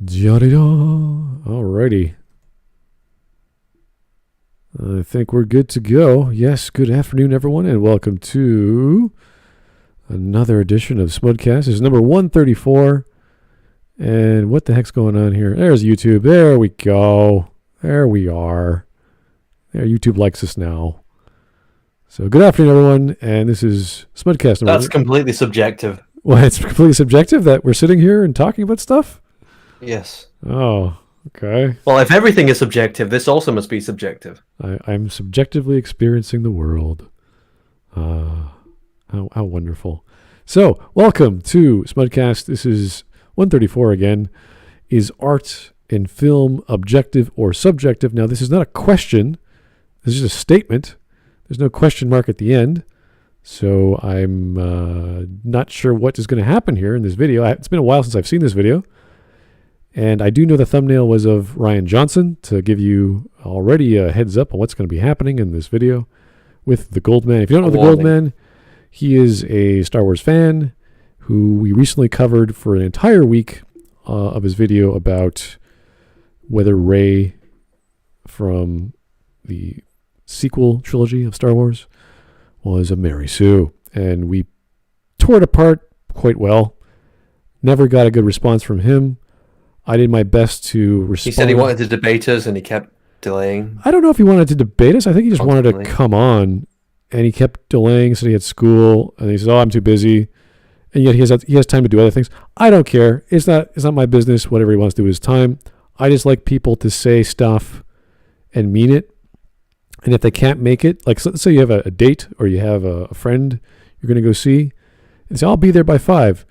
Da-da-da. Alrighty. I think we're good to go. Yes, good afternoon, everyone, and welcome to another edition of Smudcast. This is number 134. And what the heck's going on here? There's YouTube. There we go. There we are. There, YouTube likes us now. So good afternoon, everyone, and this is Smudcast. That's completely subjective. Well, it's completely subjective that we're sitting here and talking about stuff? Yes. Oh, okay. Well, if everything is subjective, this also must be subjective. I'm subjectively experiencing the world. How wonderful. So, welcome to Smudcast. This is 134 again. Is art in film objective or subjective? Now, this is not a question. This is a statement. There's no question mark at the end. So, I'm not sure what is going to happen here in this video. It's been a while since I've seen this video. And I do know the thumbnail was of Rian Johnson to give you already a heads up on what's going to be happening in this video with the Goldman. If you don't know the Goldman, he is a Star Wars fan who we recently covered for an entire week of his video about whether Rey from the sequel trilogy of Star Wars was a Mary Sue. And we tore it apart quite well. Never got a good response from him. I did my best to respond. He said he wanted to debate us and he kept delaying. I don't know if he wanted to debate us. I think he just wanted to come on, and he kept delaying. Said he had school, and he said, "Oh, I'm too busy," and yet he has time to do other things. I don't care. It's not my business. Whatever he wants to do with his time. I just like people to say stuff and mean it. And if they can't make it, like let's say you have a date or you have a friend you're going to go see, and say, "I'll be there by 5,"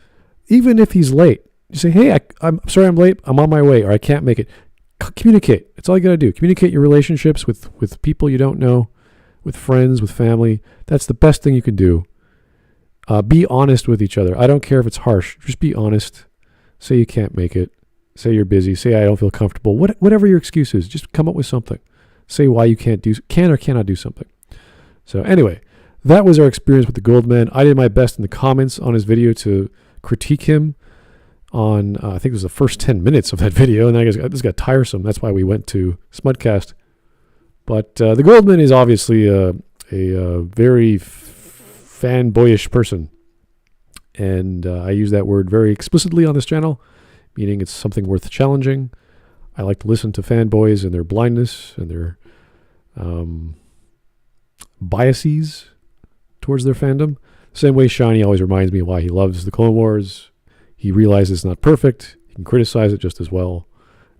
even if he's late. You say, "Hey, I'm sorry I'm late. I'm on my way," or "I can't make it." Communicate. That's all you got to do. Communicate your relationships with people you don't know, with friends, with family. That's the best thing you can do. Be honest with each other. I don't care if it's harsh. Just be honest. Say you can't make it. Say you're busy. Say I don't feel comfortable. Whatever your excuse is, just come up with something. Say why you can or cannot do something. So anyway, that was our experience with the Goldman. I did my best in the comments on his video to critique him on, I think it was the first 10 minutes of that video, and I guess this got tiresome. That's why we went to Smudcast. But the Goldman is obviously a very fanboyish person, and I use that word very explicitly on this channel, meaning it's something worth challenging. I like to listen to fanboys and their blindness and their biases towards their fandom. Same way Shiney always reminds me why he loves the Clone Wars. He realizes it's not perfect. He can criticize it just as well.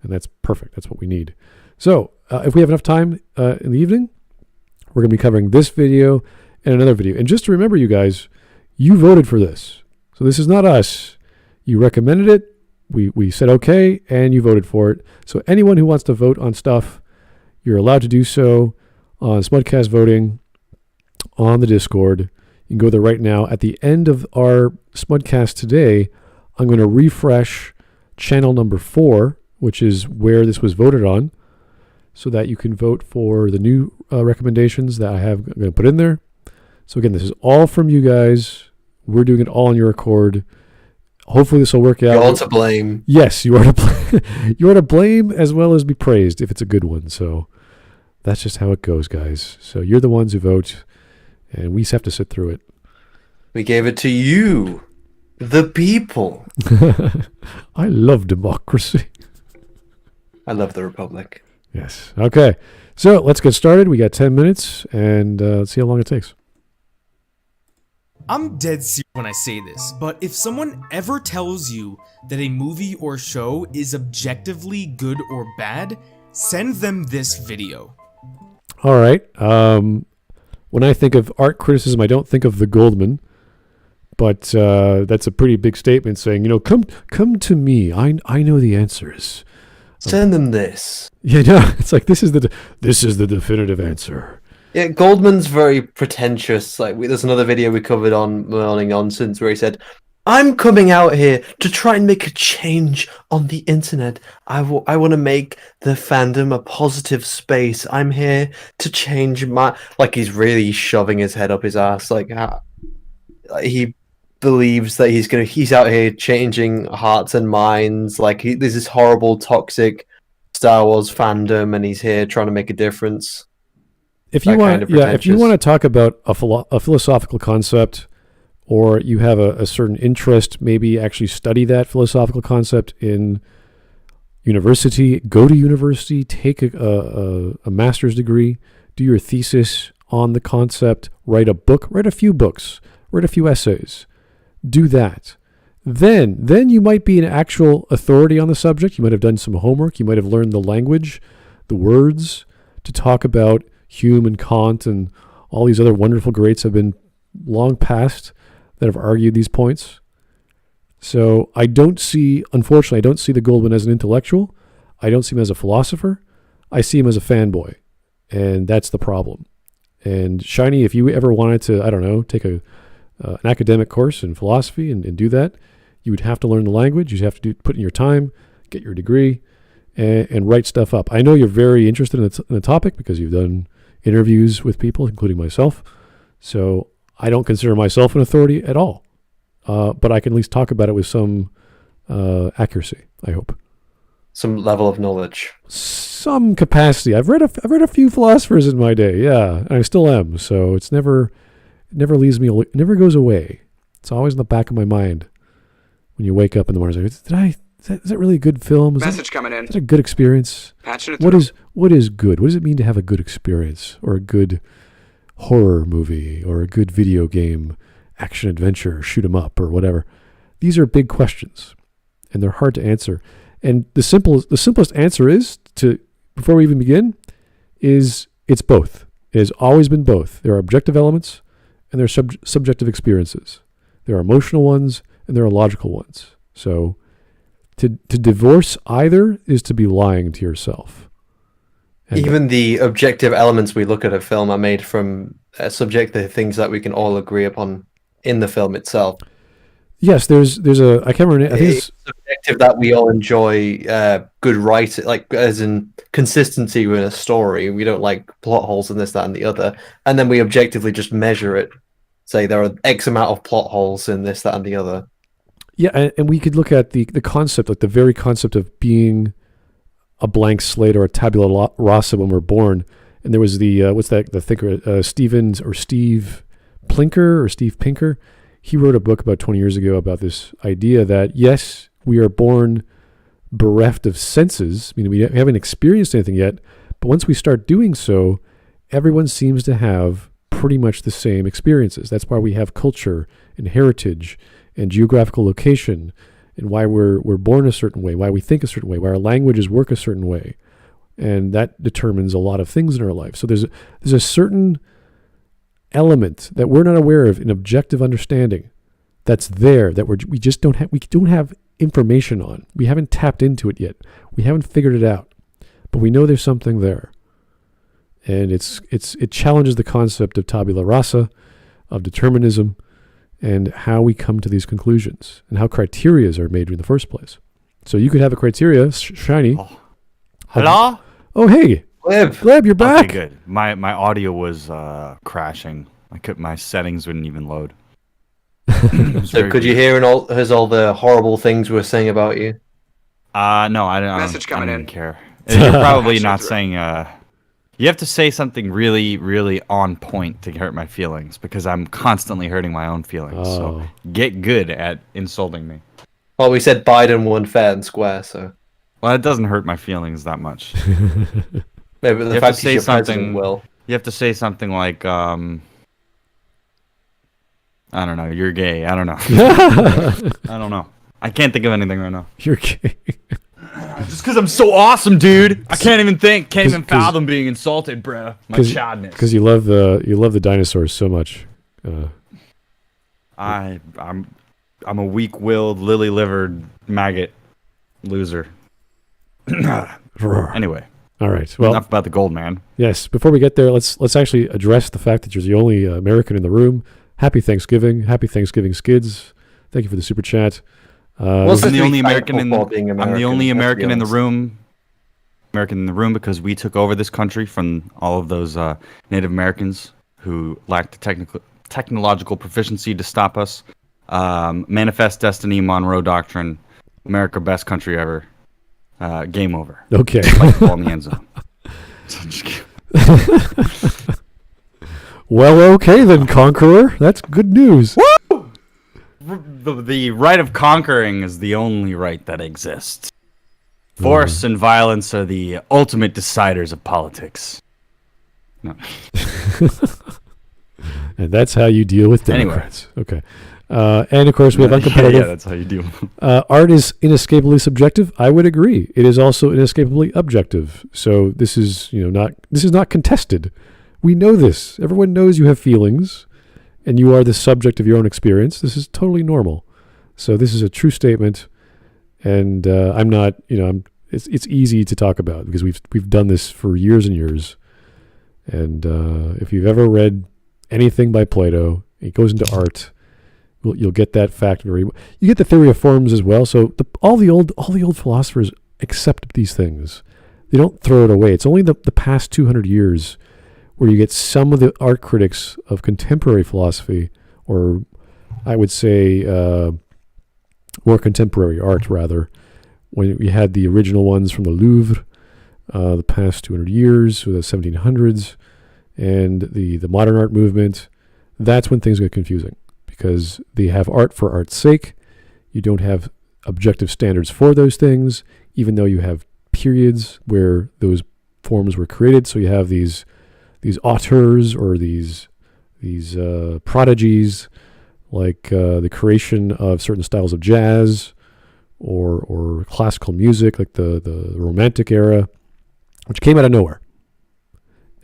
And that's perfect. That's what we need. So if we have enough time in the evening, we're going to be covering this video and another video. And just to remember, you guys, you voted for this. So this is not us. You recommended it. We said okay, and you voted for it. So anyone who wants to vote on stuff, you're allowed to do so on Smudcast voting on the Discord. You can go there right now. At the end of our Smudcast today, I'm going to refresh channel number 4, which is where this was voted on, so that you can vote for the new recommendations that I'm going to put in there. So again, this is all from you guys. We're doing it all on your accord. Hopefully this will work out. You're all to blame. Yes, you are to blame. You are to blame as well as be praised if it's a good one. So that's just how it goes, guys. So you're the ones who vote, and we just have to sit through it. We gave it to you. The people. I love democracy. I love the Republic. Yes. Okay. So let's get started. We got 10 minutes, and let's see how long it takes. I'm dead serious when I say this, but if someone ever tells you that a movie or show is objectively good or bad, send them this video. All right. When I think of art criticism, I don't think of the Goldman. But that's a pretty big statement saying, come to me. I know the answers. Send them this. Yeah, no, it's like this is the definitive answer. Yeah, Goldman's very pretentious. Like there's another video we covered on Morning Nonsense where he said, "I'm coming out here to try and make a change on the internet. I want to make the fandom a positive space. I'm here to change my..." Like he's really shoving his head up his ass. Like he believes that he's out here changing hearts and minds. Like there's this horrible, toxic Star Wars fandom, and he's here trying to make a difference. If you want to talk about a philosophical concept, or you have a certain interest, maybe actually study that philosophical concept in university. Go to university, take a master's degree, do your thesis on the concept, write a book, write a few books, write a few essays. Do that. Then you might be an actual authority on the subject. You might have done some homework. You might have learned the language, the words to talk about Hume and Kant and all these other wonderful greats have been long past that have argued these points. So unfortunately, I don't see the Goldman as an intellectual. I don't see him as a philosopher. I see him as a fanboy. And that's the problem. And Shiny, if you ever wanted to, I don't know, take an academic course in philosophy and do that, you would have to learn the language. You'd have to put in your time, get your degree, and write stuff up. I know you're very interested in the topic because you've done interviews with people, including myself. So I don't consider myself an authority at all. But I can at least talk about it with some accuracy, I hope. Some level of knowledge. Some capacity. I've read a few philosophers in my day, yeah, and I still am. So it never leaves me. It never goes away. It's always in the back of my mind when you wake up in the morning. Is that really a good film? Message coming in. Is that a good experience? What is good? What does it mean to have a good experience, or a good horror movie, or a good video game, action adventure, shoot 'em up, or whatever? These are big questions, and they're hard to answer. And the simplest answer is before we even begin, is it's both. It has always been both. There are objective elements, and there are subjective experiences. There are emotional ones, and there are logical ones. So to divorce either is to be lying to yourself. And even the objective elements we look at a film are made from subjective things that we can all agree upon in the film itself. Yes, there's a, I can't remember. I think it's subjective that we all enjoy good writing, like as in consistency in a story. We don't like plot holes in this, that, and the other, and then we objectively just measure it. Say there are X amount of plot holes in this, that, and the other. Yeah, and we could look at the concept, like the very concept of being a blank slate or a tabula rasa when we're born. And there was the thinker Steve Pinker. He wrote a book about 20 years ago about this idea that, yes, we are born bereft of senses, meaning we haven't experienced anything yet, but once we start doing so, everyone seems to have pretty much the same experiences. That's why we have culture and heritage and geographical location, and why we're born a certain way, why we think a certain way, why our languages work a certain way. And that determines a lot of things in our life. So there's a certain element that we're not aware of in objective understanding that's there that we don't have information on. We haven't tapped into it yet. We haven't figured it out, but we know there's something there. And it challenges the concept of tabula rasa, of determinism, and how we come to these conclusions and how criteria are made in the first place. So you could have a criteria, Shiny. Oh. Hello? Oh, hey. Glib, you're back. Okay, good. My audio was crashing. My settings wouldn't even load. So could you hear all the horrible things we're saying about you? No, I don't care. You're probably not saying... You have to say something really, really on point to hurt my feelings, because I'm constantly hurting my own feelings. So get good at insulting me. Well, we said Biden won fair and square, so... Well, it doesn't hurt my feelings that much. Maybe the fact that you're president will. You have to say something like, I don't know, you're gay. I don't know. I don't know. I can't think of anything right now. You're gay. Just because I'm so awesome, dude. I can't even fathom being insulted, bro. My chadness. Because you love the dinosaurs so much. I'm a weak-willed, lily-livered maggot loser. Anyway. All right. Well, enough about the gold man. Yes. Before we get there, let's actually address the fact that you're the only American in the room. Happy Thanksgiving. Happy Thanksgiving, Skids. Thank you for the super chat. I'm the only American in the room. American in the room because we took over this country from all of those Native Americans who lacked the technological proficiency to stop us. Manifest Destiny, Monroe Doctrine, America Best Country Ever. Game over. Okay. Like ball in the end zone. I'm just kidding. Well, okay then, Conqueror. That's good news. Woo! The right of conquering is the only right that exists. Force and violence are the ultimate deciders of politics. No. And that's how you deal with Democrats. Anyway. Okay. And of course, we have uncompetitive. Yeah, that's how you deal. Art is inescapably subjective. I would agree. It is also inescapably objective. So this is, not contested. We know this. Everyone knows you have feelings, and you are the subject of your own experience. This is totally normal. So this is a true statement, and I'm not. It's easy to talk about because we've done this for years and years. And if you've ever read anything by Plato, it goes into art. You'll get that fact very. You get the theory of forms as well. So all the old philosophers accept these things. They don't throw it away. It's only the past 200 years where you get some of the art critics of contemporary philosophy, or I would say more contemporary art rather. When you had the original ones from the Louvre, the past 200 years, so the 1700s, and the modern art movement, that's when things get confusing. Because they have art for art's sake. You don't have objective standards for those things, even though you have periods where those forms were created. So you have these auteurs or these prodigies, like the creation of certain styles of jazz or classical music, like the Romantic era, which came out of nowhere.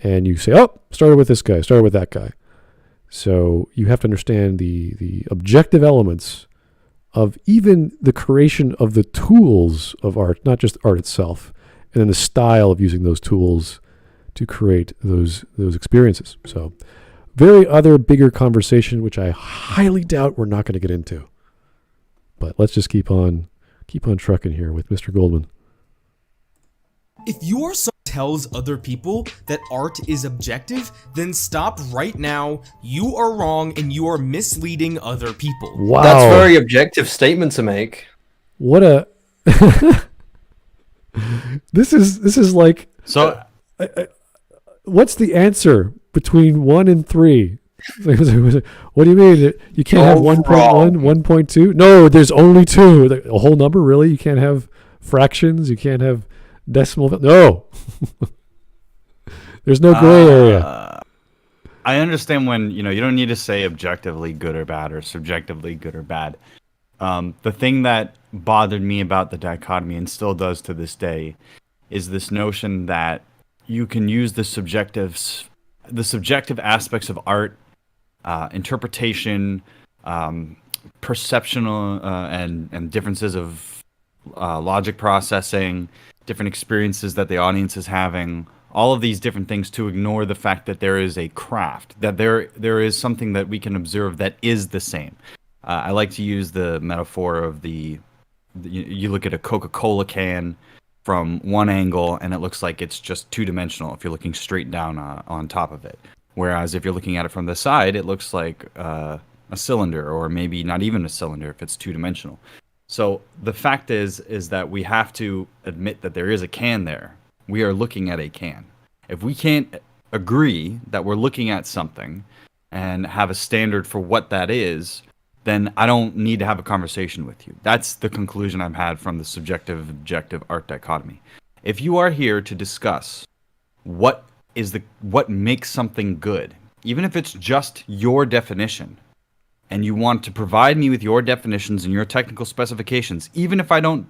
And you say, oh, started with this guy, started with that guy. So you have to understand the objective elements of even the creation of the tools of art, not just art itself, and then the style of using those tools to create those experiences. So very other bigger conversation, which I highly doubt we're not going to get into. But let's just keep on trucking here with Mr. Goldman. If your son tells other people that art is objective, then stop right now. You are wrong and you are misleading other people. Wow. That's a very objective statement to make. What a This is like, so what's the answer between 1 and 3? What do you mean? You can't have 1.1, 1.2? No, there's only 2. A whole number, really? You can't have fractions? You can't have decimal? No. There's no gray area. I understand when, you don't need to say objectively good or bad or subjectively good or bad. The thing that bothered me about the dichotomy, and still does to this day, is this notion that you can use the subjective aspects of art, interpretation, perceptional and differences of logic processing, different experiences that the audience is having, all of these different things, to ignore the fact that there is a craft, that there is something that we can observe that is the same. I like to use the metaphor of you look at a Coca-Cola can from one angle and it looks like it's just two-dimensional if you're looking straight down on top of it. Whereas if you're looking at it from the side, it looks like a cylinder, or maybe not even a cylinder if it's two-dimensional. So the fact is that we have to admit that there is a can there. We are looking at a can. If we can't agree that we're looking at something and have a standard for what that is, then I don't need to have a conversation with you. That's the conclusion I've had from the subjective-objective art dichotomy. If you are here to discuss what makes something good, even if it's just your definition, and you want to provide me with your definitions and your technical specifications, even if I don't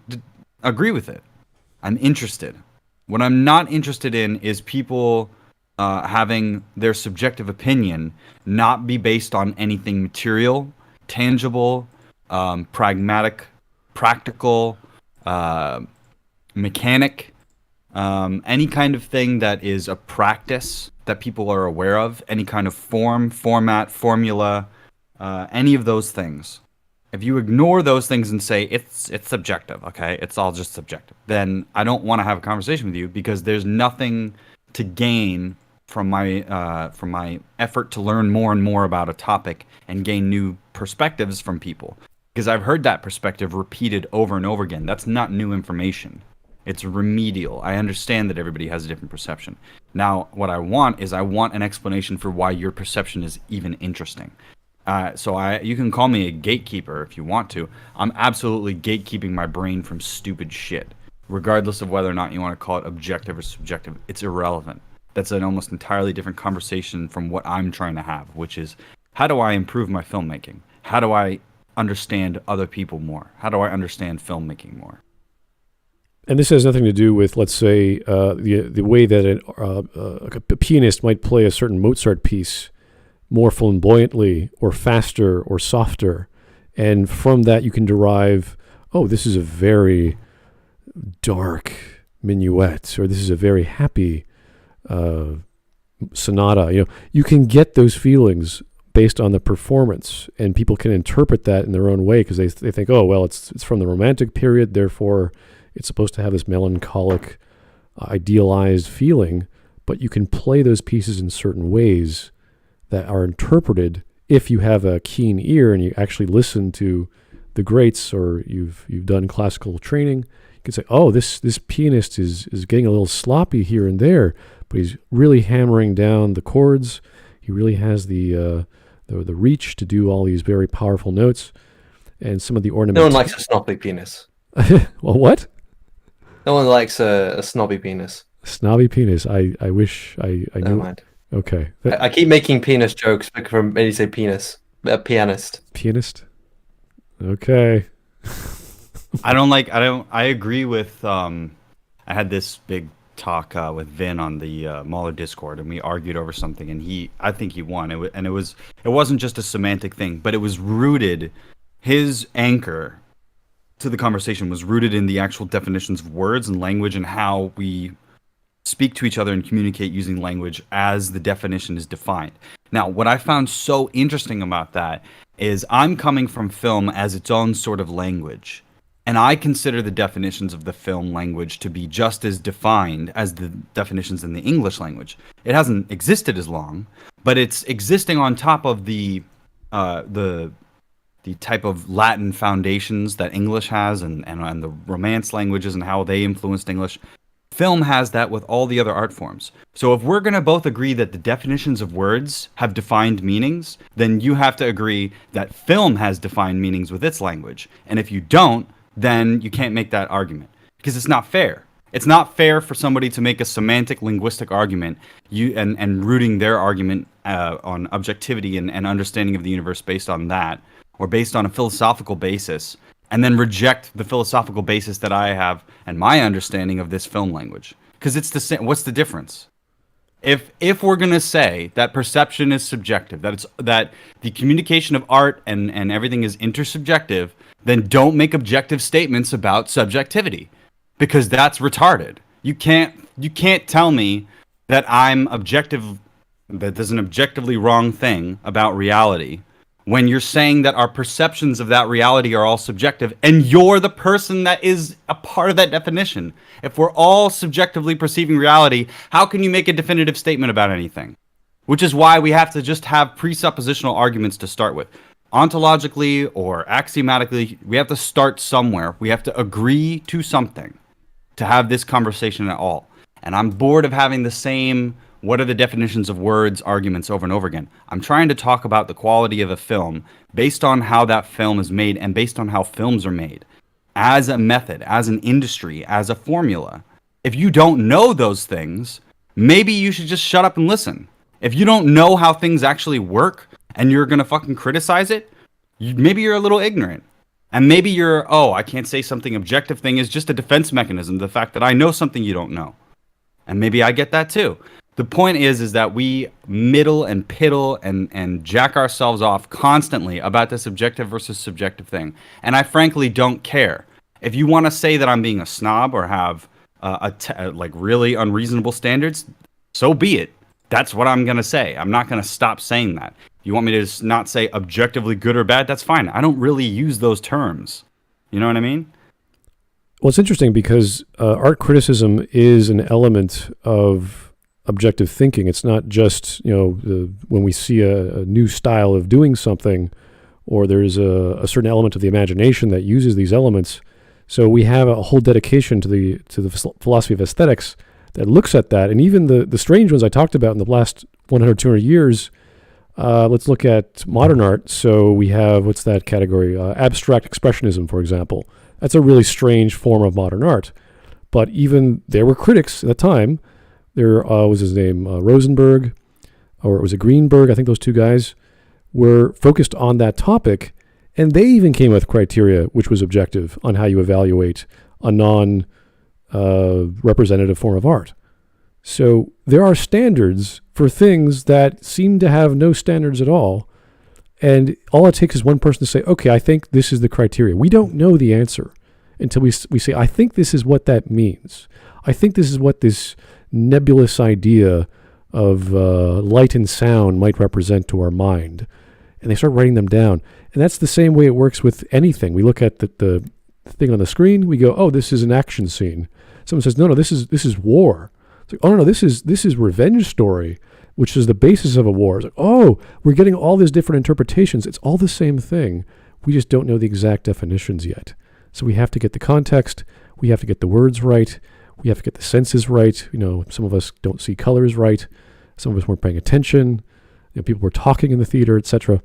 agree with it, I'm interested. What I'm not interested in is people having their subjective opinion not be based on anything material, tangible, pragmatic, practical, mechanic, any kind of thing that is a practice that people are aware of, any kind of form, format, formula, any of those things. If you ignore those things and say it's subjective, okay, it's all just subjective, then I don't want to have a conversation with you, because there's nothing to gain from my effort to learn more and more about a topic and gain new perspectives from people, because I've heard that perspective repeated over and over again. That's not new information. It's remedial. I understand that everybody has a different perception. Now, what I want is an explanation for why your perception is even interesting. You can call me a gatekeeper if you want to. I'm absolutely gatekeeping my brain from stupid shit, regardless of whether or not you want to call it objective or subjective. It's irrelevant. That's an almost entirely different conversation from what I'm trying to have, which is, how do I improve my filmmaking? How do I understand other people more? How do I understand filmmaking more? And this has nothing to do with, let's say, the way that a pianist might play a certain Mozart piece more flamboyantly or faster or softer. And from that you can derive, oh, this is a very dark minuet, or this is a very happy sonata. You can get those feelings based on the performance, and people can interpret that in their own way because they think, oh, well, it's from the Romantic period, therefore it's supposed to have this melancholic, idealized feeling, but you can play those pieces in certain ways that are interpreted if you have a keen ear and you actually listen to the greats, or you've done classical training. You can say, oh, this pianist is getting a little sloppy here and there, but he's really hammering down the chords. He really has the reach to do all these very powerful notes, and some of the ornaments. No one likes a snobby penis. Well, what? No one likes a snobby penis. Snobby penis. I wish I knew. Never mind. Okay. I keep making penis jokes from when you say penis. Pianist. Pianist? Okay. I agree with, I had this big talk with Vin on the Mahler Discord, and we argued over something, and I think he won. It wasn't just a semantic thing, but it was rooted, his anchor to the conversation was rooted in the actual definitions of words and language and how we speak to each other and communicate using language as the definition is defined. Now, what I found so interesting about that is I'm coming from film as its own sort of language, and I consider the definitions of the film language to be just as defined as the definitions in the English language. It hasn't existed as long, but it's existing on top of the type of Latin foundations that English has, and the Romance languages and how they influenced English. Film has that with all the other art forms. So if we're going to both agree that the definitions of words have defined meanings, then you have to agree that film has defined meanings with its language. And if you don't, then you can't make that argument, because it's not fair. It's not fair for somebody to make a semantic linguistic argument and rooting their argument on objectivity and understanding of the universe based on that, or based on a philosophical basis, and then reject the philosophical basis that I have and my understanding of this film language. Because it's the same. What's the difference? If we're gonna say that perception is subjective, that the communication of art and everything is intersubjective, then don't make objective statements about subjectivity, because that's retarded. You can't tell me that that there's an objectively wrong thing about reality, when you're saying that our perceptions of that reality are all subjective, and you're the person that is a part of that definition. If we're all subjectively perceiving reality, how can you make a definitive statement about anything? Which is why we have to just have presuppositional arguments to start with. Ontologically or axiomatically, we have to start somewhere. We have to agree to something to have this conversation at all. And I'm bored of having the same what are the definitions of words arguments over and over again. I'm trying to talk about the quality of a film based on how that film is made and based on how films are made, as a method, as an industry, as a formula. If you don't know those things, maybe you should just shut up and listen. If you don't know how things actually work and you're gonna fucking criticize it, maybe you're a little ignorant. And maybe I can't say something objective thing is just a defense mechanism, the fact that I know something you don't know. And maybe I get that too. The point is that we middle and piddle and jack ourselves off constantly about this objective versus subjective thing. And I frankly don't care. If you want to say that I'm being a snob or have really unreasonable standards, so be it. That's what I'm going to say. I'm not going to stop saying that. You want me to not say objectively good or bad? That's fine. I don't really use those terms. You know what I mean? Well, it's interesting because art criticism is an element of objective thinking. It's not just, when we see a new style of doing something, or there's a certain element of the imagination that uses these elements. So we have a whole dedication to the philosophy of aesthetics that looks at that. And even the strange ones I talked about in the last 100, 200 years, let's look at modern art. So we have, what's that category? Abstract expressionism, for example. That's a really strange form of modern art. But even there were critics at the time. There was his name, Rosenberg, or it was a Greenberg. I think those two guys were focused on that topic. And they even came with criteria which was objective on how you evaluate a non-representative form of art. So there are standards for things that seem to have no standards at all. And all it takes is one person to say, okay, I think this is the criteria. We don't know the answer until we say, I think this is what that means. I think this is what this nebulous idea of light and sound might represent to our mind. And they start writing them down. And that's the same way it works with anything. We look at the thing on the screen, we go, oh, this is an action scene. Someone says, no, this is war. It's like, oh, no, this is revenge story, which is the basis of a war. It's like, oh, we're getting all these different interpretations. It's all the same thing. We just don't know the exact definitions yet. So we have to get the context. We have to get the words right. We have to get the senses right. You know, some of us don't see colors right. Some of us weren't paying attention. You know, people were talking in the theater, etc.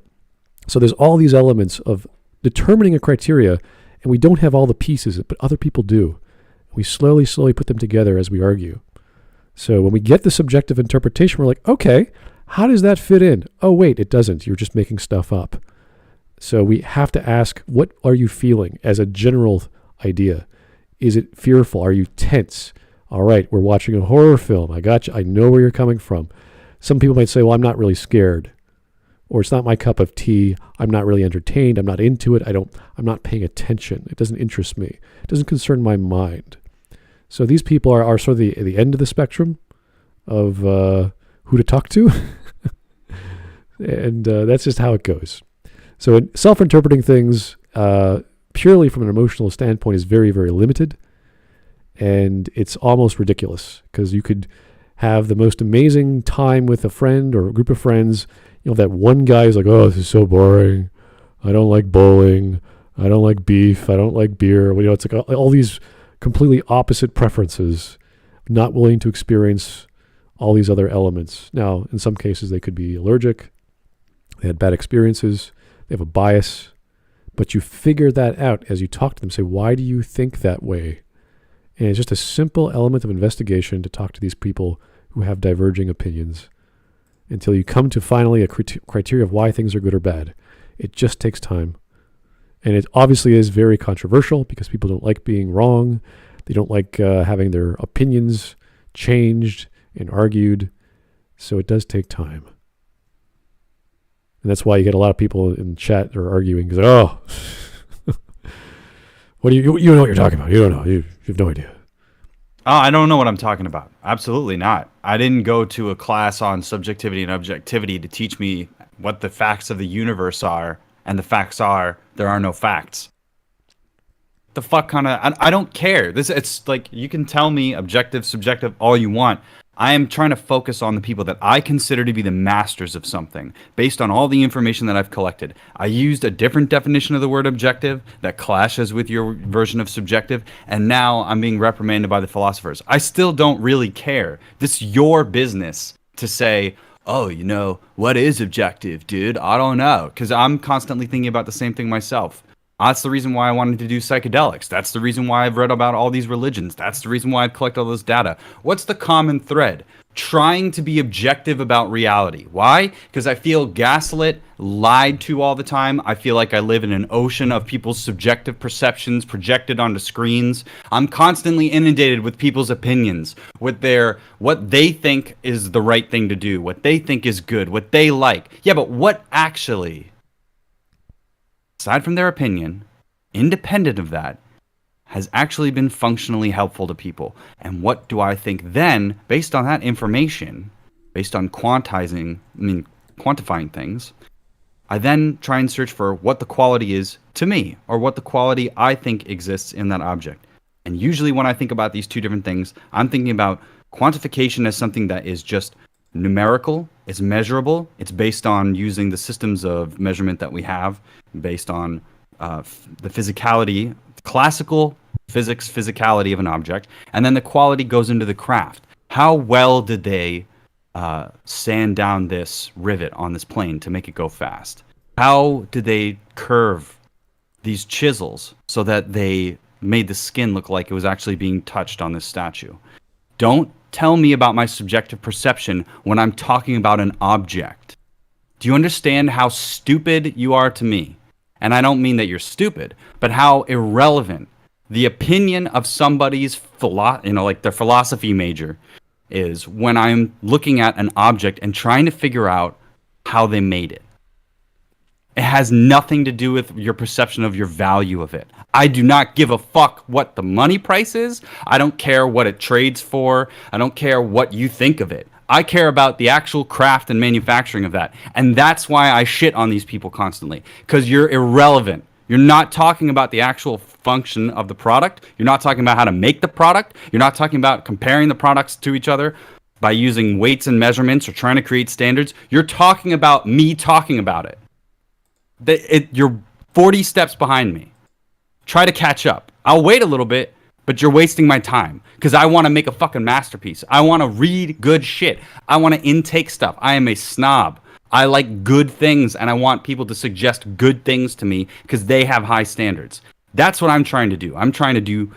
So there's all these elements of determining a criteria, and we don't have all the pieces, but other people do. We slowly put them together as we argue. So when we get the subjective interpretation, we're like, okay, how does that fit in? Oh, wait, it doesn't. You're just making stuff up. So we have to ask, what are you feeling as a general idea? Is it fearful? Are you tense? All right, we're watching a horror film. I got you. I know where you're coming from. Some people might say, well, I'm not really scared. Or it's not my cup of tea. I'm not really entertained. I'm not into it. I'm not paying attention. It doesn't interest me. It doesn't concern my mind. So these people are sort of the end of the spectrum of who to talk to. And that's just how it goes. So self-interpreting things purely from an emotional standpoint is very, very limited. And it's almost ridiculous because you could have the most amazing time with a friend or a group of friends. You know, that one guy is like, oh, this is so boring. I don't like bowling. I don't like beef. I don't like beer. You know, it's like all these completely opposite preferences, not willing to experience all these other elements. Now, in some cases, they could be allergic. They had bad experiences. They have a bias. But you figure that out as you talk to them. Say, why do you think that way? And it's just a simple element of investigation to talk to these people who have diverging opinions until you come to finally a criteria of why things are good or bad. It just takes time. And it obviously is very controversial because people don't like being wrong. They don't like having their opinions changed and argued. So it does take time. And that's why you get a lot of people in chat that are arguing because, oh, what do you know what you're talking about? You don't know. You have no idea. Oh, I don't know what I'm talking about. Absolutely not. I didn't go to a class on subjectivity and objectivity to teach me what the facts of the universe are, and the facts are there are no facts. The fuck kind of... I don't care. It's like, you can tell me objective, subjective, all you want. I am trying to focus on the people that I consider to be the masters of something based on all the information that I've collected. I used a different definition of the word objective that clashes with your version of subjective, and now I'm being reprimanded by the philosophers. I still don't really care. This is your business to say, oh, you know, what is objective, dude? I don't know. Because I'm constantly thinking about the same thing myself. That's the reason why I wanted to do psychedelics. That's the reason why I've read about all these religions. That's the reason why I've collected all this data. What's the common thread? Trying to be objective about reality. Why? Because I feel gaslit, lied to all the time. I feel like I live in an ocean of people's subjective perceptions projected onto screens. I'm constantly inundated with people's opinions, with what they think is the right thing to do, what they think is good, what they like. Yeah, but what actually, aside from their opinion, independent of that, has actually been functionally helpful to people? And what do I think then, based on that information, based on quantifying things, I then try and search for what the quality is to me, or what the quality I think exists in that object. And usually when I think about these two different things, I'm thinking about quantification as something that is just numerical It's measurable. It's based on using the systems of measurement that we have, based on the physicality, classical physics, physicality of an object, and then the quality goes into the craft. How well did they sand down this rivet on this plane to make it go fast? How did they curve these chisels so that they made the skin look like it was actually being touched on this statue? Don't tell me about my subjective perception when I'm talking about an object. Do you understand how stupid you are to me? And I don't mean that you're stupid, but how irrelevant the opinion of somebody's their philosophy major is when I'm looking at an object and trying to figure out how they made it. It has nothing to do with your perception of your value of it. I do not give a fuck what the money price is. I don't care what it trades for. I don't care what you think of it. I care about the actual craft and manufacturing of that. And that's why I shit on these people constantly. Because you're irrelevant. You're not talking about the actual function of the product. You're not talking about how to make the product. You're not talking about comparing the products to each other by using weights and measurements or trying to create standards. You're talking about me talking about it. You're 40 steps behind me. Try to catch up. I'll wait a little bit, but you're wasting my time because I want to make a fucking masterpiece. I want to read good shit. I want to intake stuff. I am a snob. I like good things, and I want people to suggest good things to me because they have high standards. That's what I'm trying to do. I'm trying to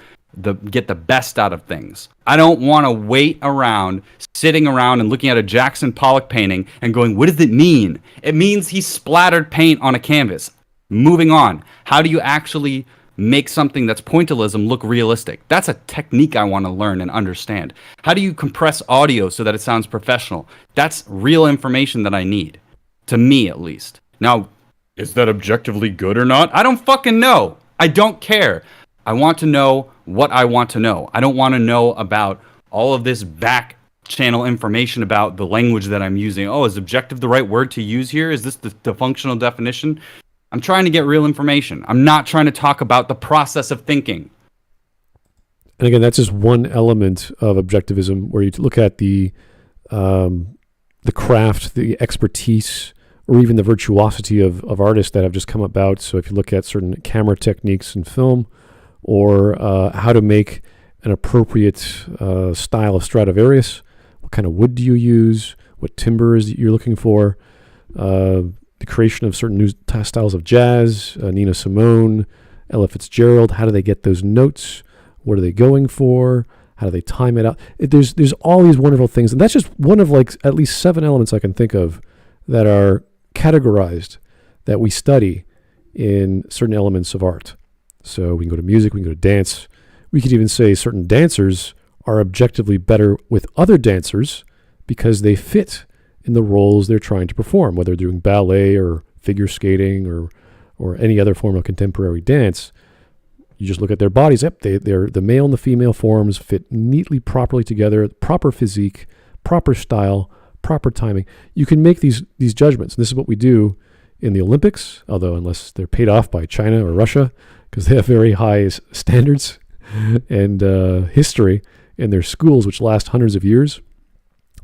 get the best out of things. I don't want to wait around, sitting around and looking at a Jackson Pollock painting and going, what does it mean? It means he splattered paint on a canvas. Moving on. How do you actually make something that's pointillism look realistic? That's a technique I want to learn and understand. How do you compress audio so that it sounds professional? That's real information that I need. To me, at least. Now, is that objectively good or not? I don't fucking know. I don't care. I want to know what I want to know. I don't want to know about all of this back channel information about the language that I'm using. Oh, is objective the right word to use here? Is this the functional definition? I'm trying to get real information. I'm not trying to talk about the process of thinking. And again, that's just one element of objectivism where you look at the craft, the expertise, or even the virtuosity of artists that have just come about. So if you look at certain camera techniques in film, or how to make an appropriate style of Stradivarius, what kind of wood do you use, what timbers you're looking for, the creation of certain new styles of jazz, Nina Simone, Ella Fitzgerald, how do they get those notes? What are they going for? How do they time it out? There's all these wonderful things, and that's just one of like at least 7 elements I can think of that are categorized that we study in certain elements of art. So we can go to music, we can go to dance. We could even say certain dancers are objectively better with other dancers because they fit in the roles they're trying to perform, whether they're doing ballet or figure skating or any other form of contemporary dance. You just look at their bodies. Yep, they're the male and the female forms fit neatly, properly together, proper physique, proper style, proper timing. You can make these judgments. And this is what we do in the Olympics, although unless they're paid off by China or Russia, because they have very high standards and history in their schools, which last hundreds of years,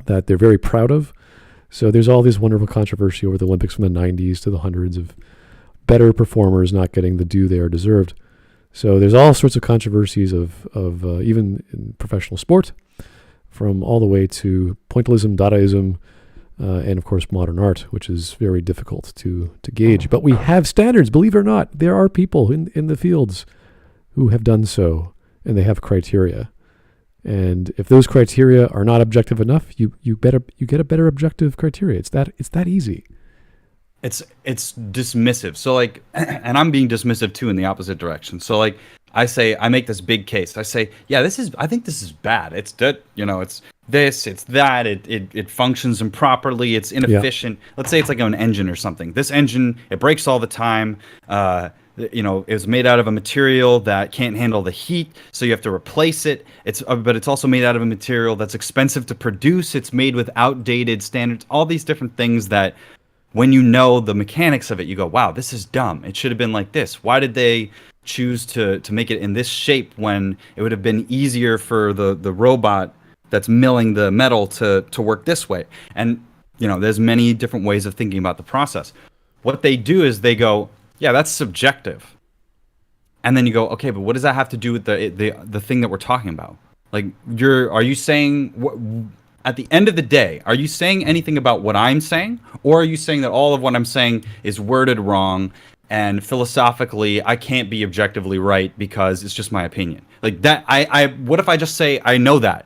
that they're very proud of. So there's all this wonderful controversy over the Olympics from the 90s to the hundreds of better performers not getting the due they are deserved. So there's all sorts of controversies of even in professional sport, from all the way to pointillism, Dadaism, and of course modern art, which is very difficult to gauge. But we have standards, believe it or not. There are people in the fields who have done so, and they have criteria. And if those criteria are not objective enough, you get a better objective criteria. It's that easy. It's dismissive. So like, and I'm being dismissive too in the opposite direction. So like, I make this big case. I say, yeah, I think this is bad. It's that, it's this, it's that. It functions improperly. It's inefficient. Yeah. Let's say it's like an engine or something. This engine, it breaks all the time. It's made out of a material that can't handle the heat, so you have to replace it. But it's also made out of a material that's expensive to produce. It's made with outdated standards. All these different things that, when you know the mechanics of it, you go, wow, this is dumb. It should have been like this. Why did they choose to make it in this shape when it would have been easier for the robot that's milling the metal to work this way? And there's many different ways of thinking about the process. What they do is they go, yeah, that's subjective. And then you go, okay, but what does that have to do with the thing that we're talking about? Like, are you saying, at the end of the day, are you saying anything about what I'm saying? Or are you saying that all of what I'm saying is worded wrong and philosophically I can't be objectively right because it's just my opinion? Like that, what if I just say, I know that?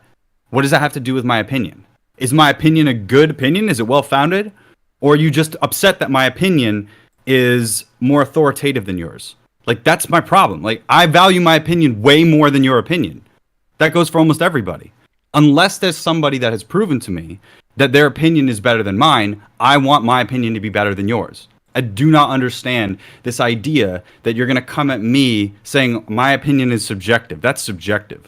What does that have to do with my opinion? Is my opinion a good opinion? Is it well-founded? Or are you just upset that my opinion is more authoritative than yours? Like, that's my problem. Like, I value my opinion way more than your opinion. That goes for almost everybody. Unless there's somebody that has proven to me that their opinion is better than mine, I want my opinion to be better than yours. I do not understand this idea that you're going to come at me saying my opinion is subjective. That's subjective.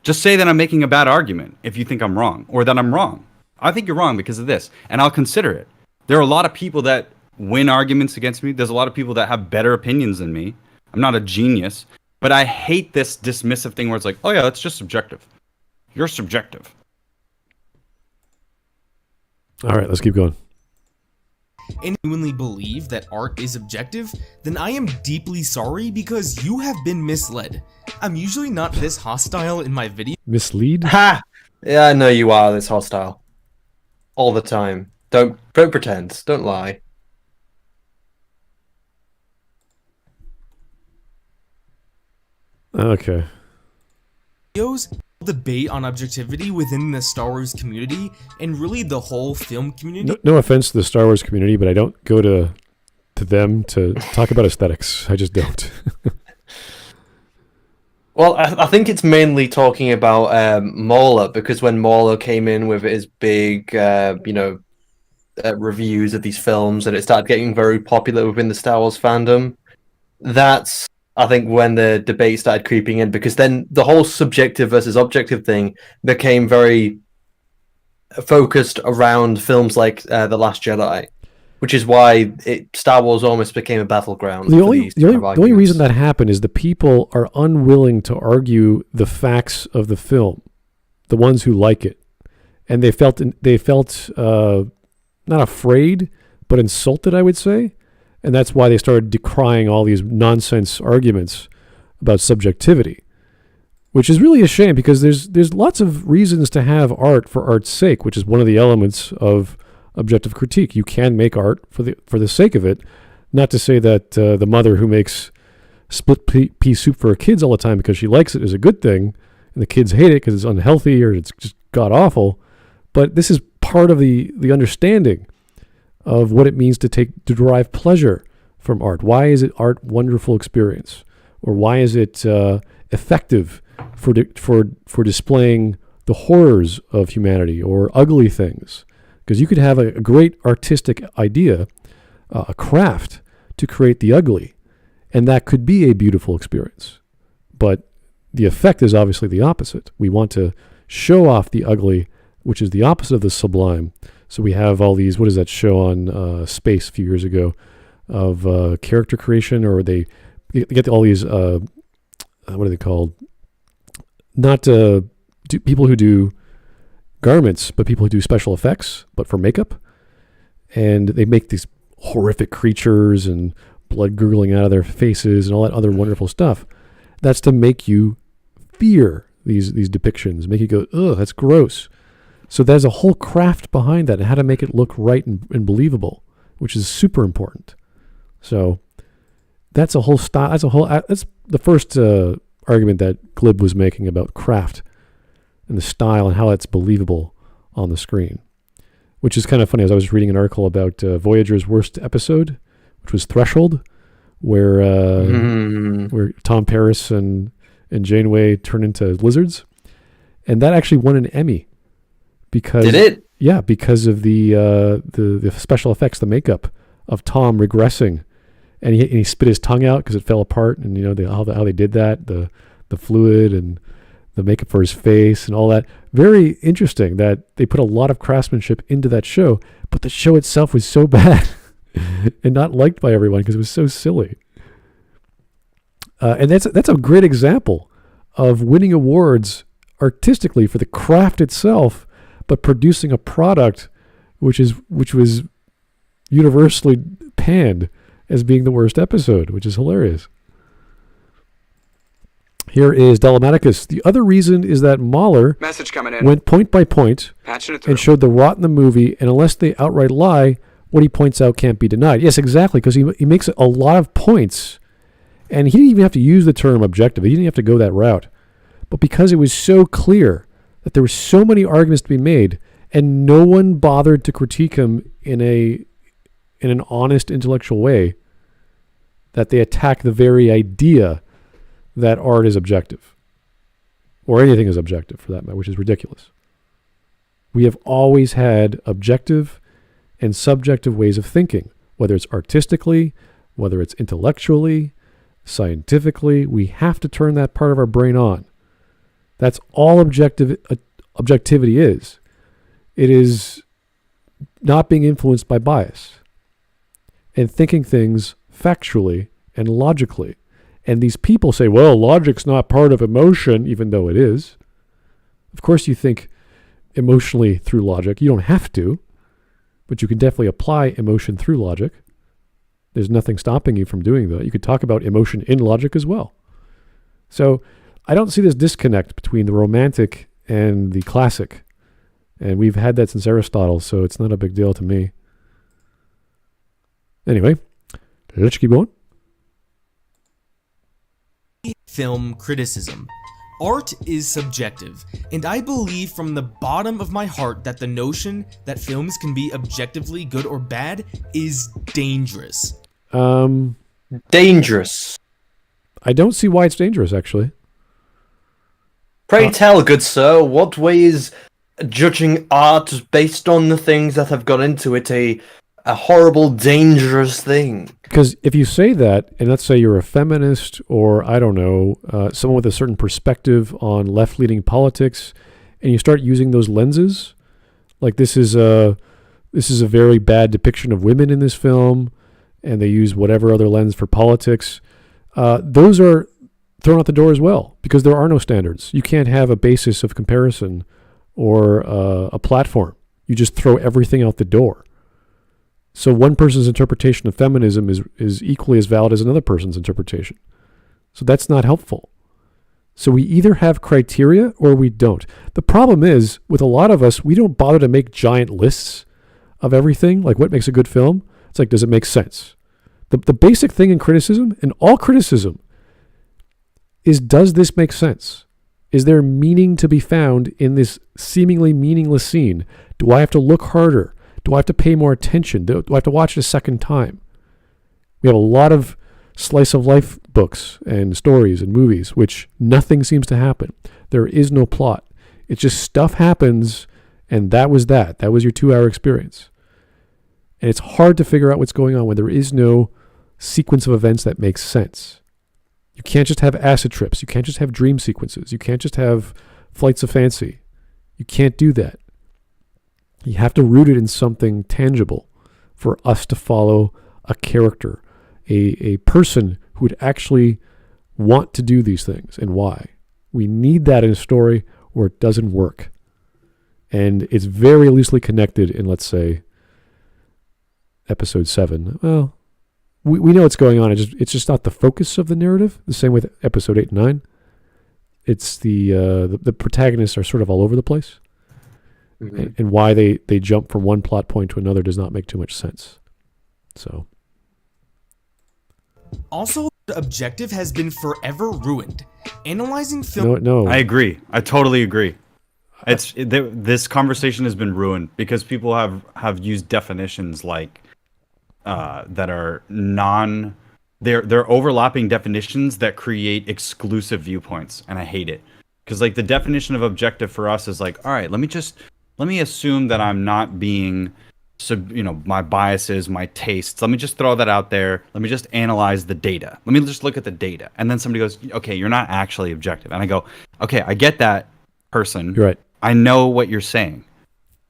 Just say that I'm making a bad argument if you think I'm wrong, or that I'm wrong. I think you're wrong because of this, and I'll consider it. There are a lot of people that win arguments against me. There's a lot of people that have better opinions than me. I'm not a genius, but I hate this dismissive thing where it's like, oh yeah, that's just subjective. You're subjective. All right, let's keep going. And genuinely believe that art is objective, then I am deeply sorry because you have been misled. I'm usually not this hostile in my video. Mislead? Ha! Yeah, I know you are this hostile. All the time. Don't pretend. Don't lie. Okay. Videos debate on objectivity within the Star Wars community and really the whole film community. No offense to the Star Wars community, but I don't go to them to talk about aesthetics. I just don't. Well, I think it's mainly talking about Mauler, because when Mauler came in with his big, reviews of these films, and it started getting very popular within the Star Wars fandom, that's, I think, when the debate started creeping in, because then the whole subjective versus objective thing became very focused around films like The Last Jedi, which is why Star Wars almost became a battleground. The only reason that happened is the people are unwilling to argue the facts of the film, the ones who like it, and they felt not afraid, but insulted, I would say. And that's why they started decrying all these nonsense arguments about subjectivity, which is really a shame, because there's lots of reasons to have art for art's sake, which is one of the elements of objective critique. You can make art for the sake of it. Not to say that the mother who makes split pea soup for her kids all the time because she likes it is a good thing, and the kids hate it because it's unhealthy or it's just god awful. But this is part of the understanding of what it means to derive pleasure from art. Why is it art wonderful experience? Or why is it effective for displaying the horrors of humanity or ugly things? Because you could have a great artistic idea, a craft, to create the ugly, and that could be a beautiful experience. But the effect is obviously the opposite. We want to show off the ugly, which is the opposite of the sublime. So we have all these, what is that show on Space a few years ago of character creation, or they get all these, what are they called? Not people who do garments, but people who do special effects, but for makeup. And they make these horrific creatures and blood gurgling out of their faces and all that other wonderful stuff. That's to make you fear these depictions, make you go, ugh, that's gross. So there's a whole craft behind that and how to make it look right and believable, which is super important. So that's a whole style. That's the first argument that Glib was making about craft and the style and how it's believable on the screen, which is kind of funny. As I was reading an article about Voyager's worst episode, which was Threshold, where Tom Paris and Janeway turn into lizards, and that actually won an Emmy. Because, did it? Yeah, because of the special effects, the makeup of Tom regressing, and he spit his tongue out because it fell apart, and how they did that, the fluid and the makeup for his face and all that. Very interesting that they put a lot of craftsmanship into that show, but the show itself was so bad and not liked by everyone because it was so silly. And that's a great example of winning awards artistically for the craft itself, but producing a product which was universally panned as being the worst episode, which is hilarious. Here is Delamaticus. The other reason is that Mahler went point by point and showed the rot in the movie, and unless they outright lie, what he points out can't be denied. Yes, exactly, because he makes a lot of points, and he didn't even have to use the term objective. He didn't have to go that route. But because it was so clear that there were so many arguments to be made, and no one bothered to critique him in an honest intellectual way, that they attack the very idea that art is objective, or anything is objective for that matter, which is ridiculous. We have always had objective and subjective ways of thinking, whether it's artistically, whether it's intellectually, scientifically. We have to turn that part of our brain on. That's all objectivity is. It is not being influenced by bias and thinking things factually and logically. And these people say, well, logic's not part of emotion, even though it is. Of course you think emotionally through logic. You don't have to, but you can definitely apply emotion through logic. There's nothing stopping you from doing that. You could talk about emotion in logic as well. So I don't see this disconnect between the romantic and the classic. And we've had that since Aristotle, so it's not a big deal to me. Anyway, let's keep going. Film criticism. Art is subjective, and I believe from the bottom of my heart that the notion that films can be objectively good or bad is dangerous. Dangerous. I don't see why it's dangerous, actually. Pray tell, good sir, what way is judging art based on the things that have got into it a horrible, dangerous thing? Because if you say that, and let's say you're a feminist or, I don't know, someone with a certain perspective on left-leaning politics, and you start using those lenses, like this is a very bad depiction of women in this film, and they use whatever other lens for politics, those are thrown out the door as well, because there are no standards. You can't have a basis of comparison or a platform. You just throw everything out the door. So one person's interpretation of feminism is equally as valid as another person's interpretation. So that's not helpful. So we either have criteria or we don't. The problem is, with a lot of us, we don't bother to make giant lists of everything, like what makes a good film. It's like, does it make sense? The basic thing in criticism, in all criticism, is, does this make sense? Is there meaning to be found in this seemingly meaningless scene? Do I have to look harder? Do I have to pay more attention? Do I have to watch it a second time? We have a lot of slice of life books and stories and movies, which nothing seems to happen. There is no plot. It's just stuff happens, and that was that. That was your 2-hour experience. And it's hard to figure out what's going on when there is no sequence of events that makes sense. You can't just have acid trips. You can't just have dream sequences. You can't just have flights of fancy. You can't do that. You have to root it in something tangible for us to follow a character, a person who would actually want to do these things and why. We need that in a story or it doesn't work. And it's very loosely connected in, let's say, episode 7. Well, we know what's going on. It's just not the focus of the narrative. The same with episode 8 and 9. It's the protagonists are sort of all over the place. Mm-hmm. And why they jump from one plot point to another does not make too much sense. So. Also, the objective has been forever ruined. Analyzing film... No. I agree. I totally agree. This conversation has been ruined because people have used definitions like that are they're overlapping definitions that create exclusive viewpoints, and I hate it. Because like the definition of objective for us is like, all right, let me assume that I'm not being my biases, my tastes. Let me just throw that out there. Let me just analyze the data. Let me just look at the data. And then somebody goes, okay, you're not actually objective. And I go, okay, I get that, person. You're right. I know what you're saying.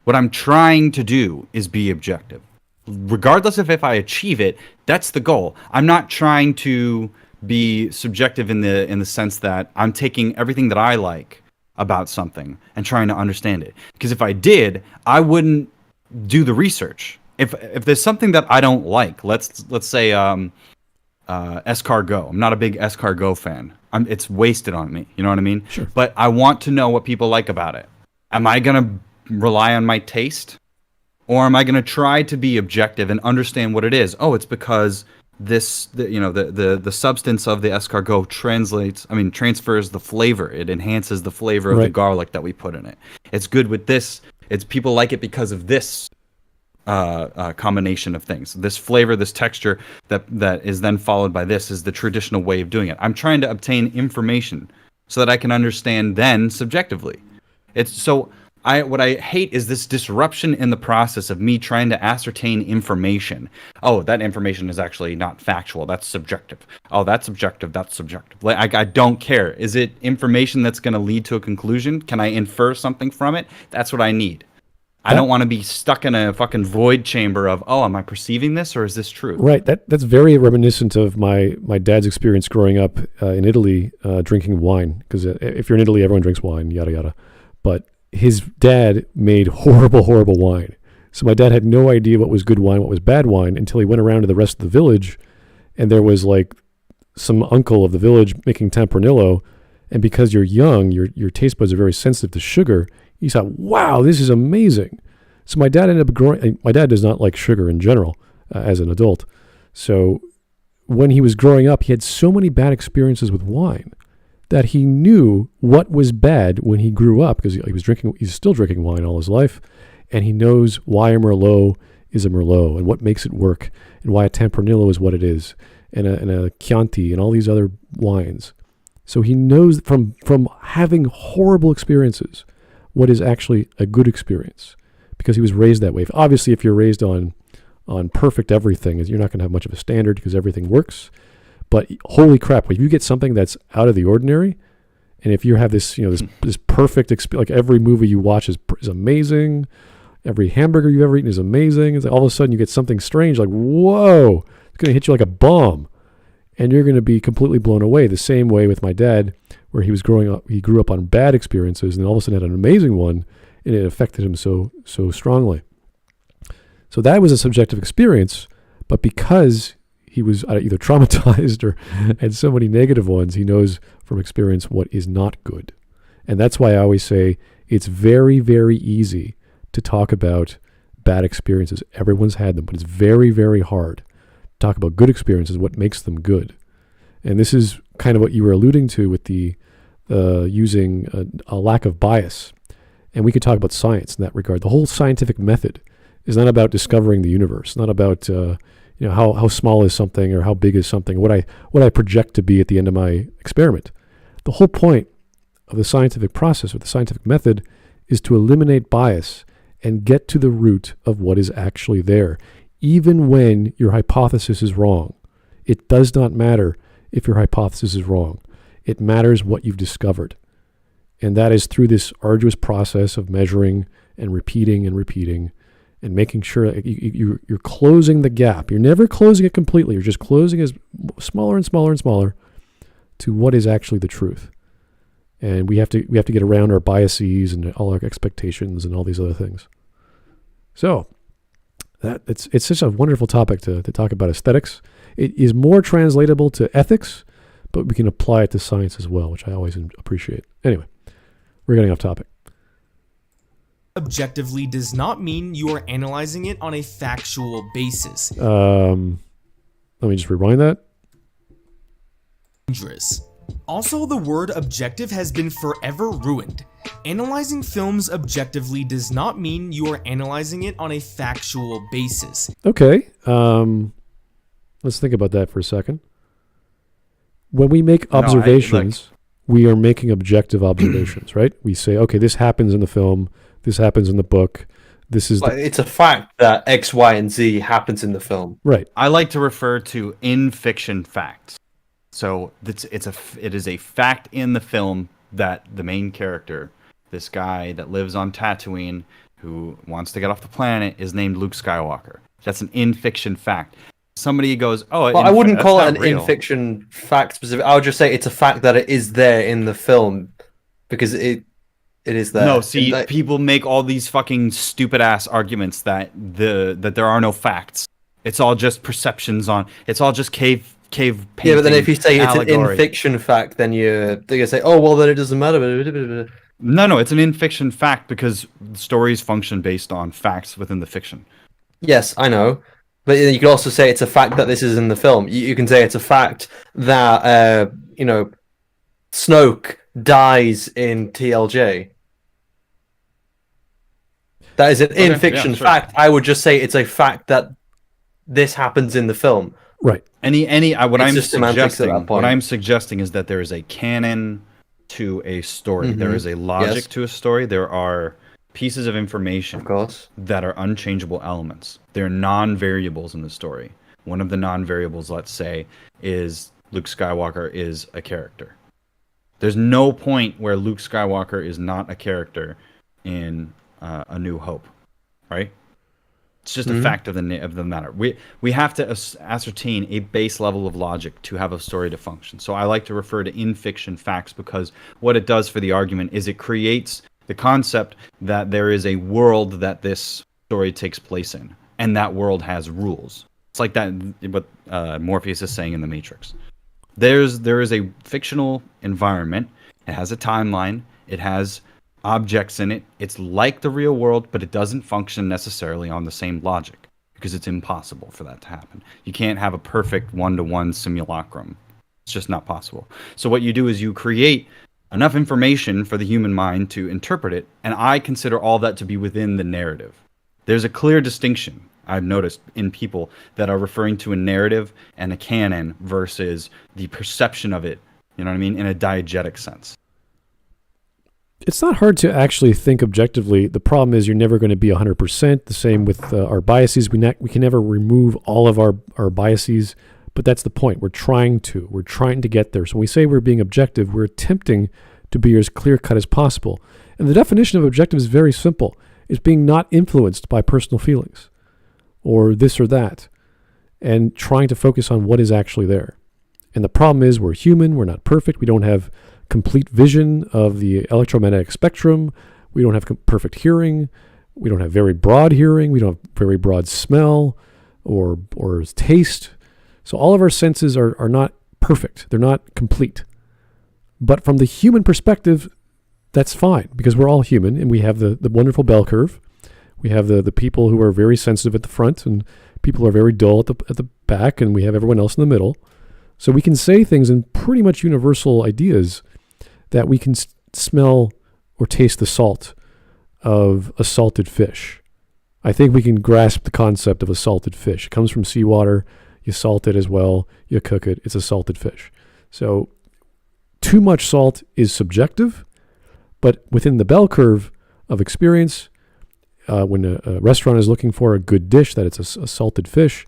What I'm trying to do is be objective. Regardless of if I achieve it, that's the goal. I'm not trying to be subjective in the sense that I'm taking everything that I like about something and trying to understand it. Because if I did, I wouldn't do the research. If there's something that I don't like, let's say escargot. I'm not a big escargot fan. It's wasted on me. You know what I mean? Sure. But I want to know what people like about it. Am I gonna rely on my taste, or am I gonna try to be objective and understand what it is? Oh, it's because the substance of the escargot transfers the flavor. It enhances the flavor of the garlic that we put in it. It's good with this. It's people like it because of this combination of things. This flavor, this texture that is then followed by this is the traditional way of doing it. I'm trying to obtain information so that I can understand then subjectively. What I hate is this disruption in the process of me trying to ascertain information. Oh, that information is actually not factual. That's subjective. Oh, that's objective. That's subjective. I don't care. Is it information that's going to lead to a conclusion? Can I infer something from it? That's what I need. I don't want to be stuck in a fucking void chamber of, oh, am I perceiving this or is this true? Right. That's very reminiscent of my dad's experience growing up in Italy drinking wine. Because if you're in Italy, everyone drinks wine, yada, yada. But his dad made horrible, horrible wine. So my dad had no idea what was good wine, what was bad wine, until he went around to the rest of the village, and there was like some uncle of the village making Tempranillo, and because you're young, your taste buds are very sensitive to sugar. He thought, wow, this is amazing. So my dad ended up growing. My dad does not like sugar in general as an adult. So when he was growing up, he had so many bad experiences with wine that he knew what was bad when he grew up, because he's still drinking wine all his life, and he knows why a Merlot is a Merlot and what makes it work and why a Tempranillo is what it is and a Chianti and all these other wines. So he knows from having horrible experiences what is actually a good experience, because he was raised that way. Obviously, if you're raised on perfect everything, you're not going to have much of a standard because everything works. But holy crap, if you get something that's out of the ordinary, and if you have this, this perfect experience, like every movie you watch is amazing, every hamburger you've ever eaten is amazing, it's like all of a sudden you get something strange, like, whoa, it's going to hit you like a bomb, and you're going to be completely blown away. The same way with my dad, where he grew up on bad experiences, and then all of a sudden had an amazing one, and it affected him so strongly. So that was a subjective experience, but because he was either traumatized or had so many negative ones, he knows from experience what is not good. And that's why I always say it's very, very easy to talk about bad experiences. Everyone's had them, but it's very, very hard to talk about good experiences, what makes them good. And this is kind of what you were alluding to with the using a lack of bias. And we could talk about science in that regard. The whole scientific method is not about discovering the universe, not about how small is something or how big is something, what I project to be at the end of my experiment. The whole point of the scientific process or the scientific method is to eliminate bias and get to the root of what is actually there, even when your hypothesis is wrong. It does not matter if your hypothesis is wrong. It matters what you've discovered. And that is through this arduous process of measuring and repeating and making sure that you're closing the gap. You're never closing it completely. You're just closing it smaller and smaller and smaller to what is actually the truth. And we have to get around our biases and all our expectations and all these other things. So it's such a wonderful topic to talk about aesthetics. It is more translatable to ethics, but we can apply it to science as well, which I always appreciate. Anyway, we're getting off topic. Objectively does not mean you are analyzing it on a factual basis. Let me just rewind that. Dangerous. Also, the word objective has been forever ruined. Analyzing films objectively does not mean you are analyzing it on a factual basis. Okay, let's think about that for a second. When we make observations, we are making objective observations, right? We say, okay, this happens in the film, this happens in the book, this is... It's a fact that X, Y, and Z happens in the film. Right. I like to refer to in-fiction facts. So it is a fact in the film that the main character, this guy that lives on Tatooine, who wants to get off the planet, is named Luke Skywalker. That's an in-fiction fact. Somebody goes, oh... Well, I wouldn't call it an in-fiction fact specific. I would just say it's a fact that it is there in the film, because it It is there. No, see, people make all these fucking stupid ass arguments that there are no facts. It's all just perceptions on. It's all just cave painting. Yeah, but then if you say allegory. It's an in-fiction fact, then they're gonna say, oh well, then it doesn't matter. No, it's an in-fiction fact because stories function based on facts within the fiction. Yes, I know. But you could also say it's a fact that this is in the film. You can say it's a fact that, Snoke dies in TLJ. That is an in-fiction fact. I would just say it's a fact that this happens in the film. Right. What I'm suggesting is that there is a canon to a story. Mm-hmm. There is a logic to a story. There are pieces of information, of course, that are unchangeable elements. They're non-variables in the story. One of the non-variables, let's say, is Luke Skywalker is a character. There's no point where Luke Skywalker is not a character in A New Hope, right? It's just a fact of the matter. We have to ascertain a base level of logic to have a story to function. So I like to refer to in-fiction facts because what it does for the argument is it creates the concept that there is a world that this story takes place in, and that world has rules. It's like that what Morpheus is saying in The Matrix. There is a fictional environment. It has a timeline. It has objects in it. It's like the real world, but it doesn't function necessarily on the same logic because it's impossible for that to happen. You can't have a perfect one-to-one simulacrum. It's just not possible. So what you do is you create enough information for the human mind to interpret it, and I consider all that to be within the narrative. There's a clear distinction I've noticed in people that are referring to a narrative and a canon versus the perception of it, you know what I mean, in a diegetic sense. It's not hard to actually think objectively. The problem is you're never going to be 100%. The same with our biases. We can never remove all of our biases, but that's the point. We're trying to get there. So when we say we're being objective, we're attempting to be as clear-cut as possible. And the definition of objective is very simple. It's being not influenced by personal feelings or this or that, and trying to focus on what is actually there. And the problem is we're human. We're not perfect. We don't have complete vision of the electromagnetic spectrum. We don't have perfect hearing. We don't have very broad hearing. We don't have very broad smell or taste. So all of our senses are not perfect. They're not complete. But from the human perspective, that's fine because we're all human and we have the wonderful bell curve. We have the people who are very sensitive at the front and people who are very dull at the back, and we have everyone else in the middle. So we can say things in pretty much universal ideas that we can smell or taste the salt of a salted fish. I think we can grasp the concept of a salted fish. It comes from seawater. You salt it as well. You cook it. It's a salted fish. So too much salt is subjective, but within the bell curve of experience, when a restaurant is looking for a good dish, that it's a salted fish,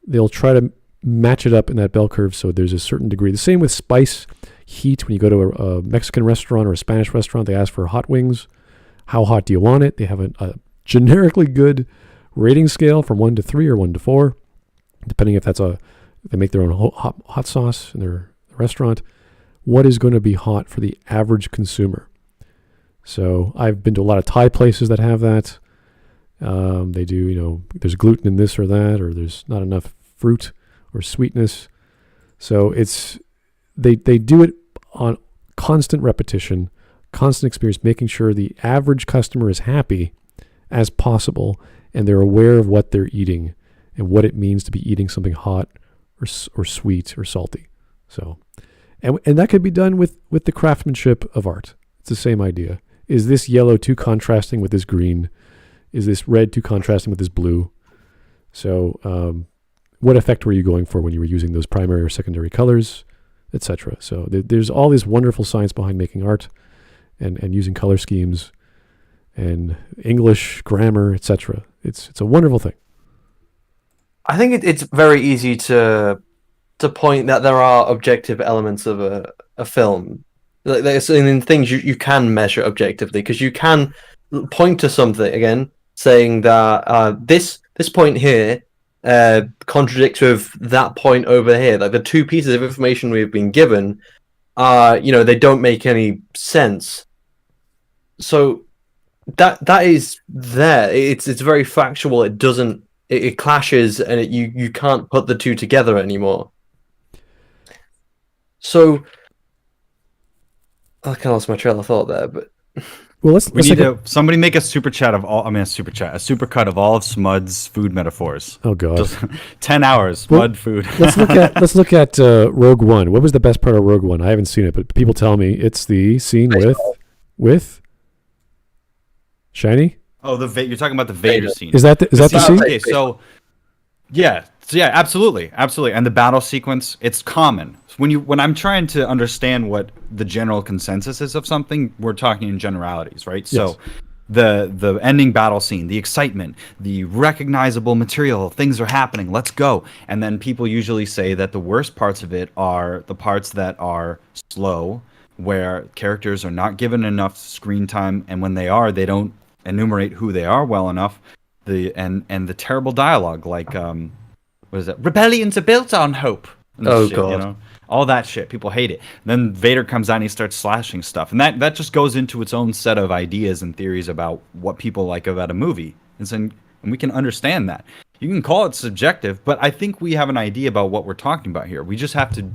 they'll try to match it up in that bell curve so there's a certain degree. The same with spice, heat. When you go to a Mexican restaurant or a Spanish restaurant, they ask for hot wings. How hot do you want it? They have a generically good rating scale from 1 to 3 or 1 to 4, depending if they make their own hot sauce in their restaurant. What is going to be hot for the average consumer? So I've been to a lot of Thai places that have that. They do, there's gluten in this or that, or there's not enough fruit or sweetness. So they do it on constant repetition, constant experience, making sure the average customer is happy as possible, and they're aware of what they're eating and what it means to be eating something hot or sweet or salty. So, and that could be done with the craftsmanship of art. It's the same idea. Is this yellow too contrasting with this green? Is this red too contrasting with this blue? So what effect were you going for when you were using those primary or secondary colors, etc.? So there's all this wonderful science behind making art and using color schemes and English, grammar, etc. It's a wonderful thing. I think it's very easy to point that there are objective elements of a film. There's in things you can measure objectively, because you can point to something, again, saying that this point here contradicts with that point over here. Like the two pieces of information we've been given, they don't make any sense. So that is there. It's very factual. It doesn't. It clashes, and you can't put the two together anymore. So I kind of lost my trail of thought there, but well, let's need to somebody make a super cut of all of Smud's food metaphors. Oh god, just 10 hours Smud food. let's look at Rogue One. What was the best part of Rogue One? I haven't seen it, but people tell me it's the scene with Shiny. Oh, you're talking about the Vader scene. Is that the scene? Okay, so yeah, absolutely, and the battle sequence, it's common. When I'm trying to understand what the general consensus is of something, we're talking in generalities, right? Yes. So the ending battle scene, the excitement, the recognizable material, things are happening, let's go. And then people usually say that the worst parts of it are the parts that are slow, where characters are not given enough screen time, and when they are, they don't enumerate who they are well enough. And the terrible dialogue, like what is it? Rebellions are built on hope. Oh shit, god. You know? All that shit, people hate it. And then Vader comes out and he starts slashing stuff, and that just goes into its own set of ideas and theories about what people like about a movie. And we can understand that. You can call it subjective, but I think we have an idea about what we're talking about here. We just have to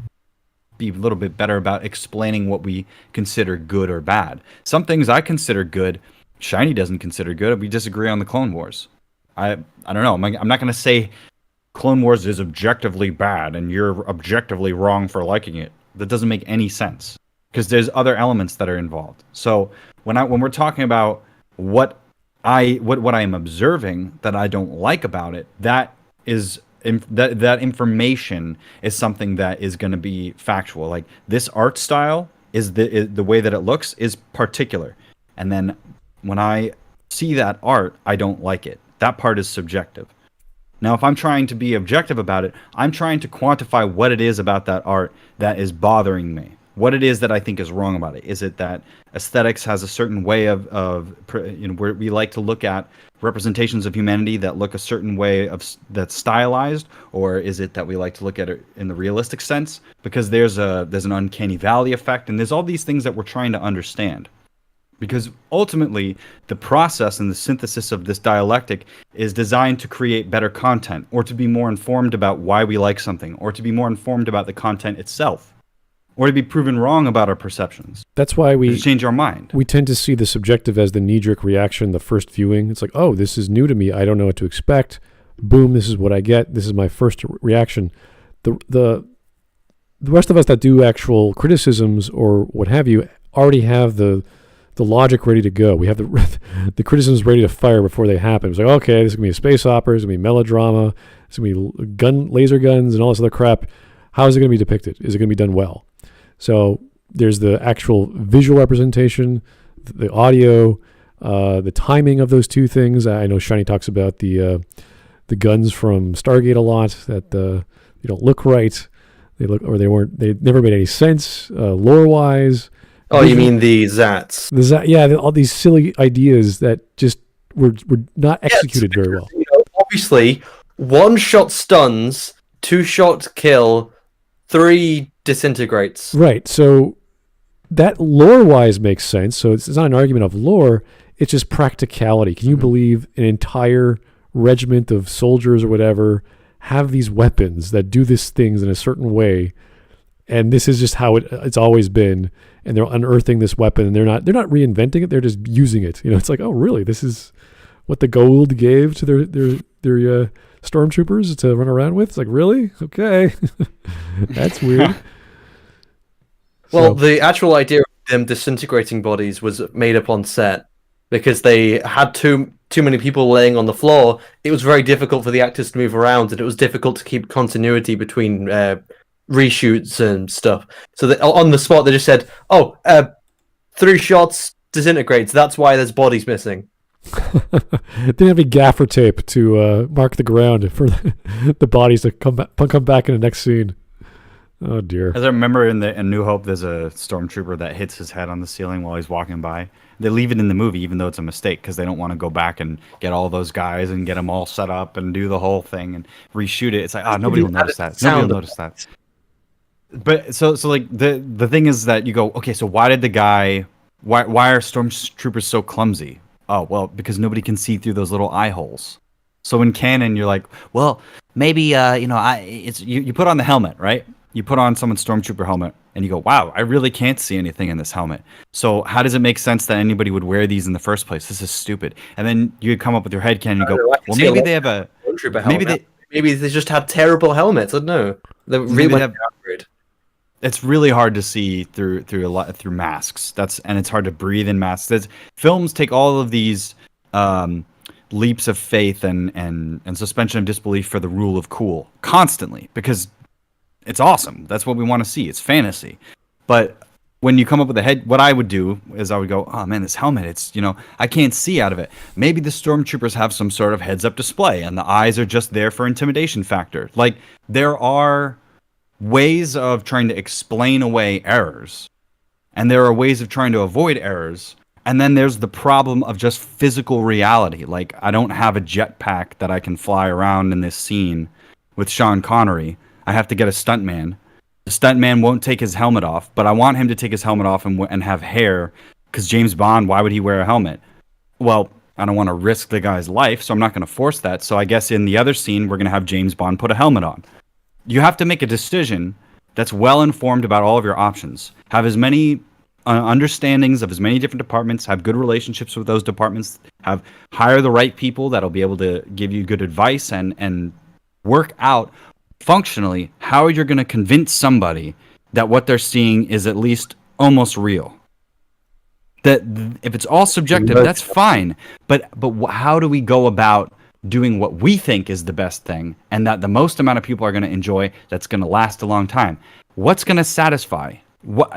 be a little bit better about explaining what we consider good or bad. Some things I consider good, Shiny doesn't consider good. We disagree on the Clone Wars. I don't know. I'm not going to say Clone Wars is objectively bad and you're objectively wrong for liking it. That doesn't make any sense because there's other elements that are involved. So when we're talking about what I am observing that I don't like about it, that information is something that is going to be factual. Like this art style is the way that it looks is particular, and then when I see that art, I don't like it. That part is subjective. Now, if I'm trying to be objective about it, I'm trying to quantify what it is about that art that is bothering me. What it is that I think is wrong about it. Is it that aesthetics has a certain way of where we like to look at representations of humanity that look a certain way that's stylized, or is it that we like to look at it in the realistic sense? Because there's an uncanny valley effect, and there's all these things that we're trying to understand. Because ultimately, the process and the synthesis of this dialectic is designed to create better content, or to be more informed about why we like something, or to be more informed about the content itself, or to be proven wrong about our perceptions. That's why we change our mind. We tend to see the subjective as the knee-jerk reaction, the first viewing. It's like, oh, this is new to me. I don't know what to expect. Boom, this is what I get. This is my first reaction. The rest of us that do actual criticisms or what have you already have the logic ready to go. We have the criticisms ready to fire before they happen. It's like, okay, this is going to be a space opera, it's going to be melodrama, it's going to be laser guns and all this other crap. How is it going to be depicted? Is it going to be done well? So there's the actual visual representation, the audio, the timing of those two things. I know Shiny talks about the guns from Stargate a lot, that they don't look right. They never made any sense lore-wise. Oh, you mean the Zats? All these silly ideas that just were not executed very well. Obviously, 1-shot stuns, 2-shot kill, 3 disintegrates. Right. So that lore-wise makes sense. So it's not an argument of lore. It's just practicality. Can you believe an entire regiment of soldiers or whatever have these weapons that do these things in a certain way? And this is just how it's always been. And they're unearthing this weapon, and they're not reinventing it. They're just using it. It's like, oh, really? This is what the Goa'uld gave to their stormtroopers to run around with. It's like, really? Okay, that's weird. Well, the actual idea of them disintegrating bodies was made up on set because they had too many people laying on the floor. It was very difficult for the actors to move around, and it was difficult to keep continuity between reshoots and stuff. So on the spot, they just said, 3 shots, disintegrates. That's why there's bodies missing. Didn't have any gaffer tape to mark the ground for the bodies to come back in the next scene. Oh, dear. As I remember in New Hope, there's a stormtrooper that hits his head on the ceiling while he's walking by. They leave it in the movie, even though it's a mistake, because they don't want to go back and get all those guys and get them all set up and do the whole thing and reshoot it. It's like, nobody will notice that. Nobody will notice that. But so like the thing is that you go, okay, so why did the guy Why are stormtroopers so clumsy? Oh, well, because nobody can see through those little eye holes. So in canon, you're like, well, maybe you put on the helmet, right? You put on someone's stormtrooper helmet, and you go, wow, I really can't see anything in this helmet. So how does it make sense that anybody would wear these in the first place? This is stupid. And then you come up with your headcanon and you go, well, maybe they have a maybe they just have terrible helmets. I don't know. They really have. It's really hard to see through masks. And it's hard to breathe in masks. Films take all of these leaps of faith and suspension of disbelief for the rule of cool constantly, because it's awesome. That's what we want to see. It's fantasy. But when you come up with what I would do is I would go, oh man, this helmet, I can't see out of it. Maybe the stormtroopers have some sort of heads-up display and the eyes are just there for intimidation factor. Like, there are ways of trying to explain away errors, and there are ways of trying to avoid errors, and then there's the problem of just physical reality. Like, I don't have a jetpack that I can fly around in this scene with Sean Connery. I have to get a stuntman. The stuntman won't take his helmet off, but I want him to take his helmet off and have hair, because James Bond, why would he wear a helmet? Well, I don't want to risk the guy's life, so I'm not going to force that. So I guess in the other scene, we're going to have James Bond put a helmet on. You have to make a decision that's well informed about all of your options. Have as many understandings of as many different departments, have good relationships with those departments, hire the right people that'll be able to give you good advice, and work out functionally how you're going to convince somebody that what they're seeing is at least almost real. That if it's all subjective, that's fine. But how do we go about doing what we think is the best thing, and that the most amount of people are going to enjoy, that's going to last a long time? What's going to satisfy?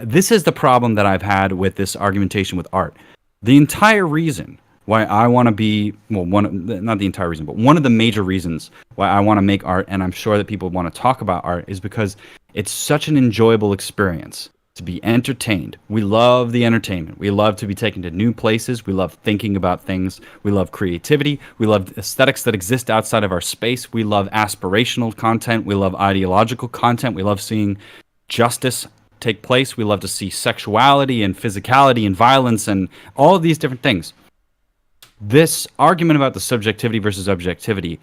This is the problem that I've had with this argumentation with art. The entire reason why I want to be, not the entire reason, but one of the major reasons why I want to make art, and I'm sure that people want to talk about art, is because it's such an enjoyable experience to be entertained. We love the entertainment. We love to be taken to new places. We love thinking about things. We love creativity. We love aesthetics that exist outside of our space. We love aspirational content. We love ideological content. We love seeing justice take place. We love to see sexuality and physicality and violence and all of these different things. This argument about the subjectivity versus objectivity,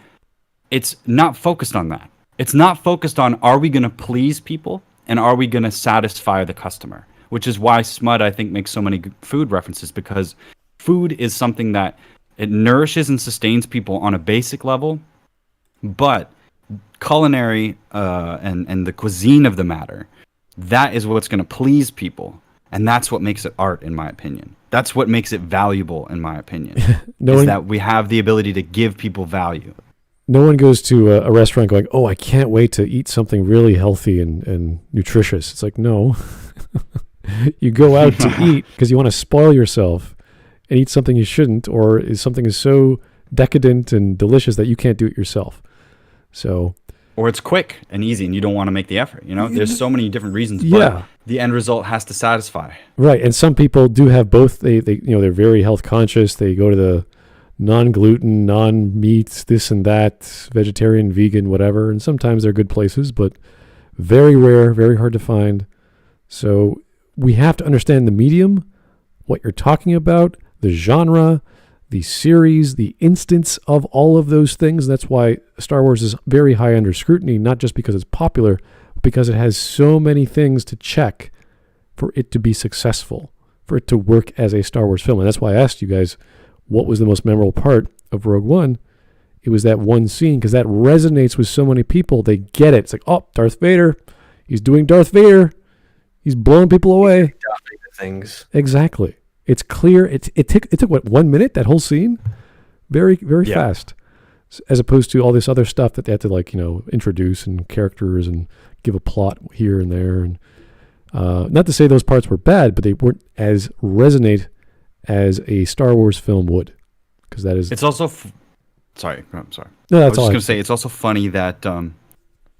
it's not focused on that. It's not focused on, are we going to please people and are we going to satisfy the customer? Which is why Smud, I think, makes so many food references, because food is something that it nourishes and sustains people on a basic level, but culinary and the cuisine of the matter, that is what's going to please people. And that's what makes it art, in my opinion. That's what makes it valuable, in my opinion. That we have the ability to give people value. No one goes to a restaurant going, oh, I can't wait to eat something really healthy and nutritious. It's like, no. You go out to eat because you want to spoil yourself and eat something you shouldn't, or something is so decadent and delicious that you can't do it yourself. So... Or it's quick and easy and you don't want to make the effort. There's so many different reasons, but the end result has to satisfy. Right. And some people do have both. They're very health conscious. They go to the non-gluten, non-meat, this and that, vegetarian, vegan, whatever. And sometimes they're good places, but very rare, very hard to find. So we have to understand the medium, what you're talking about, the genre, the series, the instance of all of those things. That's why Star Wars is very high under scrutiny, not just because it's popular, but because it has so many things to check for it to be successful, for it to work as a Star Wars film. And that's why I asked you guys, what was the most memorable part of Rogue One? It was that one scene, because that resonates with so many people. They get it. It's like, oh, Darth Vader. He's doing Darth Vader. He's blowing people away. Things. Exactly. It's clear. It took what, 1 minute, that whole scene? Very, very fast. As opposed to all this other stuff that they had to introduce and characters and give a plot here and there. And not to say those parts were bad, but they weren't as resonate as a Star Wars film would. Because that is... It's also... Sorry, I'm sorry. No, that's I was just going to say, it's also funny that...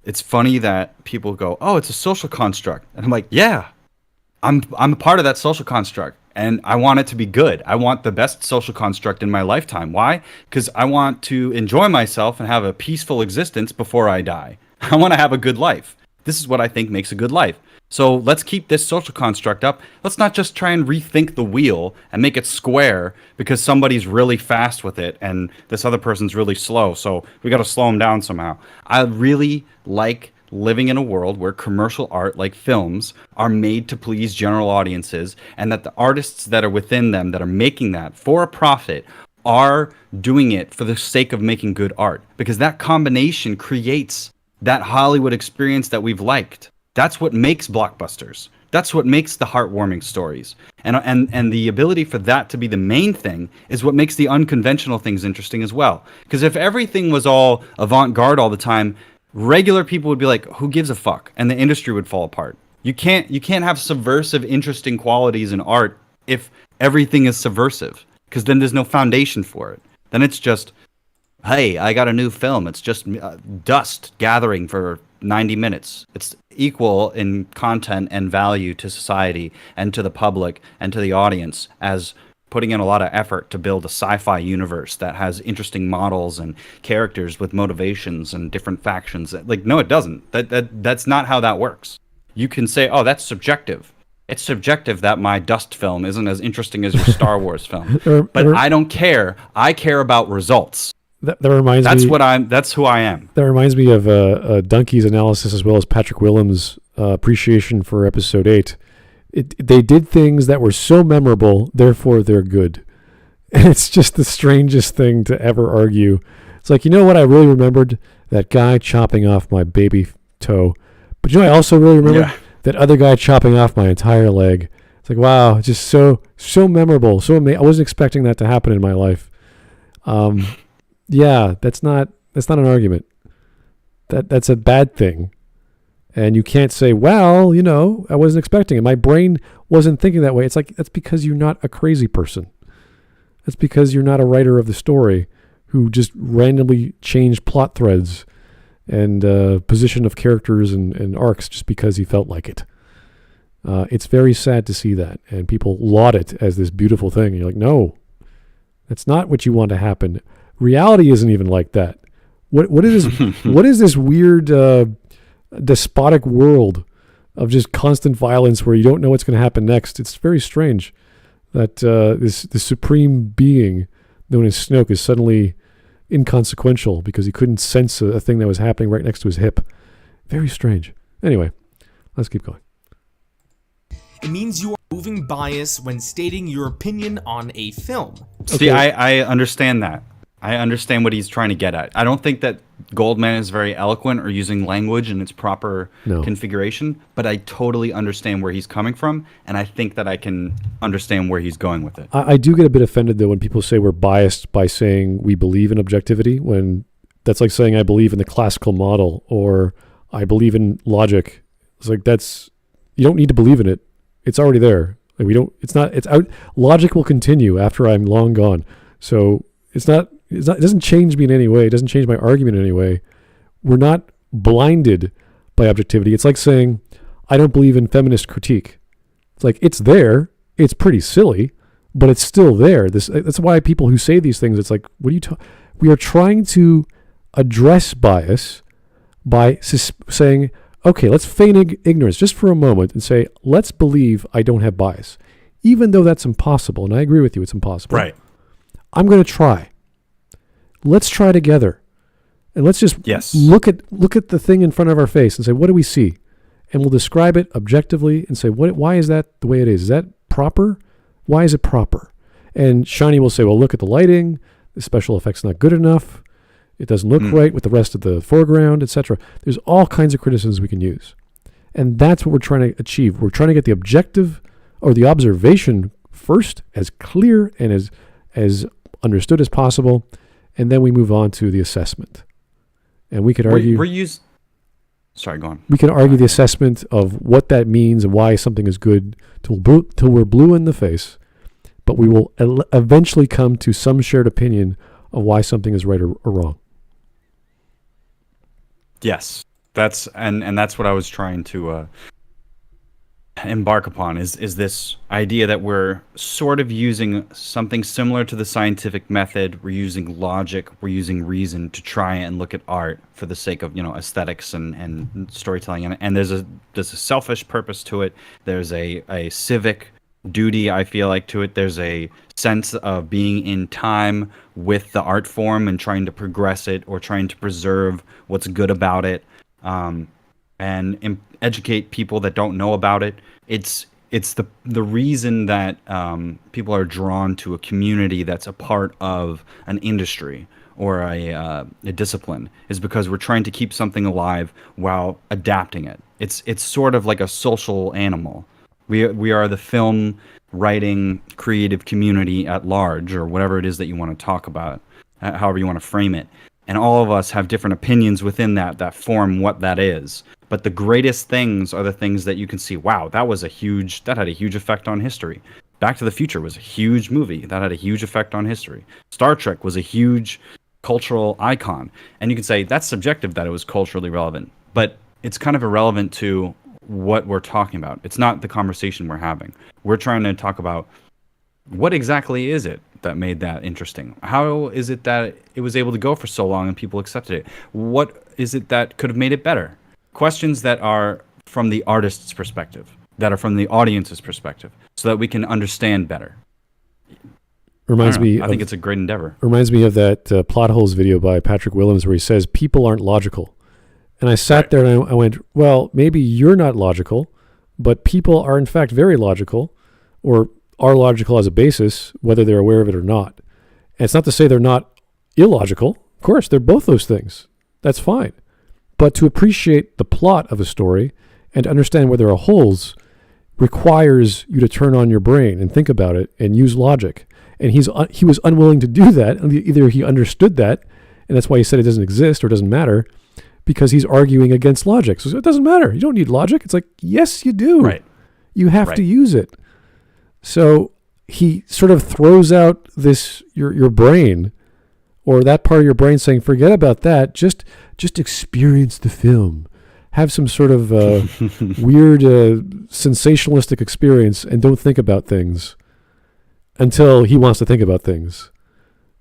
it's funny that people go, oh, it's a social construct. And I'm like, yeah, I'm a part of that social construct. And I want it to be good. I want the best social construct in my lifetime. Why? Because I want to enjoy myself and have a peaceful existence before I die. I want to have a good life. This is what I think makes a good life. So let's keep this social construct up. Let's not just try and rethink the wheel and make it square because somebody's really fast with it and this other person's really slow. So we got to slow them down somehow. I really like living in a world where commercial art, like films, are made to please general audiences, and that the artists that are within them that are making that for a profit are doing it for the sake of making good art, because that combination creates that Hollywood experience that we've liked. That's what makes blockbusters. That's what makes the heartwarming stories. And the ability for that to be the main thing is what makes the unconventional things interesting as well. Because if everything was all avant-garde all the time, regular people would be like, who gives a fuck? And the industry would fall apart. You can't have subversive, interesting qualities in art if everything is subversive, because then there's no foundation for it. Then it's just, hey, I got a new film. It's just dust gathering for 90 minutes. It's equal in content and value to society and to the public and to the audience as putting in a lot of effort to build a sci-fi universe that has interesting models and characters with motivations and different factions. Like, no, it doesn't. That's not how that works. You can say, oh, that's subjective. It's subjective that my Dust film isn't as interesting as your Star Wars film. But I don't care. I care about results. That reminds me. That's who I am. That reminds me of Dunkey's analysis as well as Patrick Willem's appreciation for episode 8. They did things that were so memorable, therefore they're good. And it's just the strangest thing to ever argue. It's like, you know what I really remembered? That guy chopping off my baby toe. But you know I also really remember that other guy chopping off my entire leg. It's like, wow, just so memorable, so amazing. I wasn't expecting that to happen in my life. Yeah, that's not an argument. That's a bad thing. And you can't say, well, you know, I wasn't expecting it. My brain wasn't thinking that way. It's like, that's because you're not a crazy person. That's because you're not a writer of the story who just randomly changed plot threads and position of characters and arcs just because he felt like it. It's very sad to see that. And people laud it as this beautiful thing. And you're like, no, that's not what you want to happen. Reality isn't even like that. What is what is this weird despotic world of just constant violence where you don't know what's going to happen next? It's very strange that this supreme being known as Snoke is suddenly inconsequential because he couldn't sense a thing that was happening right next to his hip. Very strange. Anyway, let's keep going. It means you are removing bias when stating your opinion on a film. See, I understand that. I understand what he's trying to get at. I don't think that Goldman is very eloquent or using language in its proper configuration, but I totally understand where he's coming from, and I think that I can understand where he's going with it. I do get a bit offended, though, when people say we're biased by saying we believe in objectivity, when that's like saying I believe in the classical model or I believe in logic. It's like, you don't need to believe in it. It's already there. Like it's out. Logic will continue after I'm long gone. So it doesn't change me in any way. It doesn't change my argument in any way. We're not blinded by objectivity. It's like saying, I don't believe in feminist critique. It's like, it's there. It's pretty silly, but it's still there. That's why people who say these things, it's like, what are you talking? We are trying to address bias by saying, okay, let's feign ignorance just for a moment and say, let's believe I don't have bias. Even though that's impossible, and I agree with you, it's impossible. Right. I'm going to try. Let's try together. And let's just look at the thing in front of our face and say, what do we see? And we'll describe it objectively and say, why is that the way it is? Is that proper? Why is it proper? And Shiny will say, well, look at the lighting. The special effect's not good enough. It doesn't look right with the rest of the foreground, etc. There's all kinds of criticisms we can use. And that's what we're trying to achieve. We're trying to get the objective or the observation first as clear and as understood as possible. And then we move on to the assessment. And we could argue... Sorry, go on. We can argue the assessment of what that means and why something is good till we're blue in the face. But we will eventually come to some shared opinion of why something is right or wrong. Yes. That's what I was trying to embark upon is this idea that we're sort of using something similar to the scientific method. We're using logic, we're using reason to try and look at art for the sake of, aesthetics and storytelling. And there's a selfish purpose to it. There's a civic duty, I feel like, to it. There's a sense of being in time with the art form and trying to progress it or trying to preserve what's good about it. And educate people that don't know about it. It's the reason that people are drawn to a community that's a part of an industry or a discipline, is because we're trying to keep something alive while adapting it. It's sort of like a social animal. We are the film writing creative community at large, or whatever it is that you want to talk about, however you want to frame it. And all of us have different opinions within that form what that is. But the greatest things are the things that you can see, wow, that had a huge effect on history. Back to the Future was a huge movie that had a huge effect on history. Star Trek was a huge cultural icon. And you can say that's subjective that it was culturally relevant, but it's kind of irrelevant to what we're talking about. It's not the conversation we're having. We're trying to talk about what exactly is it that made that interesting? How is it that it was able to go for so long and people accepted it? What is it that could have made it better? Questions that are from the artist's perspective, that are from the audience's perspective, so that we can understand better. I think it's a great endeavor. Reminds me of that Plot Holes video by Patrick Willems where he says, people aren't logical. And I sat there and I went, well, maybe you're not logical, but people are in fact very logical, or are logical as a basis, whether they're aware of it or not. And it's not to say they're not illogical. Of course, they're both those things. That's fine. But to appreciate the plot of a story and to understand where there are holes requires you to turn on your brain and think about it and use logic. And he was unwilling to do that. Either he understood that, and that's why he said it doesn't exist or doesn't matter, because he's arguing against logic. So it doesn't matter. You don't need logic. It's like, yes, you do. Right. You have to use it. So he sort of throws out this your brain, or that part of your brain, saying, forget about that. Just experience the film. Have some sort of weird sensationalistic experience, and don't think about things until he wants to think about things,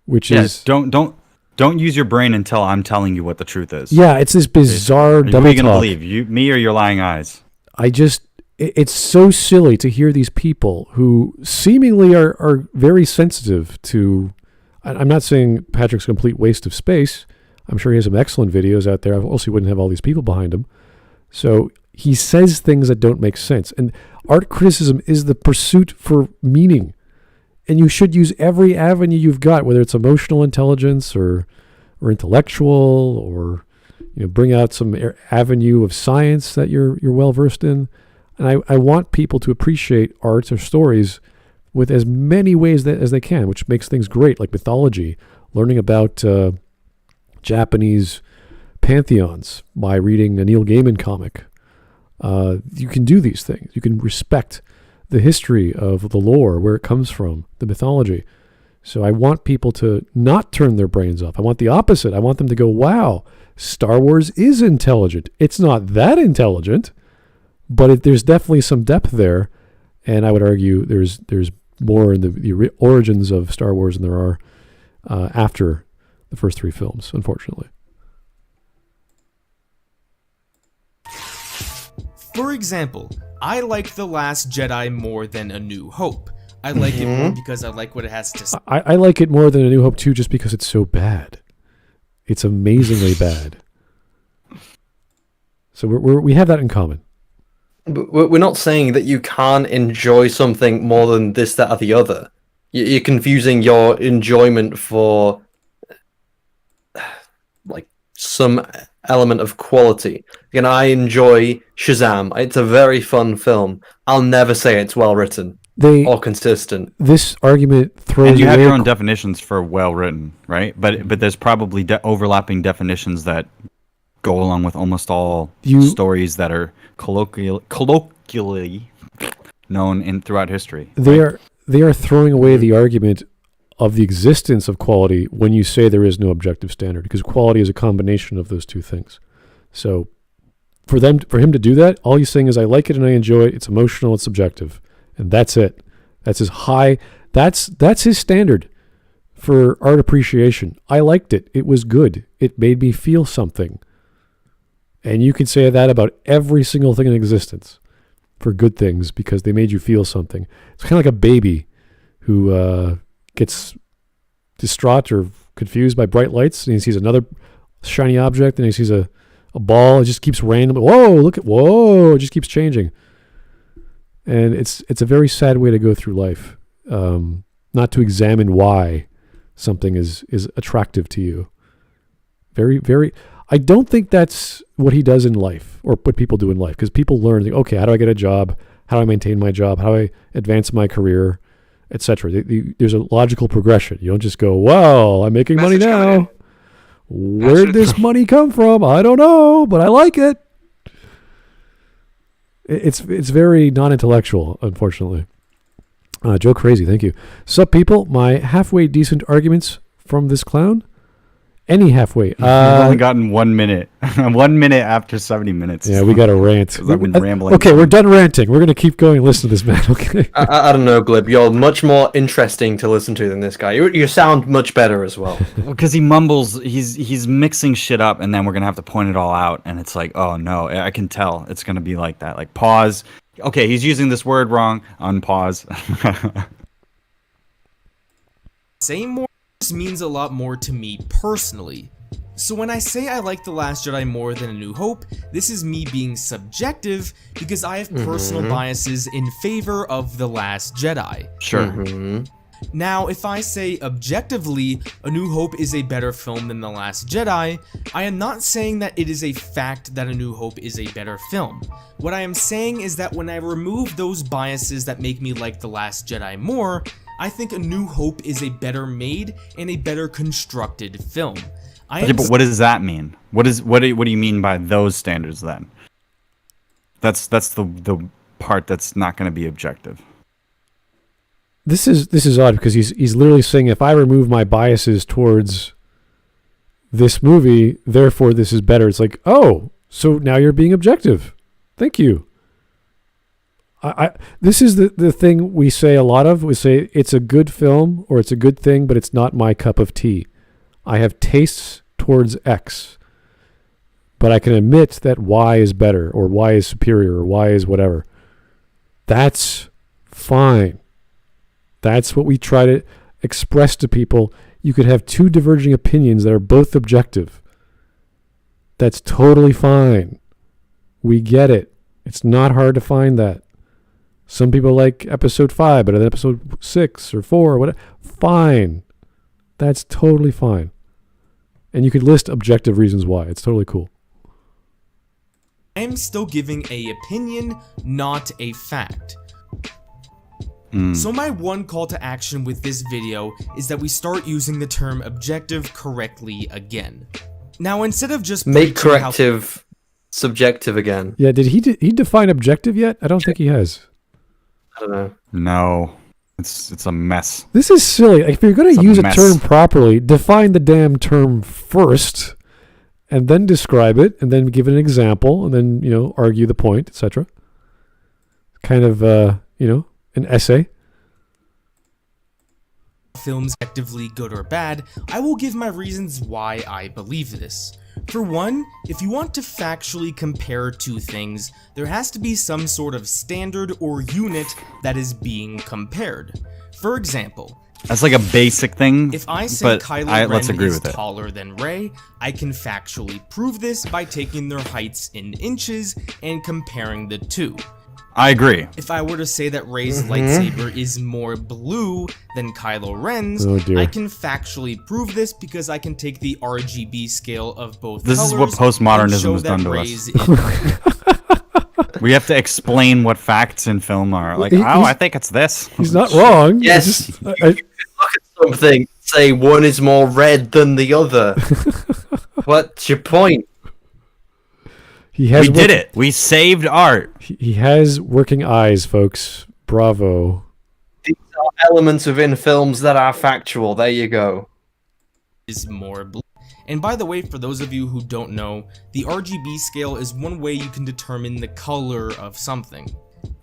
which is don't use your brain until I'm telling you what the truth is. Yeah, it's this bizarre double talk. Who are you going to believe, me or your lying eyes? It's so silly to hear these people who seemingly are very sensitive to. I'm not saying Patrick's a complete waste of space. I'm sure he has some excellent videos out there. Else he wouldn't have all these people behind him. So he says things that don't make sense. And art criticism is the pursuit for meaning. And you should use every avenue you've got, whether it's emotional intelligence or intellectual, or bring out some avenue of science that you're well versed in. And I want people to appreciate art or stories with as many ways as they can, which makes things great, like mythology, learning about Japanese pantheons by reading a Neil Gaiman comic. You can do these things. You can respect the history of the lore, where it comes from, the mythology. So I want people to not turn their brains off. I want the opposite. I want them to go, wow, Star Wars is intelligent. It's not that intelligent, but there's definitely some depth there. And I would argue there's more in the origins of Star Wars than there are after the first three films, unfortunately. For example, I like The Last Jedi more than A New Hope. I like it more because I like what it has to say. I like it more than A New Hope too, just because it's so bad. It's amazingly bad. So we have that in common. But we're not saying that you can't enjoy something more than this, that, or the other. You're confusing your enjoyment for like some element of quality. Again, I enjoy Shazam. It's a very fun film. I'll never say it's well written or consistent. This argument throws. And you have your own definitions for well written, right? But there's probably overlapping definitions that go along with almost all stories that are colloquially known throughout history. They are throwing away the argument of the existence of quality when you say there is no objective standard, because quality is a combination of those two things. So for him to do that, all he's saying is, I like it and I enjoy it. It's emotional, it's subjective, and that's it. That's his high. That's his standard for art appreciation. I liked it. It was good. It made me feel something. And you can say that about every single thing in existence for good things because they made you feel something. It's kind of like a baby who gets distraught or confused by bright lights and he sees another shiny object and he sees a ball. It just keeps randomly, whoa, it just keeps changing. And it's a very sad way to go through life, not to examine why something is attractive to you. Very, very... I don't think that's what he does in life or what people do in life because people learn, okay, how do I get a job? How do I maintain my job? How do I advance my career, etc. There's a logical progression. You don't just go, well, I'm making money now. Where'd this money come from? I don't know, but I like it. It's very non-intellectual, unfortunately. Joe Crazy, thank you. Sup, people? My halfway decent arguments from this clown? Any halfway. We've only gotten 1 minute. 1 minute after 70 minutes. Yeah, we got to rant. I've been rambling. Okay, we're done ranting. We're going to keep going. Listen to this man, okay? I don't know, Glib. You're much more interesting to listen to than this guy. You sound much better as well. Because he mumbles, he's mixing shit up, and then we're going to have to point it all out. And it's like, oh no, I can tell. It's going to be like that. Like, pause. Okay, he's using this word wrong. Unpause. Saying more means a lot more to me personally. So when I say I like The Last Jedi more than A New Hope, this is me being subjective because I have personal biases in favor of The Last Jedi. Sure. Now, if I say objectively A New Hope is a better film than The Last Jedi, I am not saying that it is a fact that A New Hope is a better film. What I am saying is that when I remove those biases that make me like The Last Jedi more, I think A New Hope is a better made and a better constructed film. But what does that mean? What do you mean by those standards then? That's the part that's not going to be objective. This is odd because he's literally saying if I remove my biases towards this movie, therefore this is better. It's like, oh, so now you're being objective. Thank you. This is the thing we say a lot of. We say it's a good film or it's a good thing, but it's not my cup of tea. I have tastes towards X, but I can admit that Y is better or Y is superior or Y is whatever. That's fine. That's what we try to express to people. You could have two diverging opinions that are both objective. That's totally fine. We get it. It's not hard to find that. Some people like episode 5, but then episode 6 or 4 or whatever. Fine. That's totally fine. And you could list objective reasons why. It's totally cool. I am still giving an opinion, not a fact. So my one call to action with this video is that we start using the term objective correctly again. Now instead of just make corrective subjective again. Yeah, did he define objective yet? I don't think he has. I don't know. No. It's a mess. This is silly. If you're going to use a term properly, define the damn term first and then describe it and then give an example and then, argue the point, etc. Kind of, an essay. Films objectively good or bad, I will give my reasons why I believe this. For one, if you want to factually compare two things, there has to be some sort of standard or unit that is being compared. For example, that's like a basic thing. If I say Kylo Ren is with it. Taller than Rey, I can factually prove this by taking their heights in inches and comparing the two. I agree. If I were to say that Rey's lightsaber is more blue than Kylo Ren's, I can factually prove this because I can take the RGB scale of both colors. This is what postmodernism has done to us. We have to explain what facts in film are. Like, I think it's this. He's not wrong. Yes. You look at something, say one is more red than the other. What's your point? We did it. We saved art. He has working eyes, folks. Bravo. These are elements within films that are factual. There you go. Is more blue. And by the way, for those of you who don't know, the RGB scale is one way you can determine the color of something.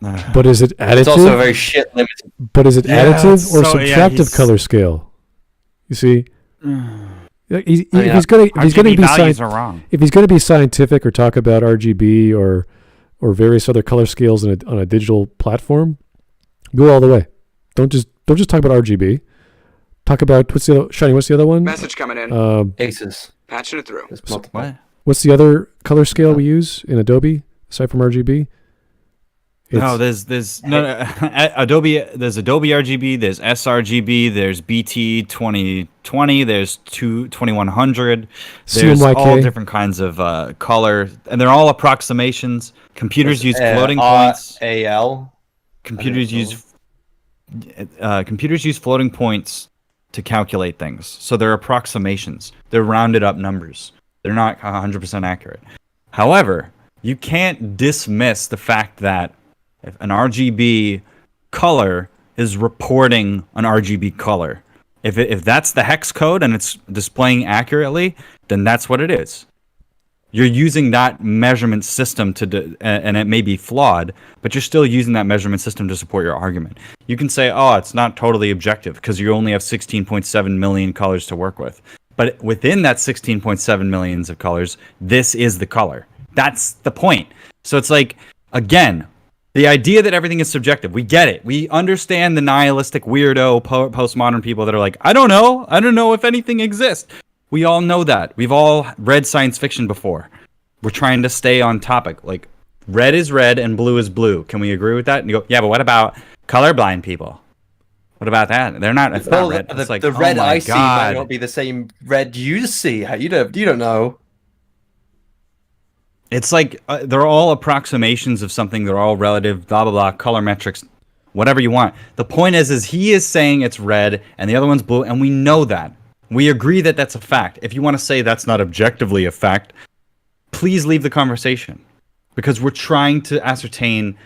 But is it additive? It's also a very shit limited. But is it additive or so, subtractive color scale? You see, if he's going to RGB be values are wrong. if he's going to be scientific or talk about RGB or various other color scales on a digital platform, go all the way. Don't just talk about RGB. Talk about what's the other one? Message coming in. Aces. Patching it through. What? What's the other color scale we use in Adobe aside from RGB? There's Adobe. There's Adobe RGB. There's sRGB. There's BT 2020. There's 2100. There's CMYK. all different kinds of color, and they're all approximations. Computers use floating points. RAL. Computers use floating points to calculate things. So they're approximations. They're rounded up numbers. They're not 100% accurate. However, you can't dismiss the fact that if an RGB color is reporting an RGB color, if that's the hex code and it's displaying accurately, then that's what it is. You're using that measurement system and it may be flawed, but you're still using that measurement system to support your argument. You can say, oh, it's not totally objective because you only have 16.7 million colors to work with. But within that 16.7 millions of colors, this is the color. That's the point. So it's like, again, the idea that everything is subjective, we get it. We understand the nihilistic weirdo postmodern people that are like, I don't know if anything exists. We all know that. We've all read science fiction before. We're trying to stay on topic. Like, red is red and blue is blue. Can we agree with that? And you go, yeah, but what about colorblind people? What about that? They're not. It's not red. It's like, the red oh my I see God. might not be the same red you see. You don't know. It's like they're all approximations of something. They're all relative. Blah blah blah. Color metrics, whatever you want. The point is he is saying it's red and the other one's blue, and we know that. We agree that that's a fact. If you want to say that's not objectively a fact, please leave the conversation, because we're trying to ascertain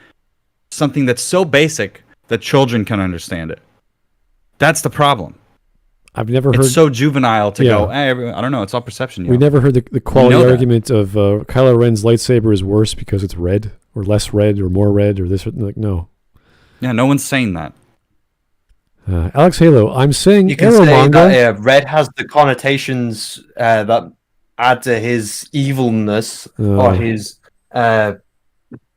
something that's so basic that children can understand it. That's the problem. I've never heard. It's so juvenile to go, hey, I don't know, it's all perception. We never heard the quality argument of Kylo Ren's lightsaber is worse because it's red, or less red, or more red, or this. Like, no. Yeah, no one's saying that. Alex Halo, I'm saying you can Arrow say manga. that red has the connotations that add to his evilness or his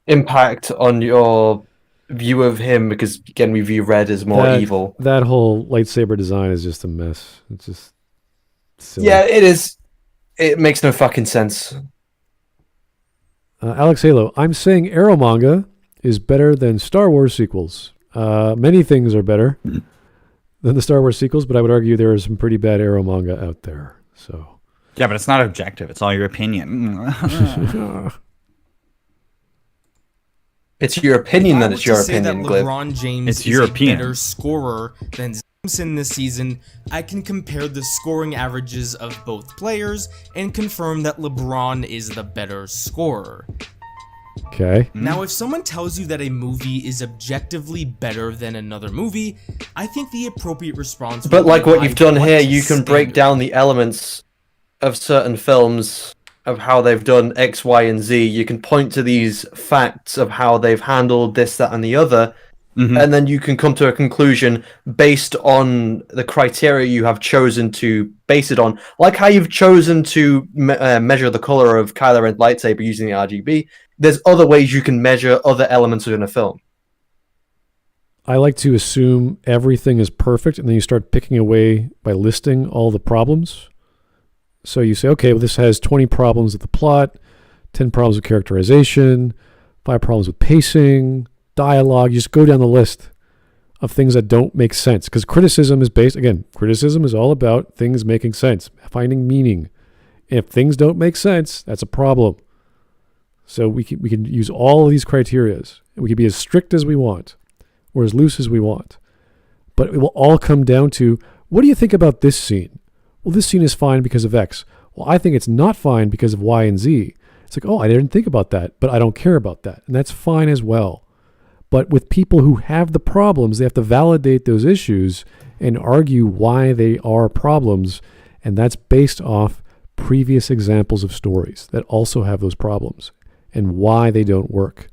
impact on your view of him, because again we view red as more evil. That whole lightsaber design is just a mess. It's just silly. Yeah, it is. It makes no fucking sense. Alex Halo, I'm saying Arrow manga is better than Star Wars sequels. Many things are better than the Star Wars sequels, but I would argue there is some pretty bad Arrow manga out there. So yeah, but it's not objective. It's all your opinion. It's your opinion that it's your opinion, Glib. LeBron James it's is European. a better scorer than Simpson this season. I can compare the scoring averages of both players and confirm that LeBron is the better scorer. Okay. Now, if someone tells you that a movie is objectively better than another movie, I think the appropriate response. But like what you've done here, you can break down the elements of certain films, of how they've done X, Y, and Z. You can point to these facts of how they've handled this, that, and the other, and then you can come to a conclusion based on the criteria you have chosen to base it on. Like how you've chosen to measure the color of Kylo Ren's lightsaber using the RGB. There's other ways you can measure other elements within a film. I like to assume everything is perfect, and then you start picking away by listing all the problems. So you say, okay, well, this has 20 problems with the plot, 10 problems with characterization, 5 problems with pacing, dialogue. You just go down the list of things that don't make sense. Because criticism is all about things making sense, finding meaning. And if things don't make sense, that's a problem. So we can use all of these criterias, and we can be as strict as we want, or as loose as we want. But it will all come down to, what do you think about this scene? Well, this scene is fine because of X. Well, I think it's not fine because of Y and Z. It's like, oh, I didn't think about that, but I don't care about that. And that's fine as well. But with people who have the problems, they have to validate those issues and argue why they are problems. And that's based off previous examples of stories that also have those problems and why they don't work.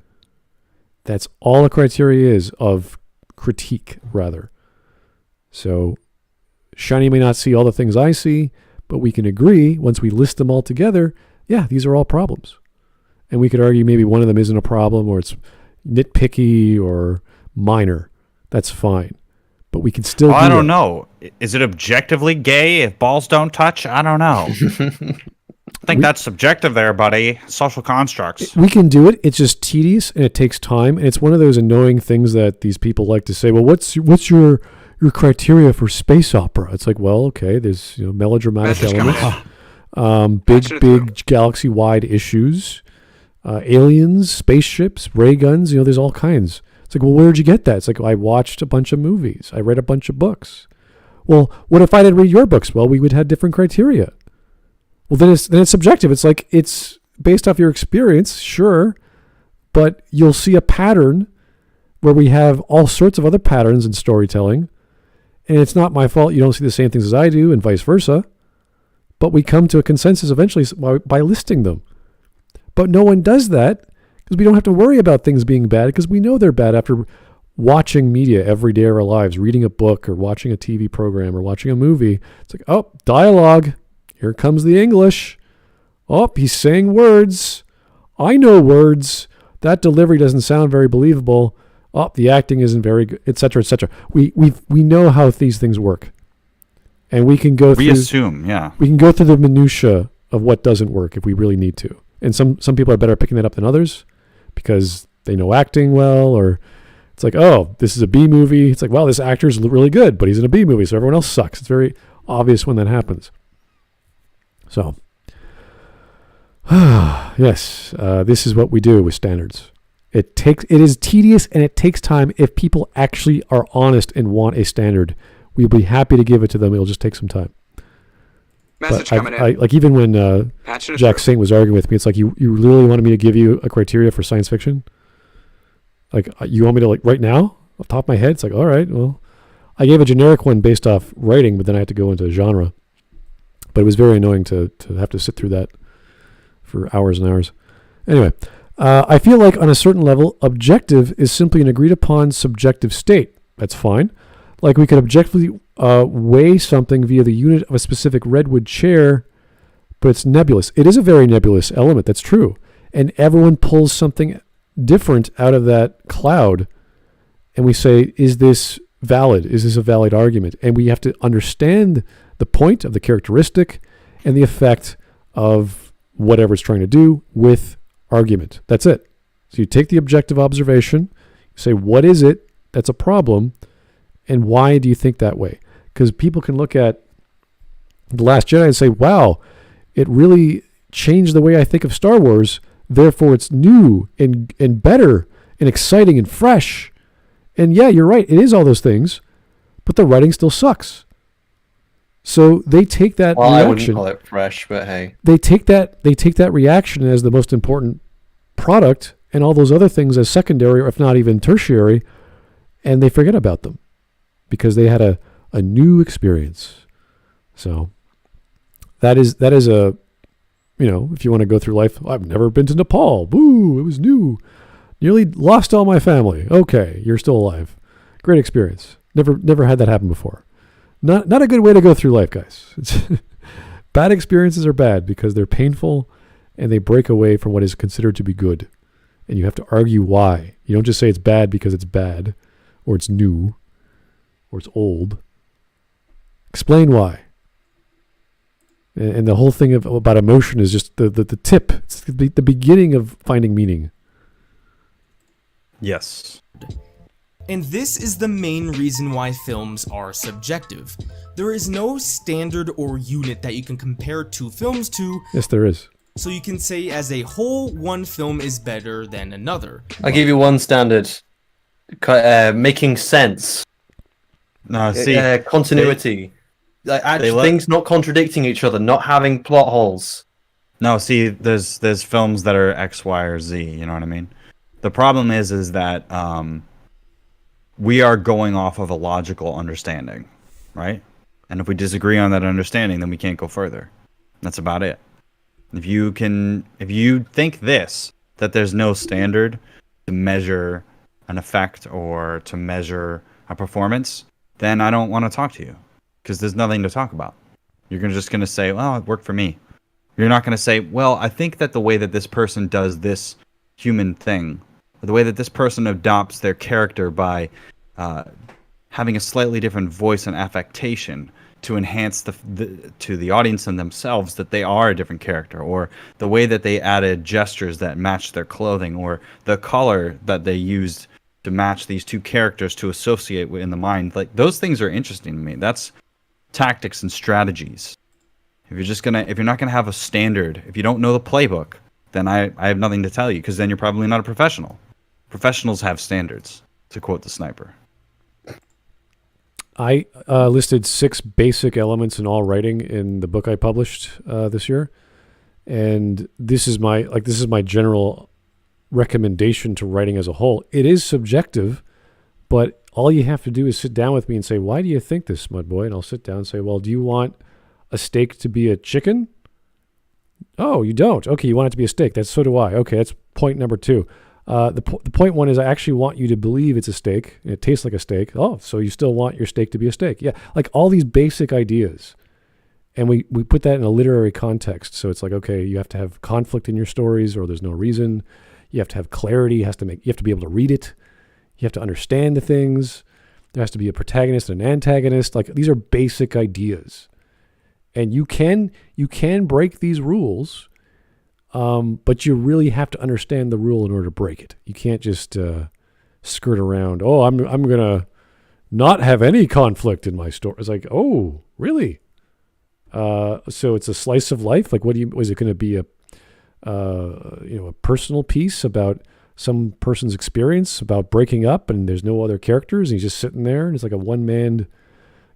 That's all a criteria is of critique, rather. So Shiny may not see all the things I see, but we can agree, once we list them all together, yeah, these are all problems. And we could argue maybe one of them isn't a problem, or it's nitpicky or minor. That's fine. But we can still I don't know. Is it objectively gay if balls don't touch? I don't know. I think that's subjective there, buddy. Social constructs. We can do it. It's just tedious and it takes time. And it's one of those annoying things that these people like to say, well, what's your criteria for space opera? It's like, well, okay, there's melodramatic elements, big galaxy-wide issues, aliens, spaceships, ray guns, there's all kinds. It's like, well, where'd you get that? It's like, I watched a bunch of movies. I read a bunch of books. Well, what if I didn't read your books? Well, we would have different criteria. Well, then it's subjective. It's like, it's based off your experience, sure, but you'll see a pattern where we have all sorts of other patterns in storytelling, and it's not my fault you don't see the same things as I do, and vice versa, but we come to a consensus eventually by listing them. But no one does that, because we don't have to worry about things being bad, because we know they're bad after watching media every day of our lives, reading a book or watching a TV program or watching a movie. It's like, oh, dialogue. Here comes the English. Oh, he's saying words. I know words. That delivery doesn't sound very believable. Oh, the acting isn't very good, etc., etc. We know how these things work. And we can go through... We assume, yeah. We can go through the minutia of what doesn't work if we really need to. And some people are better at picking that up than others because they know acting well, or it's like, oh, this is a B movie. It's like, well, this actor's really good, but he's in a B movie, so everyone else sucks. It's very obvious when that happens. So, yes, this is what we do with standards. It is tedious and it takes time. If people actually are honest and want a standard, we'll be happy to give it to them. It'll just take some time. Message coming in. Like even when Jack Saint was arguing with me, it's like, you literally wanted me to give you a criteria for science fiction? Like, you want me to, like, right now, off the top of my head? It's like, all right, well, I gave a generic one based off writing, but then I had to go into genre. But it was very annoying to have to sit through that for hours and hours. Anyway, I feel like on a certain level, objective is simply an agreed upon subjective state. That's fine. Like, we could objectively weigh something via the unit of a specific redwood chair, but it's nebulous. It is a very nebulous element. That's true. And everyone pulls something different out of that cloud. And we say, is this valid? Is this a valid argument? And we have to understand the point of the characteristic and the effect of whatever it's trying to do with argument. That's it. So you take the objective observation, you say, what is it that's a problem, and why do you think that way? Because people can look at The Last Jedi and say, wow, it really changed the way I think of Star Wars, therefore it's new and better and exciting and fresh. And yeah, you're right, it is all those things, but the writing still sucks. So they take that reaction. I wouldn't call it fresh, but hey. They take that reaction as the most important product, and all those other things as secondary, or if not even tertiary, and they forget about them because they had a new experience. So that is a, if you want to go through life, I've never been to Nepal. Boo, it was new. Nearly lost all my family. Okay, you're still alive. Great experience. Never had that happen before. Not a good way to go through life, guys. Bad experiences are bad because they're painful and they break away from what is considered to be good. And you have to argue why. You don't just say it's bad because it's bad, or it's new, or it's old. Explain why. And the whole thing about emotion is just the tip. It's the beginning of finding meaning. Yes. And this is the main reason why films are subjective. There is no standard or unit that you can compare two films to. Yes, there is. So you can say as a whole, one film is better than another. I'll give you one standard. Making sense. No, see. Continuity. Things not contradicting each other, not having plot holes. No, see, there's films that are X, Y, or Z, you know what I mean? The problem is that we are going off of a logical understanding, right? And if we disagree on that understanding, then we can't go further. That's about it. If you think that there's no standard to measure an effect or to measure a performance, then I don't want to talk to you, because there's nothing to talk about. You're just going to say, well, it worked for me. You're not going to say, well, I think that the way that this person does this human thing, or the way that this person adopts their character by having a slightly different voice and affectation to enhance to the audience and themselves that they are a different character, or the way that they added gestures that match their clothing, or the color that they used to match these two characters to associate in the mind. Like, those things are interesting to me. That's tactics and strategies. If you're not gonna have a standard, if you don't know the playbook, then I have nothing to tell you, because then you're probably not a professional. Professionals have standards, to quote the sniper. I listed 6 basic elements in all writing in the book I published this year, and this is my general recommendation to writing as a whole. It is subjective, but all you have to do is sit down with me and say, "Why do you think this, Smud Boy?" And I'll sit down and say, "Well, do you want a steak to be a chicken?" "Oh, you don't. Okay, you want it to be a steak. So do I." Okay, that's point number 2. The point 1 is, I actually want you to believe it's a steak and it tastes like a steak. Oh, so you still want your steak to be a steak. Yeah, like all these basic ideas. And we put that in a literary context. So it's like, okay, you have to have conflict in your stories, or there's no reason. You have to have clarity. You have to be able to read it. You have to understand the things. There has to be a protagonist and an antagonist. Like, these are basic ideas. And you can break these rules, but you really have to understand the rule in order to break it. You can't just skirt around. "Oh, I'm gonna not have any conflict in my story." It's like, oh, really? So it's a slice of life. Like, is it going to be a personal piece about some person's experience about breaking up, and there's no other characters, and he's just sitting there, and it's like a one-man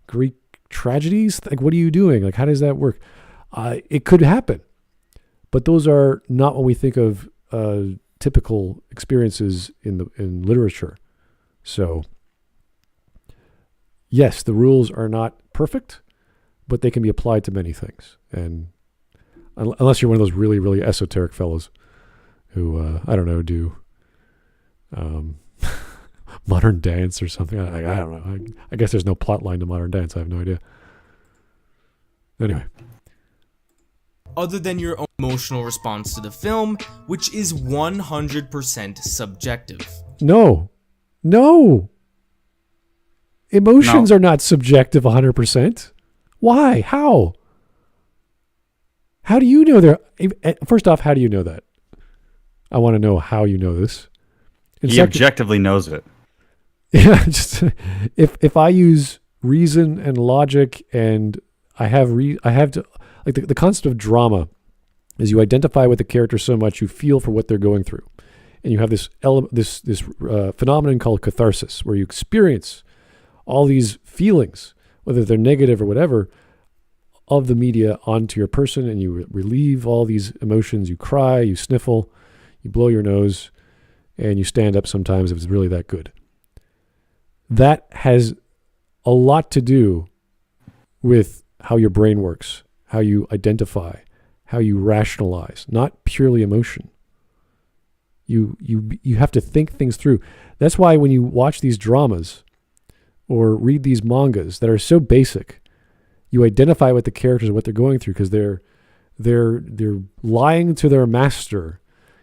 Greek tragedies? Like, what are you doing? Like, how does that work? It could happen, but those are not what we think of typical experiences in literature. So, yes, the rules are not perfect, but they can be applied to many things. And unless you're one of those really, really esoteric fellows who, I don't know, do modern dance or something. I don't know. I guess there's no plot line to modern dance. I have no idea. Anyway. Other than your own emotional response to the film, which is 100% subjective. No. Emotions are not subjective 100%. Why? How? How do you know they're... First off, how do you know that? I want to know how you know this. He objectively knows it. Yeah, just if I use reason and logic, and I have to, like, the concept of drama is you identify with the character so much you feel for what they're going through, and you have this phenomenon called catharsis, where you experience all these feelings, whether they're negative or whatever, of the media onto your person, and you relieve all these emotions. You cry, you sniffle, you blow your nose, and you stand up sometimes if it's really that good. That has a lot to do with how your brain works, how you identify, how you rationalize, not purely emotion. You have to think things through. That's why when you watch these dramas or read these mangas that are so basic, you identify with the characters and what they're going through, because they're lying to their master,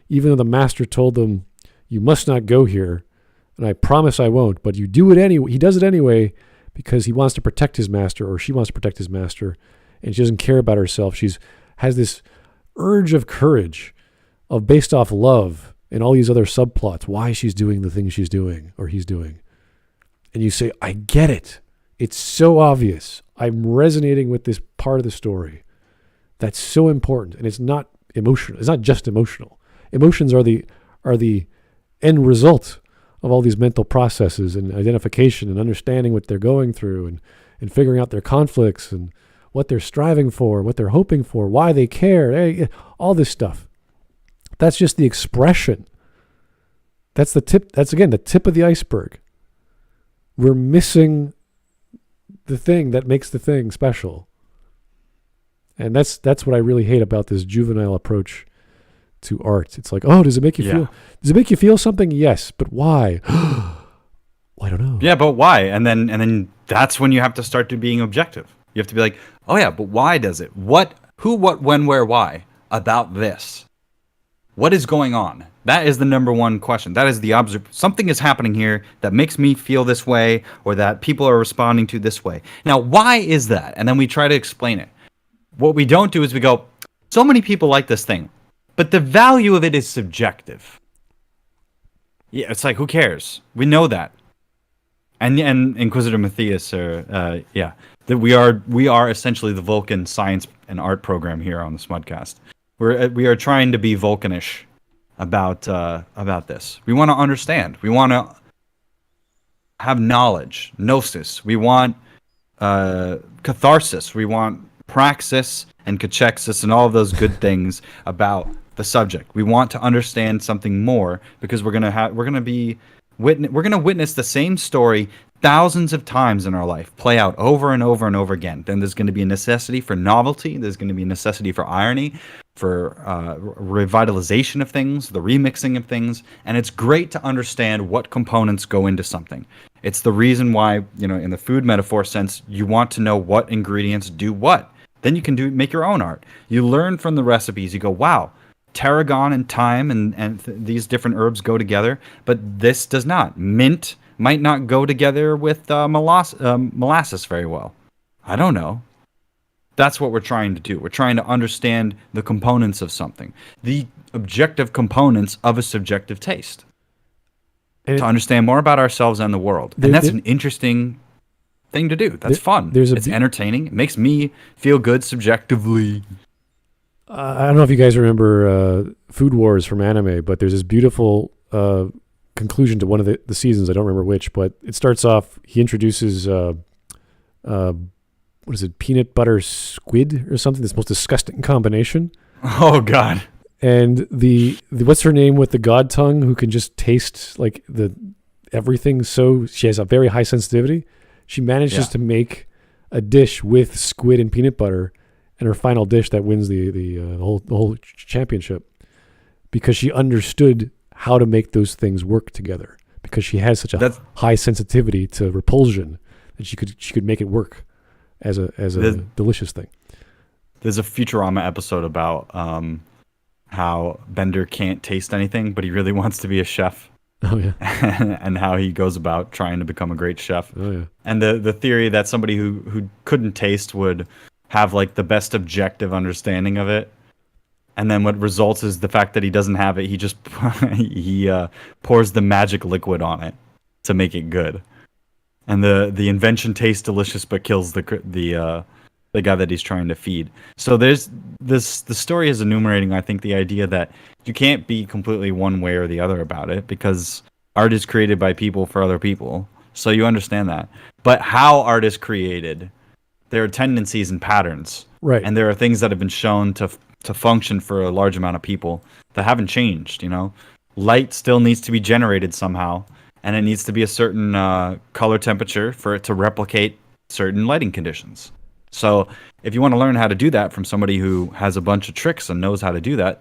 even though the master told them, "You must not go here, and I promise I won't," but you do it anyway. He does it anyway because he wants to protect his master, or she wants to protect his master, and she doesn't care about herself. She has this urge of courage, based off love and all these other subplots, why she's doing the things she's doing or he's doing. And you say, "I get it. It's so obvious. I'm resonating with this part of the story. That's so important." And it's not emotional. It's not just emotional. Emotions are the end result of all these mental processes and identification and understanding what they're going through, and figuring out their conflicts and what they're striving for, what they're hoping for, why they care, all this stuff. That's just the expression. That's the tip. That's, again, the tip of the iceberg. We're missing the thing that makes the thing special. And that's what I really hate about this juvenile approach to art. It's like, oh, does it make you feel something? Yes, but why? Well, I don't know. Yeah, but why? And then that's when you have to start to being objective. You have to be like, oh yeah, but why does it? What, who, what, when, where, why about this? What is going on? That is the number one question. That is the something is happening here that makes me feel this way, or that people are responding to this way. Now, why is that? And then we try to explain it. What we don't do is we go, so many people like this thing, but the value of it is subjective. Yeah, it's like, who cares? We know that. And Inquisitor Matthias, that we are essentially the Vulcan science and art program here on the Smudcast. We are trying to be Vulcanish about this. We want to understand. We want to have knowledge, gnosis. We want catharsis. We want praxis and cachexis and all of those good things about the subject. We want to understand something more because we're gonna witness the same story thousands of times in our life play out over and over and over again. Then there's going to be a necessity for novelty. There's going to be a necessity for irony, for revitalization of things, the remixing of things. And it's great to understand what components go into something. It's the reason why, in the food metaphor sense, you want to know what ingredients do what. Then you can make your own art. You learn from the recipes. You go, wow, tarragon and thyme and these different herbs go together, but this does not. Mint might not go together with molasses very well. I don't know. That's what we're trying to do. We're trying to understand the components of something, the objective components of a subjective taste, to understand more about ourselves and the world. And that's an interesting thing to do. That's fun. It's entertaining. It makes me feel good subjectively. I don't know if you guys remember Food Wars from anime, but there's this beautiful conclusion to one of the seasons. I don't remember which, but it starts off, he introduces what is it, peanut butter squid or something, this most disgusting combination. Oh God. And the what's her name with the god tongue who can just taste like the everything, so she has a very high sensitivity. She manages to make a dish with squid and peanut butter, and her final dish that wins the whole championship, because she understood how to make those things work together, because she has such a high sensitivity to repulsion that she could make it work as a delicious thing. There's a Futurama episode about how Bender can't taste anything, but he really wants to be a chef. Oh yeah. And how he goes about trying to become a great chef. Oh yeah. And the theory that somebody who couldn't taste would have like the best objective understanding of it. And then what results is the fact that he doesn't have it. He just he pours the magic liquid on it to make it good. And the invention tastes delicious but kills the guy that he's trying to feed. So there's the story is enumerating, I think, the idea that you can't be completely one way or the other about it, because art is created by people for other people. So you understand that. But how art is created, there are tendencies and patterns. Right. And there are things that have been shown to function for a large amount of people that haven't changed, Light still needs to be generated somehow, and it needs to be a certain color temperature for it to replicate certain lighting conditions. So if you want to learn how to do that from somebody who has a bunch of tricks and knows how to do that,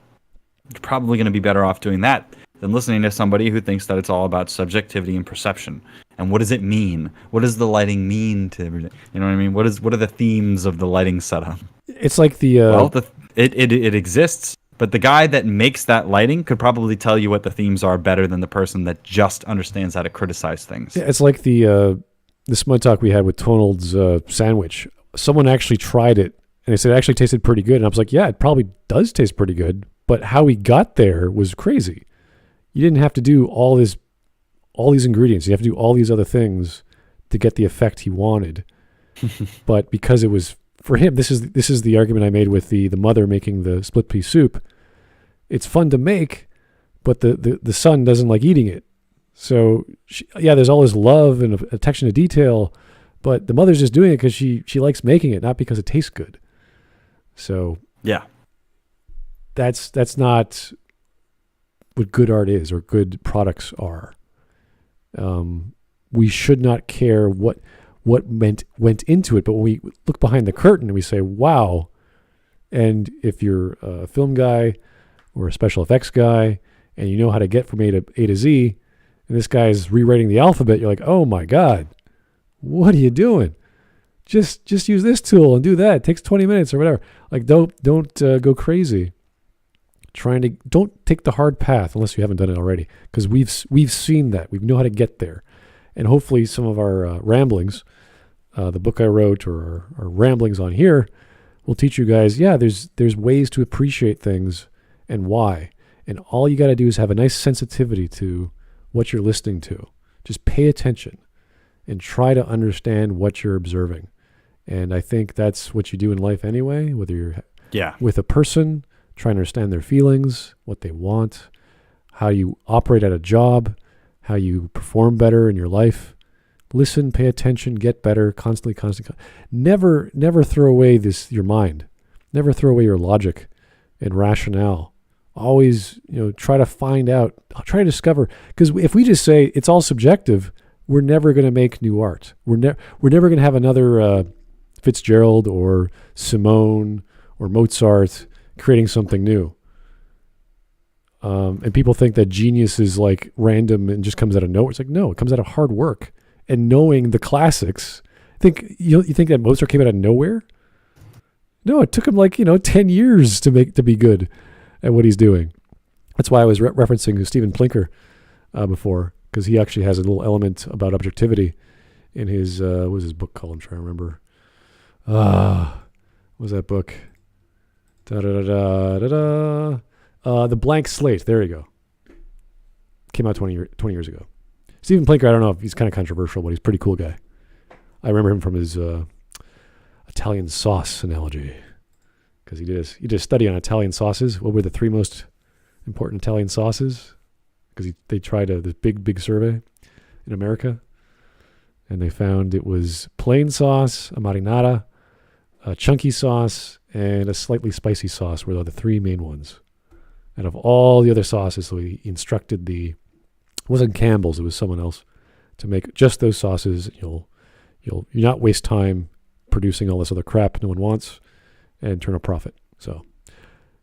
you're probably going to be better off doing that than listening to somebody who thinks that it's all about subjectivity and perception. And what does it mean? What does the lighting mean to everything? You know what I mean? What are the themes of the lighting setup? It's like it exists, but the guy that makes that lighting could probably tell you what the themes are better than the person that just understands how to criticize things. Yeah, it's like the Smud Talk we had with Tonald's sandwich. Someone actually tried it, and they said it actually tasted pretty good. And I was like, yeah, it probably does taste pretty good, but how he got there was crazy. You didn't have to do all these ingredients. You have to do all these other things to get the effect he wanted. But because it was, for him, this is the argument I made with the mother making the split pea soup. It's fun to make, but the son doesn't like eating it. So there's all this love and attention to detail, but the mother's just doing it because she likes making it, not because it tastes good. So yeah, that's not what good art is or good products are. We should not care what went into it, but when we look behind the curtain and we say, wow, And if you're a film guy or a special effects guy and you know how to get from A to Z, and this guy's rewriting the alphabet, you're like, oh my God, what are you doing? Just use this tool and do that. It takes 20 minutes or whatever. Like, don't go crazy. Don't take the hard path unless you haven't done it already, because we've seen that. We know how to get there. And hopefully some of our ramblings, the book I wrote or our ramblings on here, will teach you guys, there's ways to appreciate things and why. And all you got to do is have a nice sensitivity to what you're listening to. Just pay attention and try to understand what you're observing. And I think that's what you do in life anyway, whether you're with a person, trying to understand their feelings, what they want, how you operate at a job, how you perform better in your life. Listen, pay attention, get better, constantly. Never throw away your mind. Never throw away your logic and rationale. Always, try to find out, try to discover. Because if we just say it's all subjective, we're never going to make new art. We're never going to have another Fitzgerald or Simone or Mozart creating something new. And people think that genius is like random and just comes out of nowhere. It's like, no, it comes out of hard work and knowing the classics. You think that Mozart came out of nowhere? No, it took him 10 years to be good at what he's doing. That's why I was referencing Steven Plinker before, because he actually has a little element about objectivity in his, what was his book called? I'm trying to remember. What was that book? The Blank Slate. There you go. Came out 20 years ago. Steven Plinker, I don't know if he's kind of controversial, but he's a pretty cool guy. I remember him from his Italian sauce analogy, because he did a study on Italian sauces. What were the 3 most important Italian sauces? Because they tried this big survey in America, and they found it was plain sauce, a marinara, a chunky sauce, and a slightly spicy sauce were the 3 main ones. Out of all the other sauces, so he instructed it wasn't Campbell's, it was someone else, to make just those sauces. You'll not waste time producing all this other crap no one wants and turn a profit. So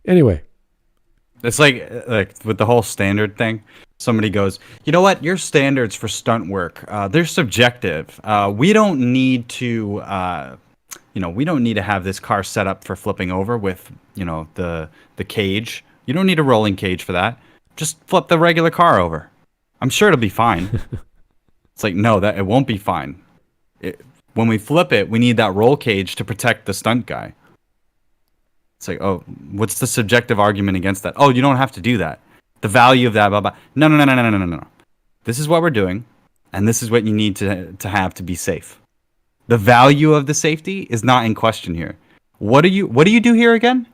anyway. It's like with the whole standard thing. Somebody goes, you know what? Your standards for stunt work, they're subjective. We don't need to, we don't need to have this car set up for flipping over with, the cage. You don't need a rolling cage for that. Just flip the regular car over. I'm sure it'll be fine. It's like, no, that it won't be fine. When we flip it, we need that roll cage to protect the stunt guy. It's like, oh, what's the subjective argument against that? Oh, you don't have to do that. The value of that, blah, blah. No. This is what we're doing, and this is what you need to have to be safe. The value of the safety is not in question here. What do you do here again?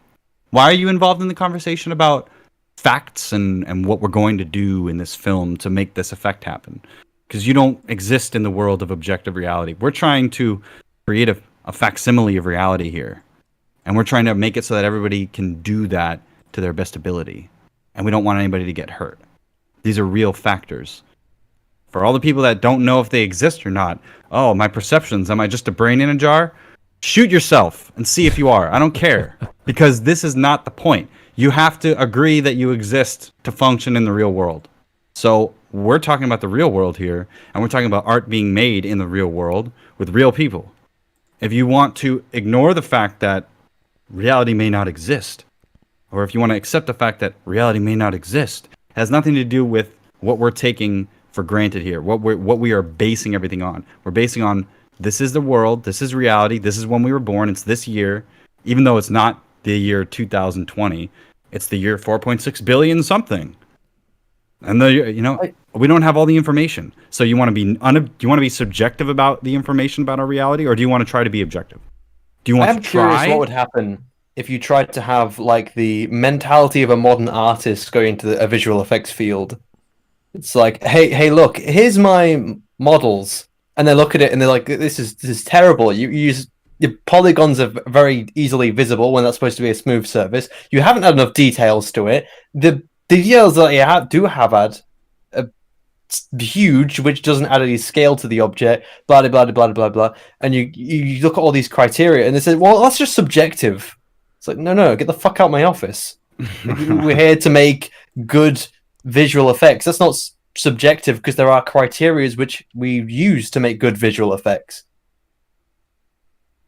Why are you involved in the conversation about facts and what we're going to do in this film to make this effect happen? Because you don't exist in the world of objective reality. We're trying to create a facsimile of reality here. And we're trying to make it so that everybody can do that to their best ability. And we don't want anybody to get hurt. These are real factors. For all the people that don't know if they exist or not, oh, my perceptions, am I just a brain in a jar? Shoot yourself and see if you are. I don't care. Because this is not the point. You have to agree that you exist to function in the real world. So we're talking about the real world here, and we're talking about art being made in the real world with real people. If you want to ignore the fact that reality may not exist, or if you want to accept the fact that reality may not exist, it has nothing to do with what we're taking for granted here, what we are basing everything on. We're basing on, this is the world, this is reality, this is when we were born, it's this year, even though it's not the year 2020, it's the year 4.6 billion something. And we don't have all the information. So you want to be subjective about the information about our reality, or do you want to try to be objective? Do you want to try? I'm curious what would happen if you tried to have the mentality of a modern artist going into a visual effects field. It's like, hey, look, here's my models, and they look at it and they're like, this is terrible. You use your polygons are very easily visible when that's supposed to be a smooth surface. You haven't had enough details to it. The details that you do have had are huge, which doesn't add any scale to the object. Blah blah blah blah blah blah. And you look at all these criteria, and they say, well, that's just subjective. It's like, no, get the fuck out of my office. We're here to make good visual effects. That's not subjective because there are criteria which we use to make good visual effects.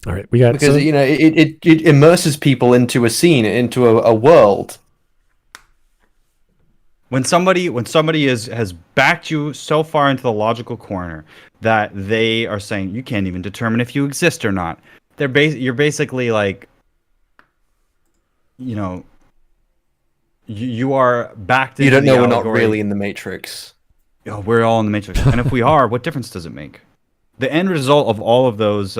All right, we got because it immerses people into a scene, into a world. When somebody has backed you so far into the logical corner that they are saying you can't even determine if you exist or not, you're basically like, you are backed. You don't know we're not allegory. really in the Matrix. Oh, we're all in the Matrix, and if we are, what difference does it make? The end result of all of those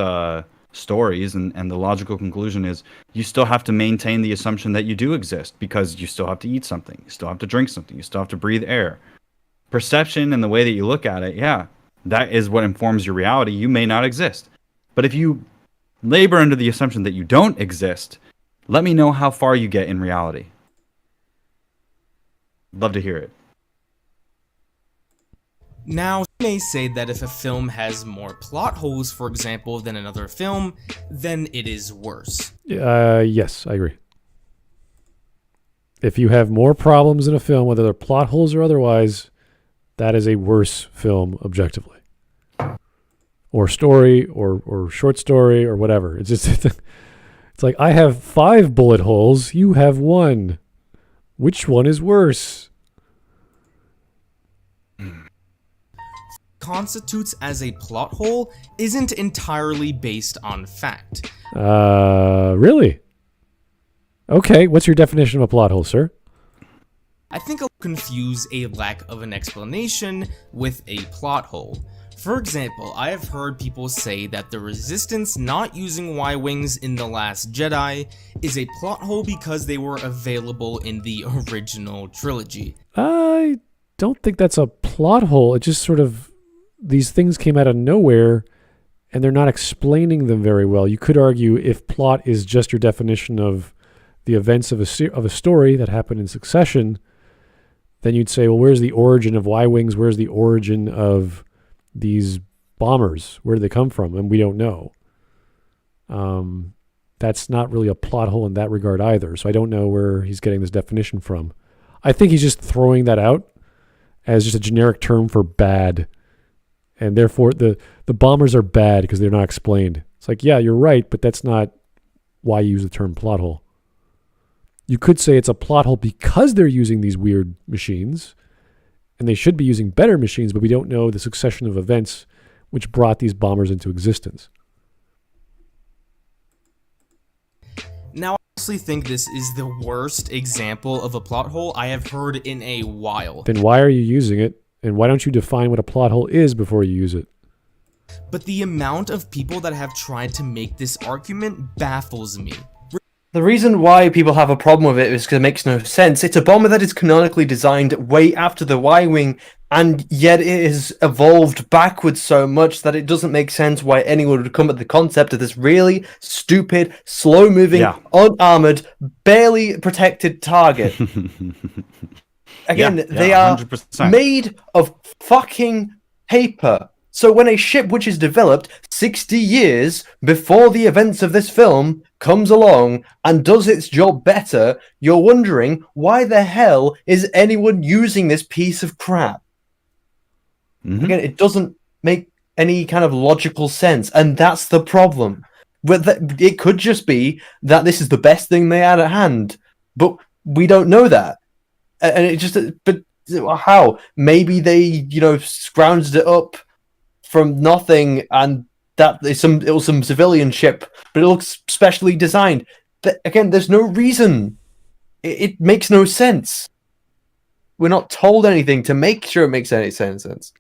stories and the logical conclusion is you still have to maintain the assumption that you do exist because you still have to eat something, you still have to drink something, you still have to breathe air. Perception and the way that you look at it, that is what informs your reality. You may not exist. But if you labor under the assumption that you don't exist, let me know how far you get in reality. Love to hear it. Now, you may say that if a film has more plot holes, for example, than another film, then it is worse. Yes, I agree. If you have more problems in a film, whether they're plot holes or otherwise, that is a worse film objectively. Or story, or short story, or whatever. It's just, it's like, I have 5 bullet holes, you have 1. Which one is worse? Constitutes as a plot hole isn't entirely based on fact. Really? Okay, what's your definition of a plot hole, sir? I think I'll confuse a lack of an explanation with a plot hole. For example, I have heard people say that the Resistance not using Y-Wings in The Last Jedi is a plot hole because they were available in the original trilogy. I don't think that's a plot hole. It just sort of, these things came out of nowhere and they're not explaining them very well. You could argue if plot is just your definition of the events of a story that happened in succession, then you'd say, well, where's the origin of Y-Wings? Where's the origin of these bombers? Where do they come from? And we don't know. That's not really a plot hole in that regard either. So I don't know where he's getting this definition from. I think he's just throwing that out as just a generic term for bad. And therefore, the bombers are bad because they're not explained. It's like, yeah, you're right, but that's not why you use the term plot hole. You could say it's a plot hole because they're using these weird machines, and they should be using better machines, but we don't know the succession of events which brought these bombers into existence. Now, I honestly think this is the worst example of a plot hole I have heard in a while. Then why are you using it? And why don't you define what a plot hole is before you use it? But the amount of people that have tried to make this argument baffles me. The reason why people have a problem with it is because it makes no sense. It's a bomber that is canonically designed way after the Y-Wing, and yet it has evolved backwards so much that it doesn't make sense why anyone would come at the concept of this really stupid, slow-moving, unarmored, barely protected target. Again, they are 100%. Made of fucking paper. So when a ship which is developed 60 years before the events of this film comes along and does its job better, you're wondering why the hell is anyone using this piece of crap? Mm-hmm. Again, it doesn't make any kind of logical sense, and that's the problem. But it could just be that this is the best thing they had at hand, but we don't know that. And it just, but how? Maybe they, scrounged it up from nothing, and it was some civilian ship, but it looks specially designed. But again, there's no reason. It makes no sense. We're not told anything to make sure it makes any sense.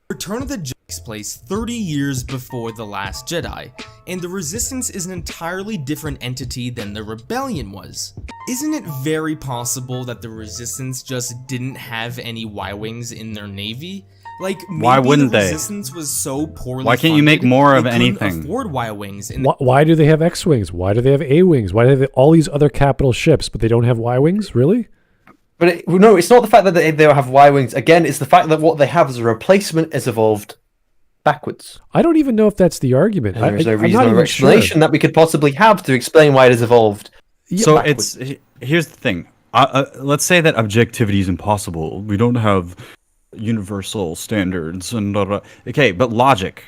Return of the Jedi takes place 30 years before The Last Jedi, and the Resistance is an entirely different entity than the Rebellion was. Isn't it very possible that the Resistance just didn't have any Y-Wings in their navy? Like, maybe why wouldn't the they? Resistance was so poorly Why can't you make more of anything? Afford Y-Wings. Why do they have X-Wings? Why do they have A-Wings? Why do they have all these other capital ships, but they don't have Y-Wings? Really? But no, it's not the fact that they have Y-Wings. Again, it's the fact that what they have as a replacement has evolved. backwards. I don't even know if that's the argument. And there's no I'm not reasonable even explanation sure. that we could possibly have to explain why it has evolved. So backwards. here's the thing. Let's say that objectivity is impossible. We don't have universal standards and okay, but logic.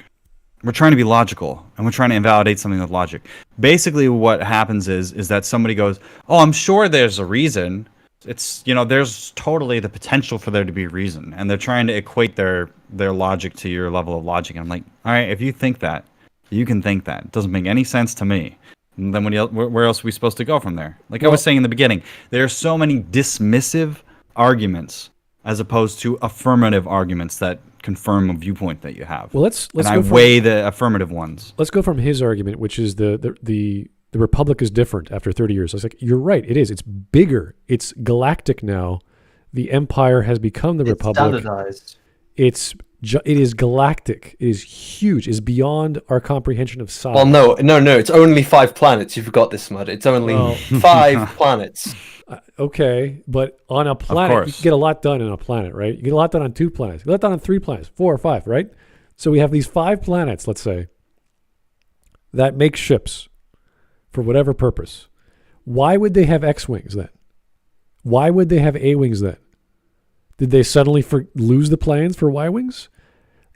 We're trying to be logical, and we're trying to invalidate something with logic. Basically, what happens is that somebody goes, "Oh, I'm sure there's a reason. It's there's totally the potential for there to be a reason," and they're trying to equate their logic to your level of logic. And I'm like, all right, if you think that, you can think that. It doesn't make any sense to me. And then where else are we supposed to go from there? Like I was saying in the beginning, there are so many dismissive arguments as opposed to affirmative arguments that confirm a viewpoint that you have. Well, let's and I weigh the affirmative ones. Let's go from his argument, which is the Republic is different after 30 years. I was like, you're right, it is. It's bigger. It's galactic now. The Empire has become the Republic. Standardized. It is galactic. It is huge. It is beyond our comprehension of size. Well, no. It's only 5 planets. You forgot this, Mud. It's only 5 planets. Okay, but on a planet, you can get a lot done on a planet, right? You get a lot done on 2 planets. You get a lot done on 3 planets, 4 or 5, right? So we have these 5 planets, let's say, that make ships for whatever purpose. Why would they have X-wings then? Why would they have A-wings then? Did they suddenly lose the plans for Y-wings?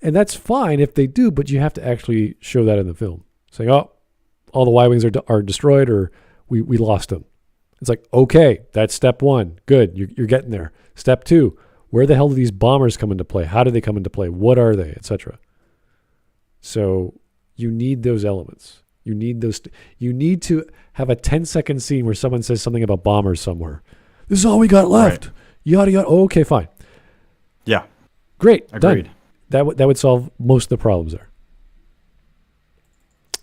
And that's fine if they do, but you have to actually show that in the film. Saying, oh, all the Y-wings are destroyed, or we lost them. It's like, okay, that's step 1. Good, you're getting there. Step 2, where the hell do these bombers come into play? How do they come into play? What are they, etc.? So you need those elements. You need those. You need to have a 10-second scene where someone says something about bombers somewhere. This is all we got left. Right. Yada yada. Oh, okay, fine. Yeah. Great. Agreed. Done. That would solve most of the problems there.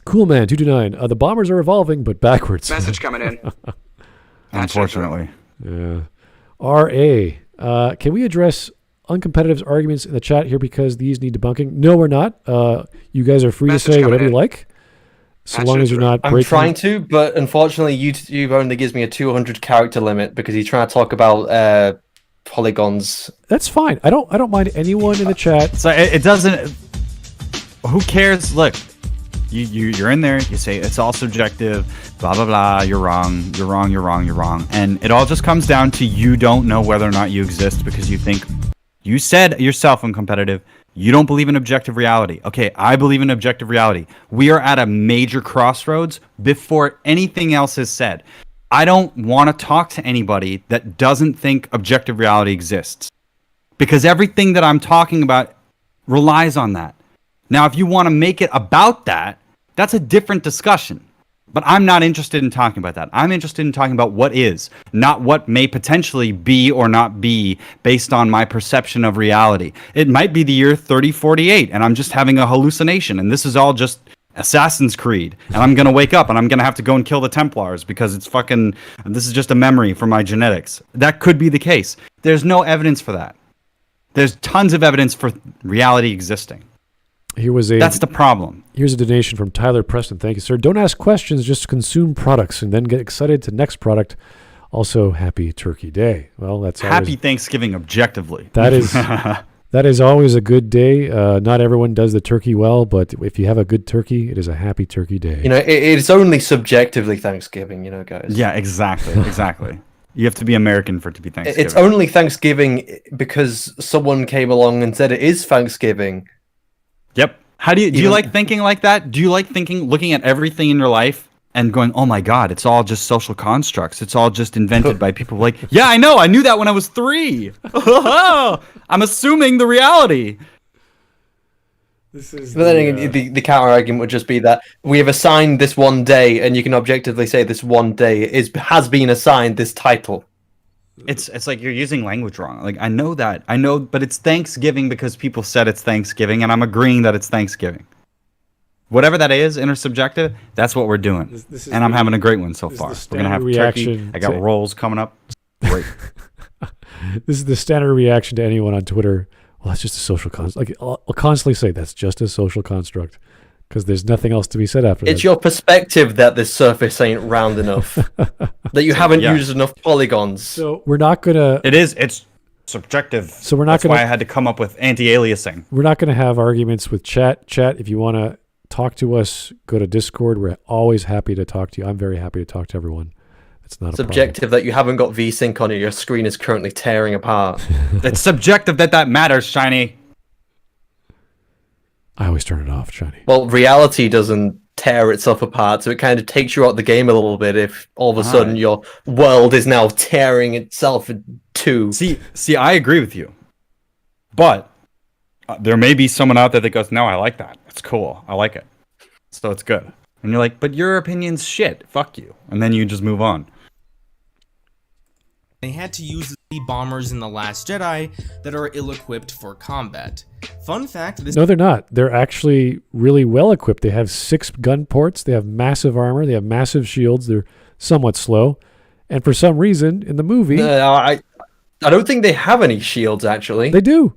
Cool man 229. The bombers are evolving, but backwards. Message coming in. Unfortunately. Yeah. R.A. Can we address uncompetitive's arguments in the chat here because these need debunking? No, we're not. You guys are free to say whatever you like, so long as you're not breaking. I'm trying to, but unfortunately, YouTube only gives me a 200 character limit because he's trying to talk about polygons. That's fine. I don't mind anyone in the chat. So it doesn't. Who cares? Look. You're in there, you say it's all subjective, blah blah blah, you're wrong, and it all just comes down to you don't know whether or not you exist because you think, you said yourself uncompetitive, you don't believe in objective reality. Okay, I believe in objective reality. We are at a major crossroads before anything else is said. I don't want to talk to anybody that doesn't think objective reality exists, because everything that I'm talking about relies on that. Now, if you want to make it about that, that's a different discussion. But I'm not interested in talking about that. I'm interested in talking about what is, not what may potentially be or not be based on my perception of reality. It might be the year 3048, and I'm just having a hallucination, and this is all just Assassin's Creed, and I'm going to wake up, and I'm going to have to go and kill the Templars because it's this is just a memory from my genetics. That could be the case. There's no evidence for that. There's tons of evidence for reality existing. That's the problem. Here's a donation from Tyler Preston. Thank you, sir. Don't ask questions, just consume products and then get excited to next product. Also, happy Turkey Day. Well, that's happy Thanksgiving objectively. That is always a good day. Not everyone does the turkey well, but if you have a good turkey, it is a happy Turkey Day. It's only subjectively Thanksgiving, guys. Yeah, exactly. You have to be American for it to be Thanksgiving. It's only Thanksgiving because someone came along and said it is Thanksgiving. Yep. How do you like thinking like that? Do you like looking at everything in your life and going, oh my God, it's all just social constructs. It's all just invented by people like, yeah, I know. I knew that when I was 3. I'm assuming the reality. But then the counter argument would just be that we have assigned this one day, and you can objectively say this one day has been assigned this title. It's like you're using language wrong. Like, I know, but it's Thanksgiving because people said it's Thanksgiving, and I'm agreeing that it's Thanksgiving. Whatever that is, intersubjective, that's what we're doing. And I'm having a great one so far. We're going to have turkey. I got rolls coming up. Great. This is the standard reaction to anyone on Twitter. Well, that's just a social construct. Like, I'll constantly say that's just a social construct because there's nothing else to be said after that. It's your perspective that this surface ain't round enough, that you haven't used enough polygons. So we're not going to... It's subjective. So we're not That's gonna, why I had to come up with anti-aliasing. We're not going to have arguments with chat. Chat, if you want to talk to us, go to Discord. We're always happy to talk to you. I'm very happy to talk to everyone. It's not subjective that you haven't got VSync on it. Your screen is currently tearing apart. It's subjective that matters, Shiny. I always turn it off, Shiny. Well, reality doesn't tear itself apart, so it kind of takes you out the game a little bit if all of a sudden your world is now tearing itself in two. See, I agree with you. But there may be someone out there that goes, no, I like that. It's cool. I like it. So it's good. And you're like, but your opinion's shit. Fuck you. And then you just move on. They had to use the bombers in The Last Jedi that are ill-equipped for combat. Fun fact, No, they're not. They're actually really well equipped. They have 6 gun ports. They have massive armor. They have massive shields. They're somewhat slow. And for some reason, in the movie... I don't think they have any shields, actually. They do.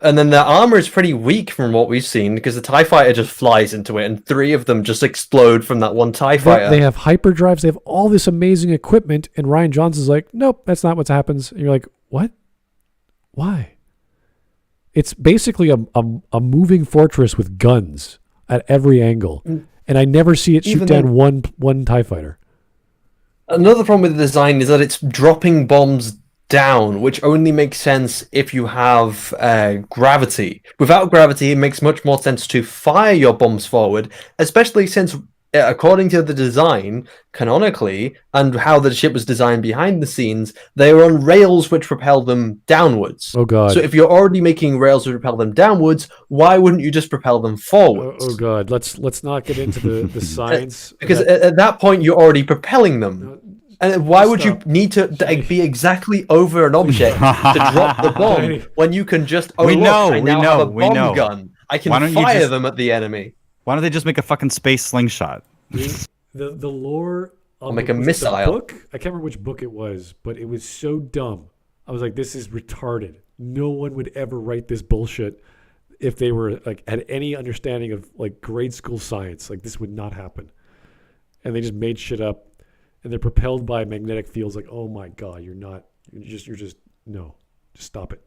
And then their armor is pretty weak from what we've seen, because the TIE fighter just flies into it, and 3 of them just explode from that one TIE fighter. They have hyperdrives. They have all this amazing equipment, and Rian Johnson's like, nope, that's not what happens. And you're like, what? Why? It's basically a moving fortress with guns at every angle, and I never see it shoot down one TIE fighter. Another problem with the design is that it's dropping bombs down, which only makes sense if you have gravity. Without gravity, it makes much more sense to fire your bombs forward, especially since, according to the design, canonically, and how the ship was designed behind the scenes, they were on rails which propel them downwards. Oh, God. So if you're already making rails which propel them downwards, why wouldn't you just propel them forwards? Oh God, let's not get into the science. Because at that point, you're already propelling them. And why would you need to be exactly over an object to drop the bomb when you can just I now have a bomb gun. I can fire them at the enemy. Why don't they just make a fucking space slingshot? The lore I'll make a missile. Book, I can't remember which book it was, but it was so dumb. I was like, this is retarded. No one would ever write this bullshit if they were like had any understanding of like grade school science. Like this would not happen. And they just made shit up. And they're propelled by magnetic fields. Like, oh my God, you're just stop it.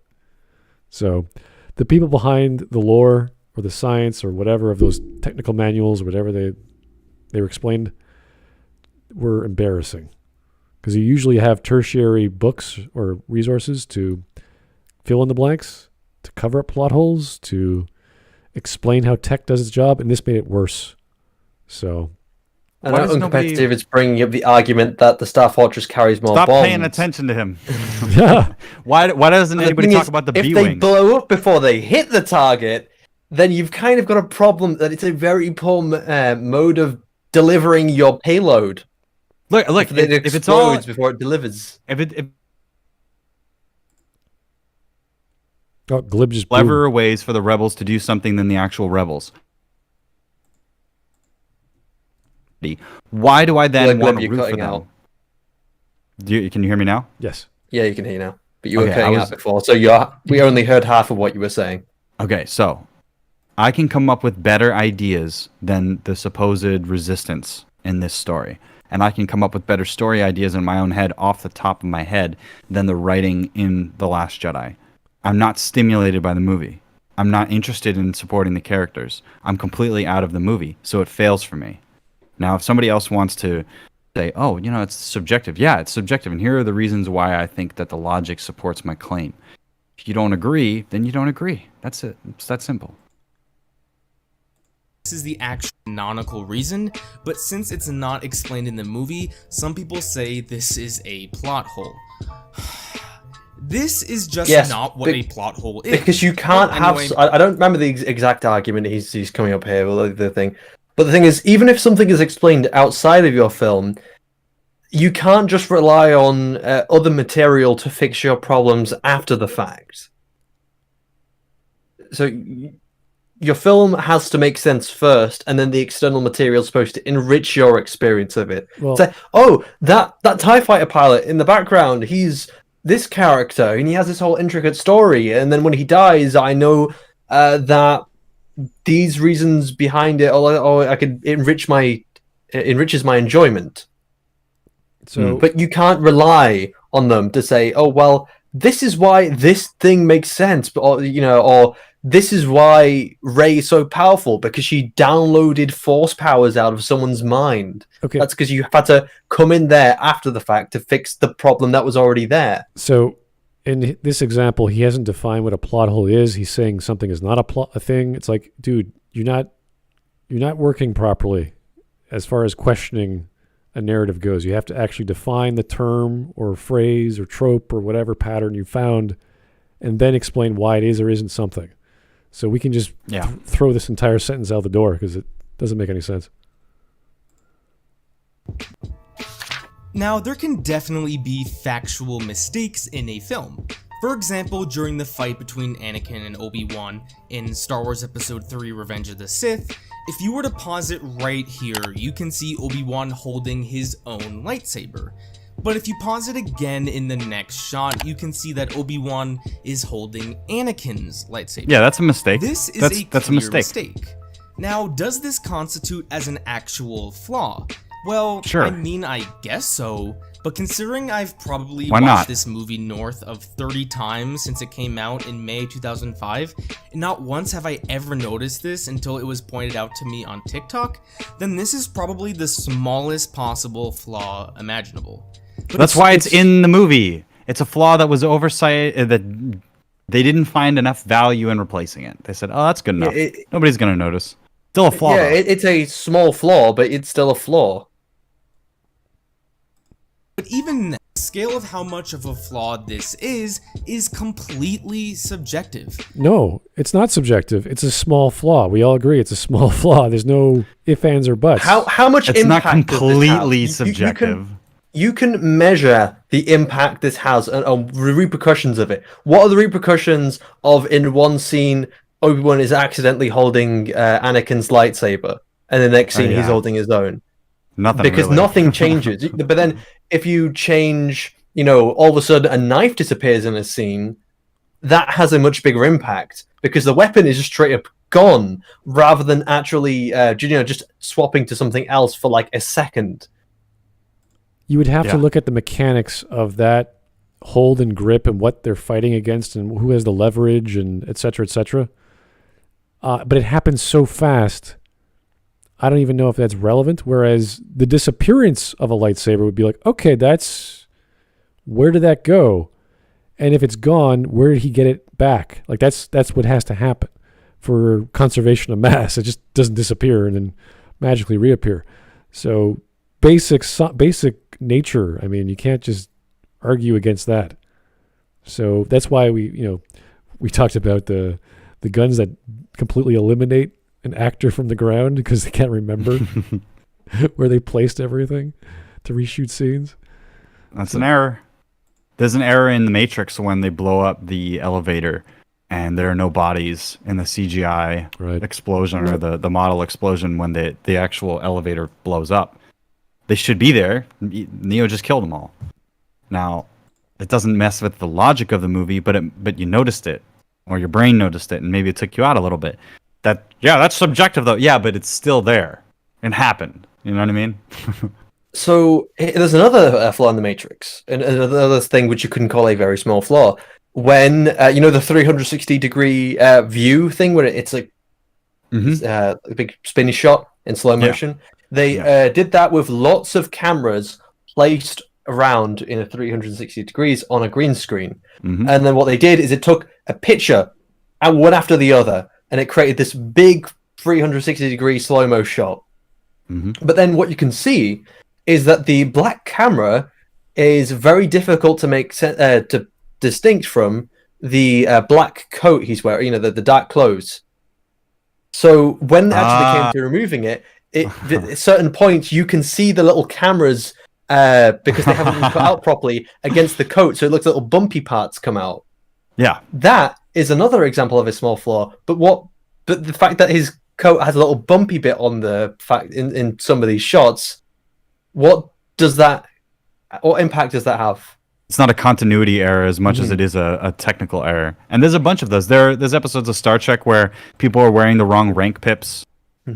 So the people behind the lore or the science or whatever of those technical manuals or whatever they were explained were embarrassing, because you usually have tertiary books or resources to fill in the blanks, to cover up plot holes, to explain how tech does its job, and this made it worse. So... And uncompetitive is bringing up the argument that the Star Fortress carries more bombs. Stop paying attention to him. Why doesn't anybody talk about the B-Wing? If they blow up before they hit the target, then you've kind of got a problem that it's a very poor mode of delivering your payload. Look, if it's all before it delivers. Glib just cleverer ways for the rebels to do something than the actual rebels. Why do I then want to root for them? Can you hear me now? Yes. Yeah, you can hear you now. But you were cutting out before, so we only heard half of what you were saying. Okay, so I can come up with better ideas than the supposed resistance in this story. And I can come up with better story ideas in my own head off the top of my head than the writing in The Last Jedi. I'm not stimulated by the movie. I'm not interested in supporting the characters. I'm completely out of the movie, so it fails for me. Now, if somebody else wants to say, oh, it's subjective. Yeah, it's subjective. And here are the reasons why I think that the logic supports my claim. If you don't agree, then you don't agree. That's it. It's that simple. This is the actual canonical reason, but since it's not explained in the movie, some people say this is a plot hole. This is just not what a plot hole is. Because you can't have... I don't remember the exact argument he's coming up here, or the thing. But the thing is, even if something is explained outside of your film, you can't just rely on other material to fix your problems after the fact. So your film has to make sense first, and then the external material is supposed to enrich your experience of it. Well, say, oh, that TIE fighter pilot in the background, he's this character, and he has this whole intricate story, and then when he dies, I know that these reasons behind it, it enriches my enjoyment. So, but you can't rely on them to say, oh well, this is why this thing makes sense, or this is why Rey is so powerful, because she downloaded force powers out of someone's mind. Okay. That's because you had to come in there after the fact to fix the problem that was already there. So in this example, he hasn't defined what a plot hole is. He's saying something is not a thing. It's like, dude, you're not working properly as far as questioning a narrative goes. You have to actually define the term or phrase or trope or whatever pattern you found, and then explain why it is or isn't something. So we can just throw this entire sentence out the door because it doesn't make any sense. Now, there can definitely be factual mistakes in a film. For example, during the fight between Anakin and Obi-Wan in Star Wars Episode 3 Revenge of the Sith, if you were to pause it right here, you can see Obi-Wan holding his own lightsaber. But if you pause it again in the next shot, you can see that Obi-Wan is holding Anakin's lightsaber. Yeah, that's a mistake. This is that's a mistake. Now, does this constitute as an actual flaw? Well, sure. I mean, I guess so, but considering I've probably Why watched not? this movie north of 30 times since it came out in May 2005, and not once have I ever noticed this until it was pointed out to me on TikTok, then this is probably the smallest possible flaw imaginable. But That's why it's in the movie. It's a flaw that was oversight, that they didn't find enough value in replacing it. They said, oh, that's good enough. Nobody's going to notice. Still a flaw, though. It's a small flaw, but it's still a flaw. But even the scale of how much of a flaw this is completely subjective. No, it's not subjective. It's a small flaw. We all agree it's a small flaw. There's no ifs, ands, or buts. How much It's not impact completely does this have? subjective. You can measure the impact this has and the repercussions of it. What are the repercussions of, in one scene, Obi-Wan is accidentally holding Anakin's lightsaber, and the next scene he's holding his own? Nothing. Because really. nothing changes. But then if you change, all of a sudden a knife disappears in a scene, that has a much bigger impact because the weapon is just straight up gone rather than actually just swapping to something else for like a second. You would have to look at the mechanics of that hold and grip and what they're fighting against and who has the leverage and et cetera, et cetera. But it happens so fast, I don't even know if that's relevant. Whereas the disappearance of a lightsaber would be like, okay, where did that go? And if it's gone, where did he get it back? Like that's what has to happen for conservation of mass. It just doesn't disappear and then magically reappear. So basic nature. I mean, you can't just argue against that. So that's why we talked about the guns that completely eliminate an actor from the ground because they can't remember where they placed everything to reshoot scenes. That's an error. There's an error in the Matrix when they blow up the elevator and there are no bodies in the CGI explosion or the model explosion when the actual elevator blows up. They should be there. Neo just killed them all. Now, it doesn't mess with the logic of the movie, but you noticed it, or your brain noticed it, and maybe it took you out a little bit. That's subjective though. Yeah, but it's still there. It happened. You know what I mean? So there's another flaw in the Matrix, and another thing which you couldn't call a very small flaw. When the 360-degree view thing, where it's like a big spinny shot in slow motion. They did that with lots of cameras placed around in a 360 degrees on a green screen. And then what they did is it took a picture and one after the other, and it created this big 360-degree slow-mo shot. But then what you can see is that the black camera is very difficult to make to distinct from the black coat he's wearing, the dark clothes. So when they actually came to removing it, at certain points you can see the little cameras because they haven't been put out properly against the coat, so it looks little bumpy parts come out. Yeah, that is another example of a small flaw. But the fact that his coat has a little bumpy bit on the fact in some of these shots, what impact does that have? It's not a continuity error as much as it is a technical error. And there's a bunch of those. There's episodes of Star Trek where people are wearing the wrong rank pips.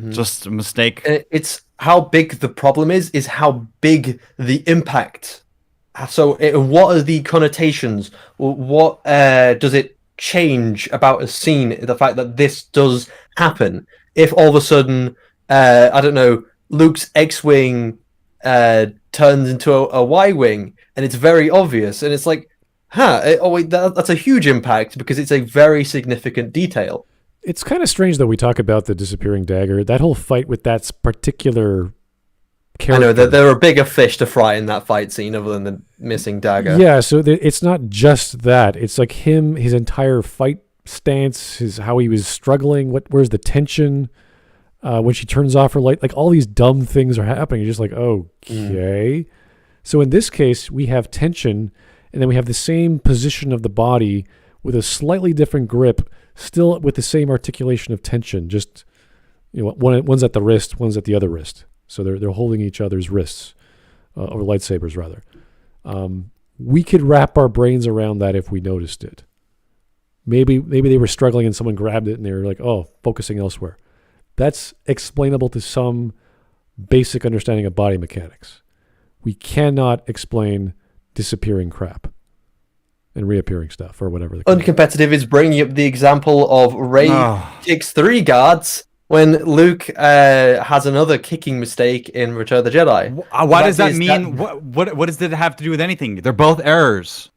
Just a mistake. It's how big the problem is how big the impact what are the connotations? What does it change about a scene? The fact that this does happen. If all of a sudden, I don't know, Luke's X-wing turns into a Y-wing, and it's very obvious, and it's like, that's a huge impact because it's a very significant detail. It's kind of strange that we talk about the disappearing dagger. That whole fight with that particular character. I know that there are bigger fish to fry in that fight scene other than the missing dagger. Yeah, so it's not just that. It's like his entire fight stance, how he was struggling. Where's the tension? When she turns off her light, like all these dumb things are happening. You're just like, okay. So in this case, we have tension, and then we have the same position of the body with a slightly different grip, still with the same articulation of tension. Just one's at the wrist, one's at the other wrist. So they're holding each other's wrists, or lightsabers rather. We could wrap our brains around that if we noticed it. Maybe they were struggling and someone grabbed it and they were like, focusing elsewhere. That's explainable to some basic understanding of body mechanics. We cannot explain disappearing crap and reappearing stuff or whatever. Uncompetitive is bringing up the example of Rey kicks 3 guards when Luke has another kicking mistake in Return of the Jedi. Why does that mean? What does that have to do with anything? They're both errors.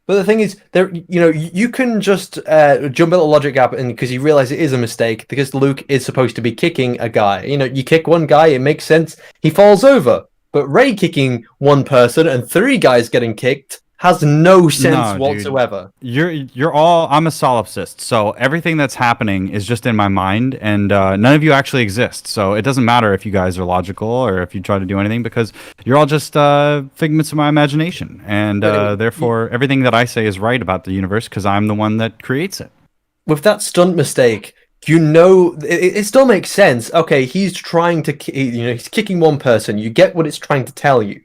But the thing is, you can just jump at the logic gap, and because you realize it is a mistake, because Luke is supposed to be kicking a guy. You kick one guy, it makes sense. He falls over. But Rey kicking one person and 3 guys getting kicked has no sense whatsoever. You're all. I'm a solipsist, so everything that's happening is just in my mind, and none of you actually exist. So it doesn't matter if you guys are logical or if you try to do anything, because you're all just figments of my imagination, and therefore everything that I say is right about the universe because I'm the one that creates it. With that stunt mistake, it still makes sense. Okay, he's trying to, he's kicking one person. You get what it's trying to tell you.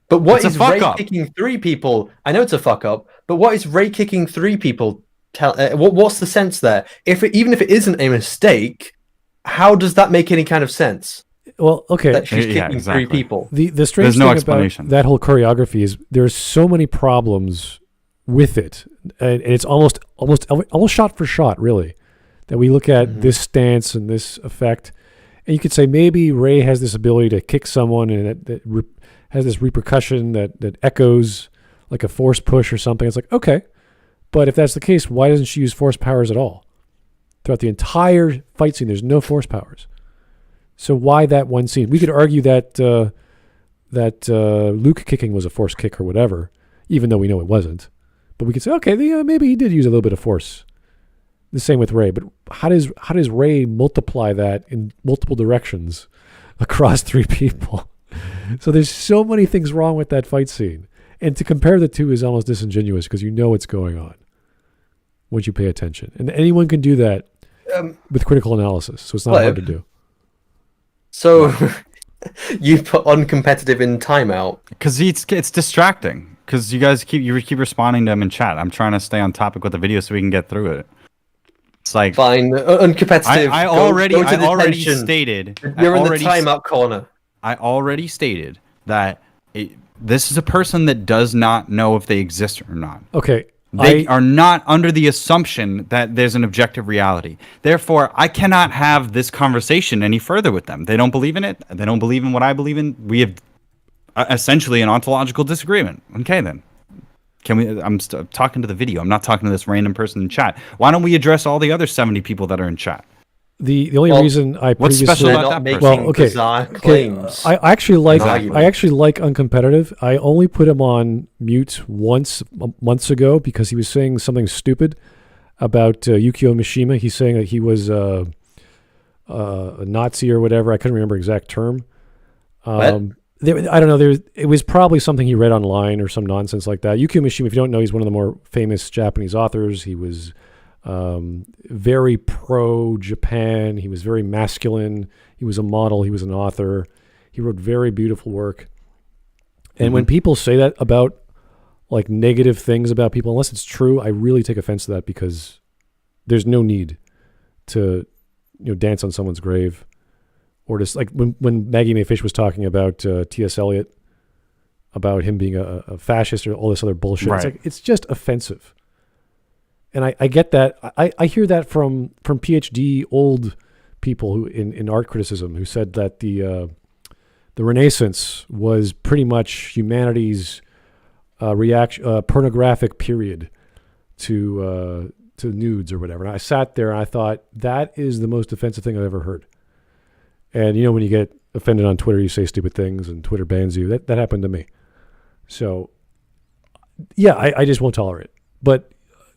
But what is Rey kicking 3 people? I know it's a fuck up, but what is Rey kicking 3 people? What's the sense there? Even if it isn't a mistake, how does that make any kind of sense? Well, okay, that she's kicking 3 people. The strange thing about that whole choreography is there's so many problems with it, and it's almost shot for shot, really. That we look at this stance and this effect, and you could say maybe Rey has this ability to kick someone, and that has this repercussion that echoes like a force push or something. It's like, okay, but if that's the case, why doesn't she use force powers at all? Throughout the entire fight scene, there's no force powers. So why that one scene? We could argue that Luke kicking was a force kick or whatever, even though we know it wasn't. But we could say, okay, maybe he did use a little bit of force. The same with Rey. But how does Rey multiply that in multiple directions across 3 people? So there's so many things wrong with that fight scene. And to compare the two is almost disingenuous because you know what's going on once you pay attention. And anyone can do that with critical analysis. So it's not hard to do. So you put uncompetitive in timeout. Because it's distracting. Because you guys keep responding to him in chat. I'm trying to stay on topic with the video so we can get through it. It's like fine, uncompetitive. I already stated. You're in the timeout corner. I already stated that this is a person that does not know if they exist or not. Okay. They are not under the assumption that there's an objective reality. Therefore, I cannot have this conversation any further with them. They don't believe in it. They don't believe in what I believe in. We have essentially an ontological disagreement. Okay, then. I'm talking to the video. I'm not talking to this random person in chat. Why don't we address all the other 70 people that are in chat? The only reason I what's special about that person? Claims. I actually like uncompetitive. I only put him on mute once months ago because he was saying something stupid about Yukio Mishima. He's saying that he was a Nazi or whatever. I couldn't remember exact term. I don't know. It was probably something he read online or some nonsense like that. Yukio Mishima, if you don't know, he's one of the more famous Japanese authors. He was very pro-Japan. He was very masculine. He was a model. He was an author. He wrote very beautiful work. And when people say that about like negative things about people, unless it's true, I really take offense to that because there's no need to dance on someone's grave. Or just like when Maggie Mae Fish was talking about T.S. Eliot about him being a fascist or all this other bullshit. Right. It's like, it's just offensive. And I get that. I hear that from PhD old people who in art criticism who said that the Renaissance was pretty much humanity's pornographic period to nudes or whatever. And I sat there and I thought, that is the most offensive thing I've ever heard. And you know, when you get offended on Twitter, you say stupid things and Twitter bans you. That happened to me. So yeah, I just won't tolerate it. But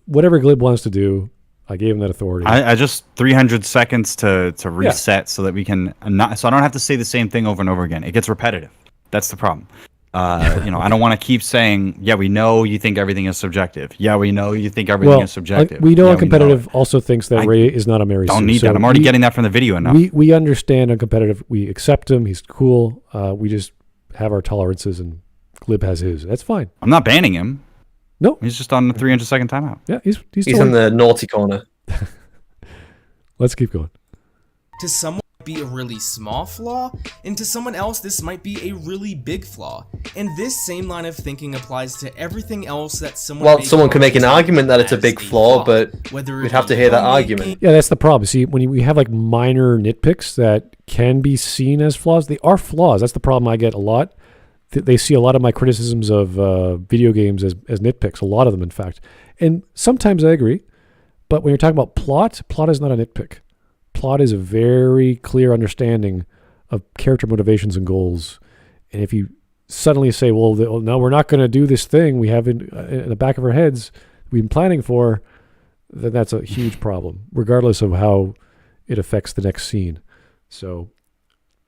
whatever Glib wants to do, I gave him that authority. I just 300 seconds to reset so that we can so I don't have to say the same thing over and over again. It gets repetitive. That's the problem. I don't want to keep saying, yeah, we know you think everything is subjective. Yeah, we know you think everything is subjective. We know Uncompetitive also thinks that Ray is not a Mary Sue. Don't need that. I'm already getting that from the video enough. We understand Uncompetitive. We accept him. He's cool. We just have our tolerances, and Glib has his. That's fine. I'm not banning him. No. He's just on the 300-second timeout. Yeah, he's in the naughty corner. Let's keep going. To someone it might be a really small flaw, and to someone else this might be a really big flaw. And this same line of thinking applies to everything else that someone can make an argument that it's a big flaw, but we'd have to hear that argument. Yeah, that's the problem. See, when we have like minor nitpicks that can be seen as flaws, they are flaws. That's the problem I get a lot. They see a lot of my criticisms of video games as nitpicks, a lot of them, in fact. And sometimes I agree, but when you're talking about plot is not a nitpick. Plot is a very clear understanding of character motivations and goals. And if you suddenly say, well, no, we're not going to do this thing we have in the back of our heads we've been planning for, then that's a huge problem, regardless of how it affects the next scene. So,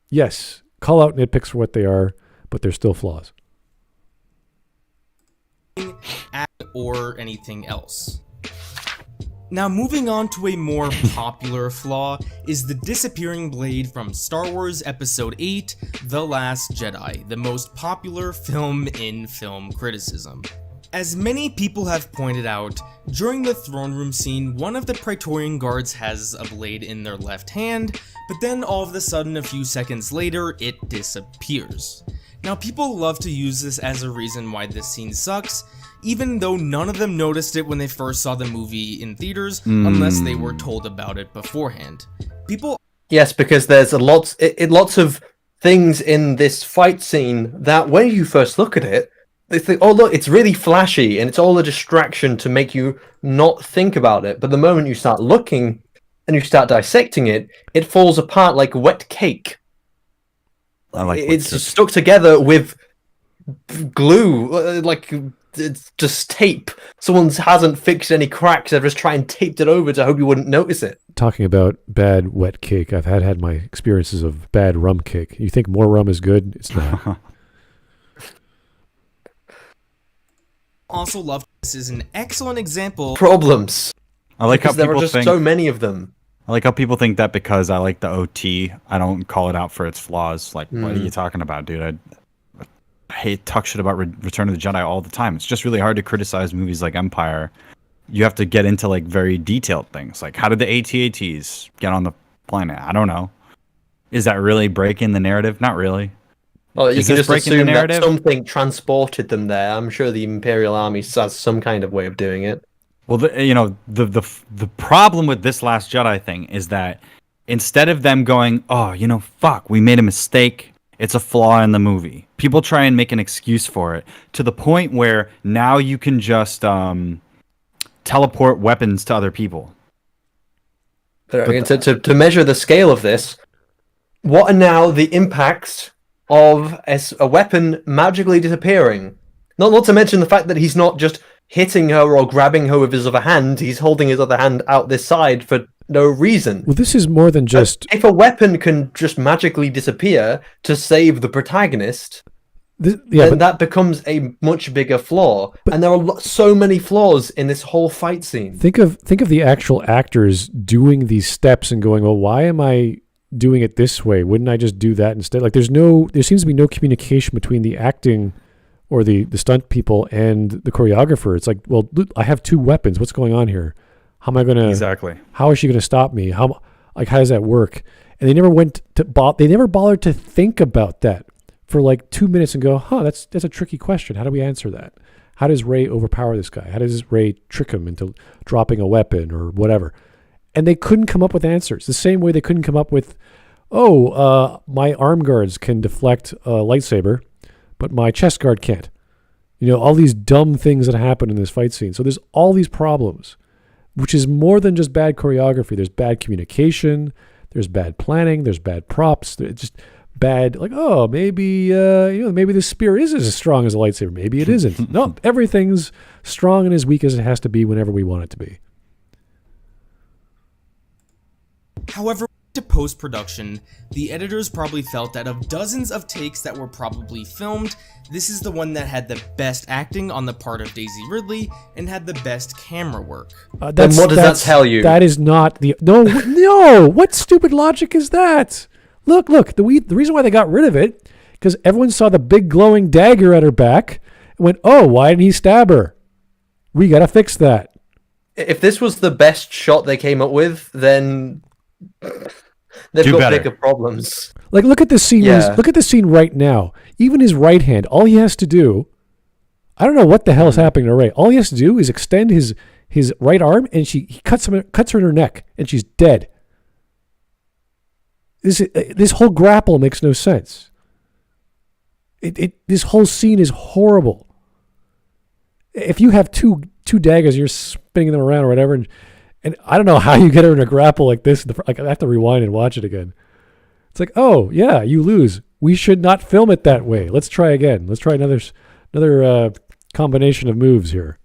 yes, call out nitpicks for what they are, but they're still flaws. Or anything else. Now, moving on to a more popular flaw is the disappearing blade from Star Wars Episode 8, The Last Jedi, the most popular film in film criticism. As many people have pointed out, during the throne room scene, one of the Praetorian guards has a blade in their left hand, but then all of a sudden, a few seconds later, it disappears. Now, people love to use this as a reason why this scene sucks, even though none of them noticed it when they first saw the movie in theaters, unless they were told about it beforehand. Yes, because there's lots of things in this fight scene that when you first look at it, they think, oh look, it's really flashy, and it's all a distraction to make you not think about it. But the moment you start looking and you start dissecting it, it falls apart like wet cake. It's stuck together with glue, like it's just tape. Someone hasn't fixed any cracks. They've just tried and taped it over to hope you wouldn't notice it. Talking about bad wet cake, I've had my experiences of bad rum cake. You think more rum is good? It's not. Also love this is an excellent example. Problems. I like how there are people just think. So many of them. I like how people think that because I like the OT, I don't call it out for its flaws. Like, what are you talking about, dude? I hate talk shit about Return of the Jedi all the time. It's just really hard to criticize movies like Empire. You have to get into like very detailed things. Like, how did the AT-ATs get on the planet? I don't know. Is that really breaking the narrative? Not really. Well, you can just assume that something transported them there. I'm sure the Imperial Army has some kind of way of doing it. Well, the problem with this Last Jedi thing is that instead of them going, oh, fuck, we made a mistake, it's a flaw in the movie, people try and make an excuse for it to the point where now you can just teleport weapons to other people. To measure the scale of this, what are now the impacts of a weapon magically disappearing? Not to mention the fact that he's not just hitting her or grabbing her with his other hand, he's holding his other hand out this side for no reason. Well, this is more than just... If a weapon can just magically disappear to save the protagonist, then that becomes a much bigger flaw. And there are so many flaws in this whole fight scene. Think of the actual actors doing these steps and going, well, why am I doing it this way? Wouldn't I just do that instead? Like, there seems to be no communication between the acting or the stunt people and the choreographer. It's like, well, I have two weapons. What's going on here? How am I going to... Exactly. How is she going to stop me? How does that work? And they never bothered to think about that for like 2 minutes and go, that's a tricky question. How do we answer that? How does Rey overpower this guy? How does Rey trick him into dropping a weapon or whatever? And they couldn't come up with answers. The same way they couldn't come up with, my arm guards can deflect a lightsaber, but my chest guard can't. All these dumb things that happen in this fight scene. So there's all these problems, which is more than just bad choreography. There's bad communication. There's bad planning. There's bad props. It's just bad, like, maybe the spear is as strong as a lightsaber. Maybe it isn't. No, everything's strong and as weak as it has to be whenever we want it to be. However, to post-production, the editors probably felt that of dozens of takes that were probably filmed, this is the one that had the best acting on the part of Daisy Ridley and had the best camera work. Then what does that tell you? That is not the... No! What stupid logic is that? Look, the reason why they got rid of it, because everyone saw the big glowing dagger at her back and went, why didn't he stab her? We gotta fix that. If this was the best shot they came up with, then... They've got bigger problems. Like, look at this scene. Look at this scene right now. Even his right hand, all he has to do, I don't know what the hell is happening to Rey. All he has to do is extend his right arm, and he cuts her in her neck, and she's dead. This whole grapple makes no sense. This whole scene is horrible. If you have two daggers, you're spinning them around or whatever, and I don't know how you get her in a grapple like this. Like, I have to rewind and watch it again. It's like, you lose. We should not film it that way. Let's try again. Let's try another combination of moves here.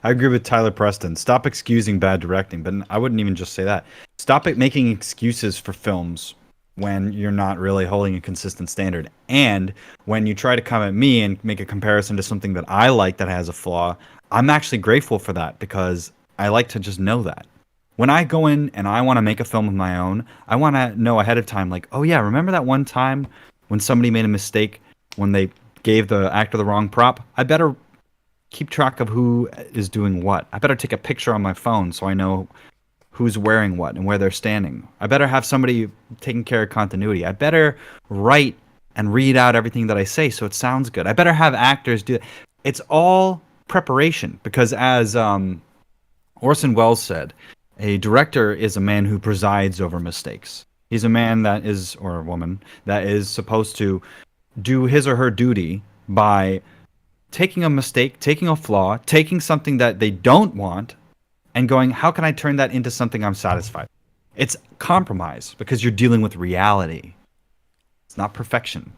I agree with Tyler Preston. Stop excusing bad directing, but I wouldn't even just say that. Stop making excuses for films when you're not really holding a consistent standard. And when you try to come at me and make a comparison to something that I like that has a flaw, I'm actually grateful for that because I like to just know that. When I go in and I want to make a film of my own, I want to know ahead of time, like, remember that one time when somebody made a mistake when they gave the actor the wrong prop? I better keep track of who is doing what. I better take a picture on my phone so I know who's wearing what and where they're standing. I better have somebody taking care of continuity. I better write and read out everything that I say so it sounds good. I better have actors do it. It's all preparation because as Orson Welles said, a director is a man who presides over mistakes. He's a man or a woman, that is supposed to do his or her duty by taking a mistake, taking a flaw, taking something that they don't want, and going, how can I turn that into something I'm satisfied? It's compromise because you're dealing with reality. It's not perfection.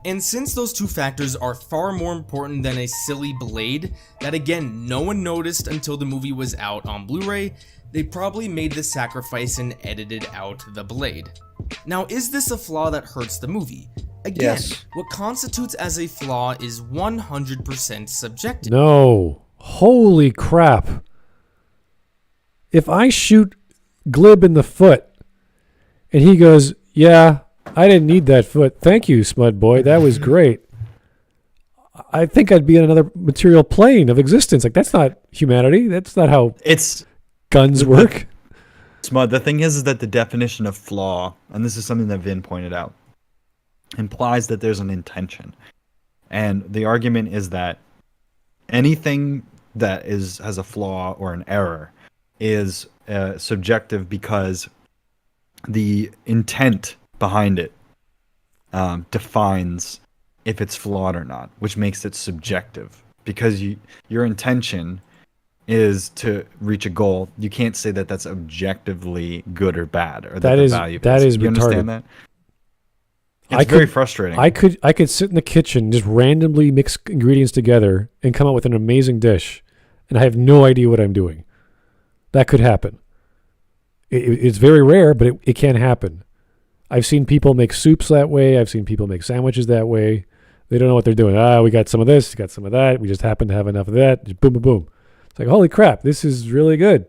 And since those two factors are far more important than a silly blade that again no one noticed until the movie was out on Blu-ray, they probably made the sacrifice and edited out the blade. Now, is this a flaw that hurts the movie? Again, yes. What constitutes as a flaw is 100% subjective. No. Holy crap. If I shoot Glib in the foot and he goes, I didn't need that foot. Thank you, Smud Boy. That was great. I think I'd be in another material plane of existence. Like, that's not humanity. That's not how guns work. Smud, the thing is that the definition of flaw, and this is something that Vin pointed out, implies that there's an intention. And the argument is that anything that has a flaw or an error is subjective because the intent behind it defines if it's flawed or not, which makes it subjective. Because your intention is to reach a goal, you can't say that that's objectively good or bad, or that is value. That is you retarded. Understand that? It's very frustrating. I could sit in the kitchen, just randomly mix ingredients together, and come up with an amazing dish, and I have no idea what I'm doing. That could happen. It's very rare, but it can happen. I've seen people make soups that way. I've seen people make sandwiches that way. They don't know what they're doing. We got some of this, got some of that. We just happen to have enough of that. Just boom, boom, boom. It's like, holy crap, this is really good.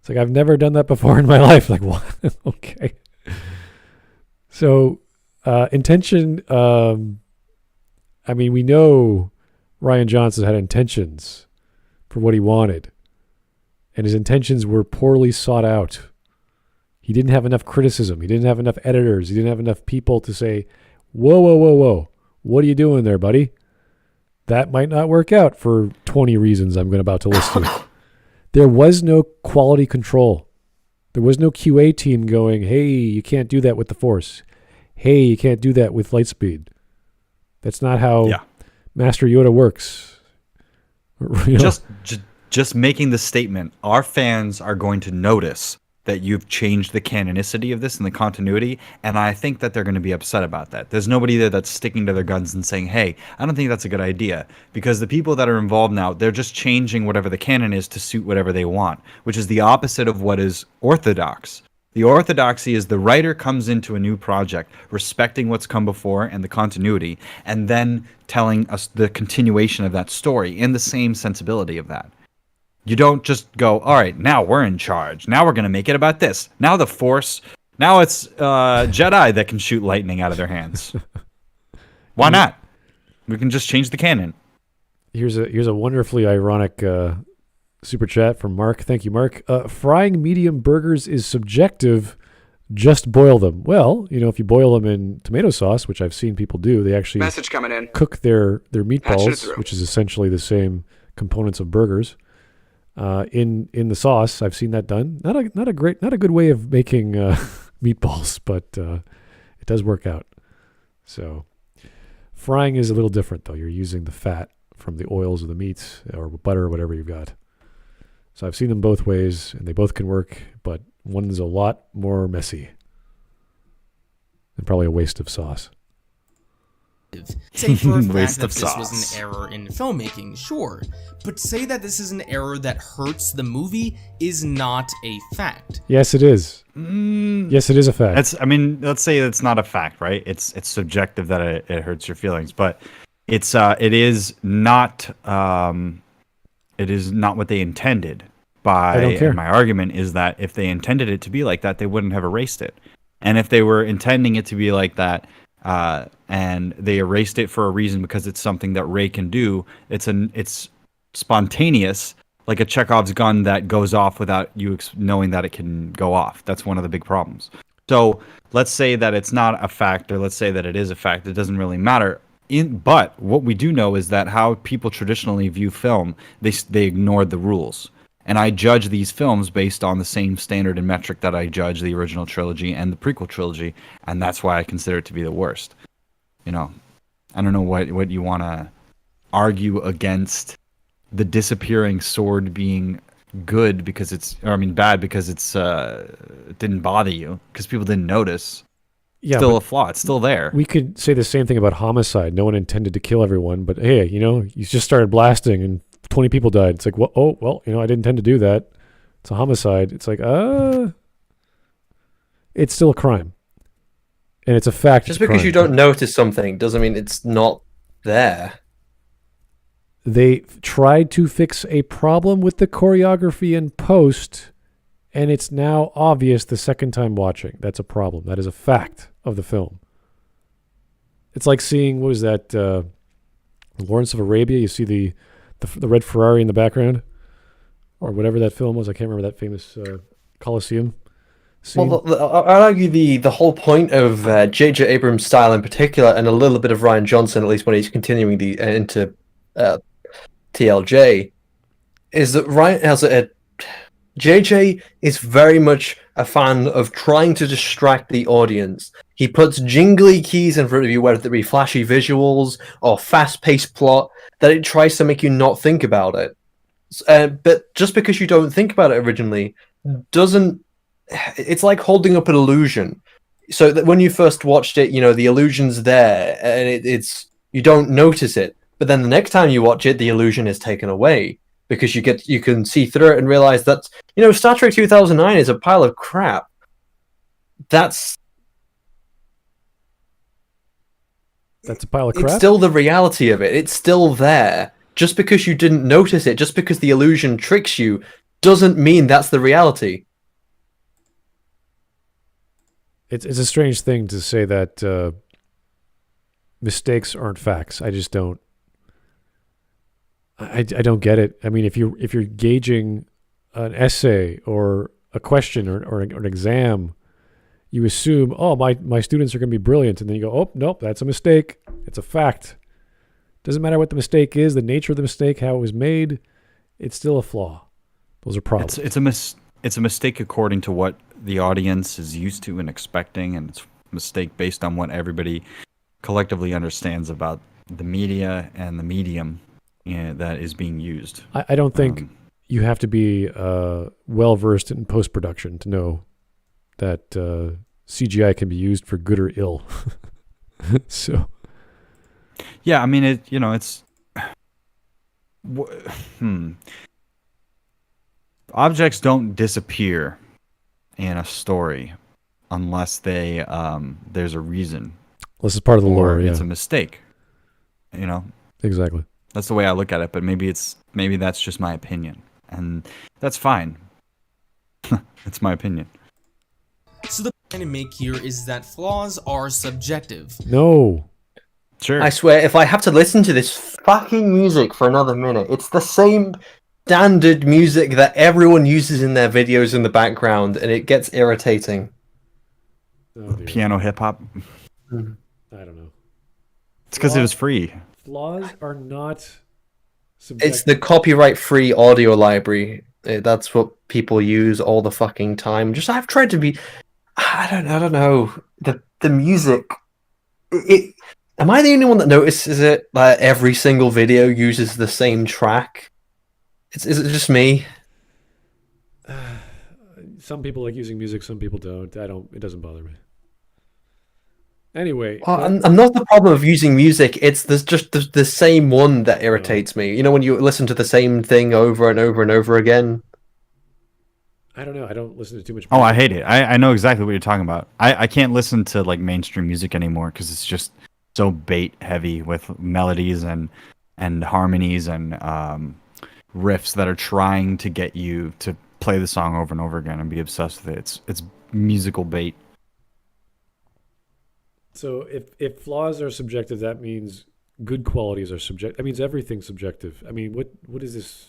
It's like, I've never done that before in my life. Like, what? Okay. So, intention, we know Rian Johnson had intentions for what he wanted. And his intentions were poorly sought out. He didn't have enough criticism. He didn't have enough editors. He didn't have enough people to say, whoa, whoa, whoa, whoa. What are you doing there, buddy? That might not work out for 20 reasons I'm about to list here. There was no quality control. There was no QA team going, hey, you can't do that with the Force. Hey, you can't do that with Lightspeed. That's not how Master Yoda works. You know? Just making the statement, our fans are going to notice that you've changed the canonicity of this and the continuity, and I think that they're going to be upset about that. There's nobody there that's sticking to their guns and saying, hey, I don't think that's a good idea, because the people that are involved now, they're just changing whatever the canon is to suit whatever they want, which is the opposite of what is orthodox. The orthodoxy is the writer comes into a new project, respecting what's come before and the continuity, and then telling us the continuation of that story in the same sensibility of that. You don't just go, all right, now we're in charge. Now we're going to make it about this. Now the Force, now it's Jedi that can shoot lightning out of their hands. Why not? We can just change the canon. Here's a wonderfully ironic super chat from Mark. Thank you, Mark. Frying medium burgers is subjective. Just boil them. Well, if you boil them in tomato sauce, which I've seen people do, they actually Message coming in. cook their meatballs, which is essentially the same components of burgers. In the sauce, I've seen that done. Not a good way of making meatballs, but it does work out. So frying is a little different, though. You're using the fat from the oils of the meats or butter or whatever you've got. So I've seen them both ways, and they both can work, but one is a lot more messy and probably a waste of sauce. Say for a fact that this was an error in filmmaking, sure, but say that this is an error that hurts the movie is not a fact. Yes, it is. Yes, it is a fact. Let's say it's not a fact, right? It's subjective that it hurts your feelings, but it is not what they intended. I don't care. My argument is that if they intended it to be like that, they wouldn't have erased it. And if they were intending it to be like that, and they erased it for a reason because it's something that Rey can do, it's spontaneous, like a Chekhov's gun that goes off without you knowing that it can go off. That's one of the big problems. So let's say that it's not a fact, or let's say that it is a fact. It doesn't really matter. But what we do know is that how people traditionally view film, they ignored the rules. And I judge these films based on the same standard and metric that I judge the original trilogy and the prequel trilogy, and that's why I consider it to be the worst. I don't know what you want to argue against the disappearing sword being good because bad because it didn't bother you because people didn't notice. Yeah, still a flaw. It's still there. We could say the same thing about homicide. No one intended to kill everyone, but hey, you just started blasting and 20 people died. It's like, well, I didn't intend to do that. It's a homicide. It's like, it's still a crime. And it's a fact. Just because you don't notice something doesn't mean it's not there. They tried to fix a problem with the choreography in post, and it's now obvious the second time watching. That's a problem. That is a fact of the film. It's like seeing, what was that, Lawrence of Arabia? You see the red Ferrari in the background, or whatever that film was. I can't remember that famous Colosseum scene. Well, I'd argue the whole point of J.J. Abrams' style in particular, and a little bit of Rian Johnson, at least when he's continuing into TLJ, is that J.J. is very much a fan of trying to distract the audience. He puts jingly keys in front of you, whether it be flashy visuals or fast-paced plot, that it tries to make you not think about it. But just because you don't think about it originally doesn't... It's like holding up an illusion. So that when you first watched it, the illusion's there, and you don't notice it. But then the next time you watch it, the illusion is taken away, because you can see through it and realize that, Star Trek 2009 is a pile of crap. That's a pile of crap? It's still the reality of it. It's still there. Just because you didn't notice it, just because the illusion tricks you, doesn't mean that's the reality. It's a strange thing to say that mistakes aren't facts. I just don't. I don't get it. I mean, if you're gauging an essay or a question or an exam you assume, oh, my students are going to be brilliant. And then you go, oh, nope, that's a mistake. It's a fact. Doesn't matter what the mistake is, the nature of the mistake, how it was made. It's still a flaw. Those are problems. It's a mistake according to what the audience is used to and expecting, and it's a mistake based on what everybody collectively understands about the media and the medium that is being used. I don't think you have to be well-versed in post-production to know that CGI can be used for good or ill. So, yeah, I mean, objects don't disappear in a story unless there's a reason. This is part of the lore. Yeah, it's a mistake. Exactly. That's the way I look at it. But maybe that's just my opinion, and that's fine. It's my opinion. So the point to make here is that flaws are subjective. No. Sure. I swear, if I have to listen to this fucking music for another minute, it's the same standard music that everyone uses in their videos in the background, and it gets irritating. Oh, piano hip hop. I don't know. It's because it was free. Flaws are not subjective. It's the copyright-free audio library. That's what people use all the fucking time. I've tried to be. I don't know. The music. Am I the only one that notices it? Like every single video uses the same track. Is it just me? Some people like using music. Some people don't. It doesn't bother me. Anyway, I'm not the problem of using music. It's just the same one that irritates me. You know, when you listen to the same thing over and over and over again. I don't know. I don't listen to too much music. Oh, I hate it. I know exactly what you're talking about. I can't listen to like mainstream music anymore because it's just so bait heavy with melodies and harmonies and riffs that are trying to get you to play the song over and over again and be obsessed with it. It's musical bait. So if flaws are subjective, that means good qualities are subjective. That means everything's subjective. I mean, what is this?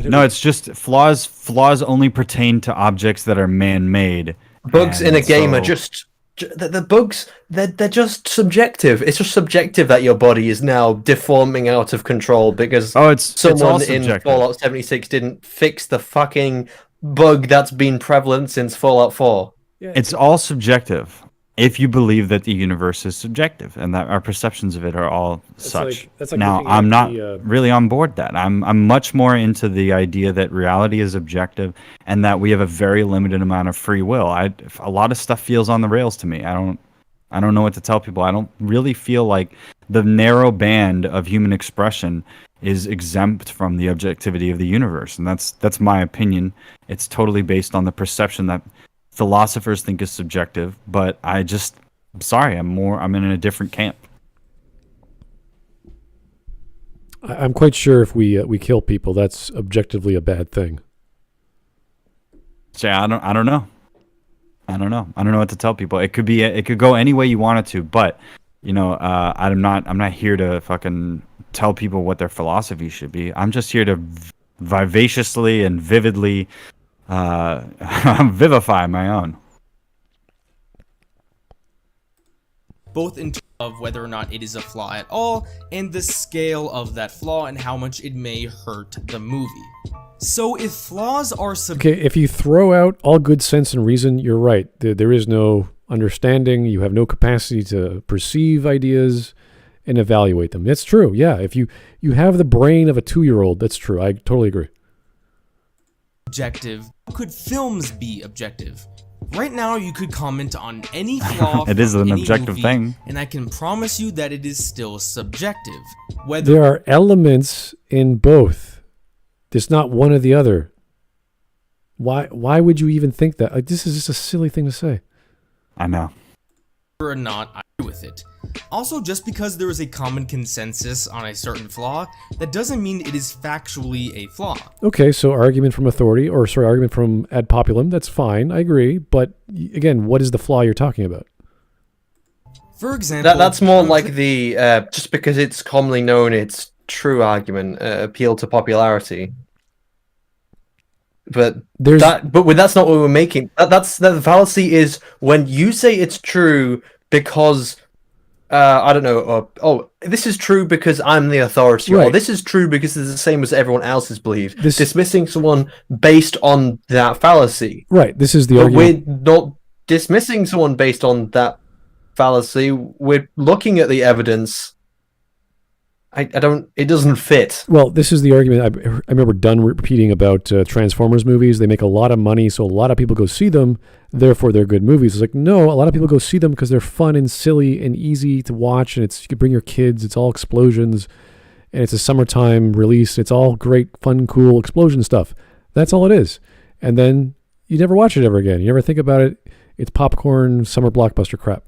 No, it's just flaws only pertain to objects that are man-made. Bugs in a game are just the bugs. They're just subjective. It's just subjective that your body is now deforming out of control because someone in Fallout 76 didn't fix the fucking bug that's been prevalent since Fallout 4. Yeah, it's all subjective. If you believe that the universe is subjective and that our perceptions of it are all such. That's like now, I'm not really on board that. I'm much more into the idea that reality is objective and that we have a very limited amount of free will. A lot of stuff feels on the rails to me. I don't know what to tell people. I don't really feel like the narrow band of human expression is exempt from the objectivity of the universe, and that's my opinion. It's totally based on the perception that philosophers think is subjective, but I'm sorry, I'm in a different camp. I'm quite sure if we kill people, that's objectively a bad thing. So I don't know. I don't know what to tell people. It could go any way you want it to, but I'm not here to fucking tell people what their philosophy should be. I'm just here to vivaciously and vividly vivify my own. Both in terms of whether or not it is a flaw at all, and the scale of that flaw and how much it may hurt the movie. So if flaws are okay, if you throw out all good sense and reason, you're right. There is no understanding. You have no capacity to perceive ideas and evaluate them. That's true. Yeah, if you have the brain of a 2-year-old, that's true. I totally agree. Objective. Could films be objective? Right now, you could comment on any flaw. It is an any objective movie, thing, and I can promise you that it is still subjective. There are elements in both. It's not one or the other. Why would you even think that? Like, this is just a silly thing to say. I know. Or not, I agree with it. Also, just because there is a common consensus on a certain flaw, that doesn't mean it is factually a flaw. Okay, so argument from argument from ad populum, that's fine, I agree. But again, what is the flaw you're talking about? For example... That's more like the, just because it's commonly known, it's true argument, appeal to popularity. But that's not what we're making. That's the fallacy is when you say it's true because I don't know. This is true because I'm the authority, right. or this is true because it's the same as everyone else's belief. Dismissing someone based on that fallacy. Right. This is the argument. We're not dismissing someone based on that fallacy. We're looking at the evidence. It doesn't fit. Well, this is the argument I remember Dunn repeating about Transformers movies. They make a lot of money, so a lot of people go see them. Therefore, they're good movies. It's like, no, a lot of people go see them because they're fun and silly and easy to watch, and you can bring your kids. It's all explosions, and it's a summertime release. It's all great, fun, cool explosion stuff. That's all it is. And then you never watch it ever again. You never think about it. It's popcorn, summer blockbuster crap.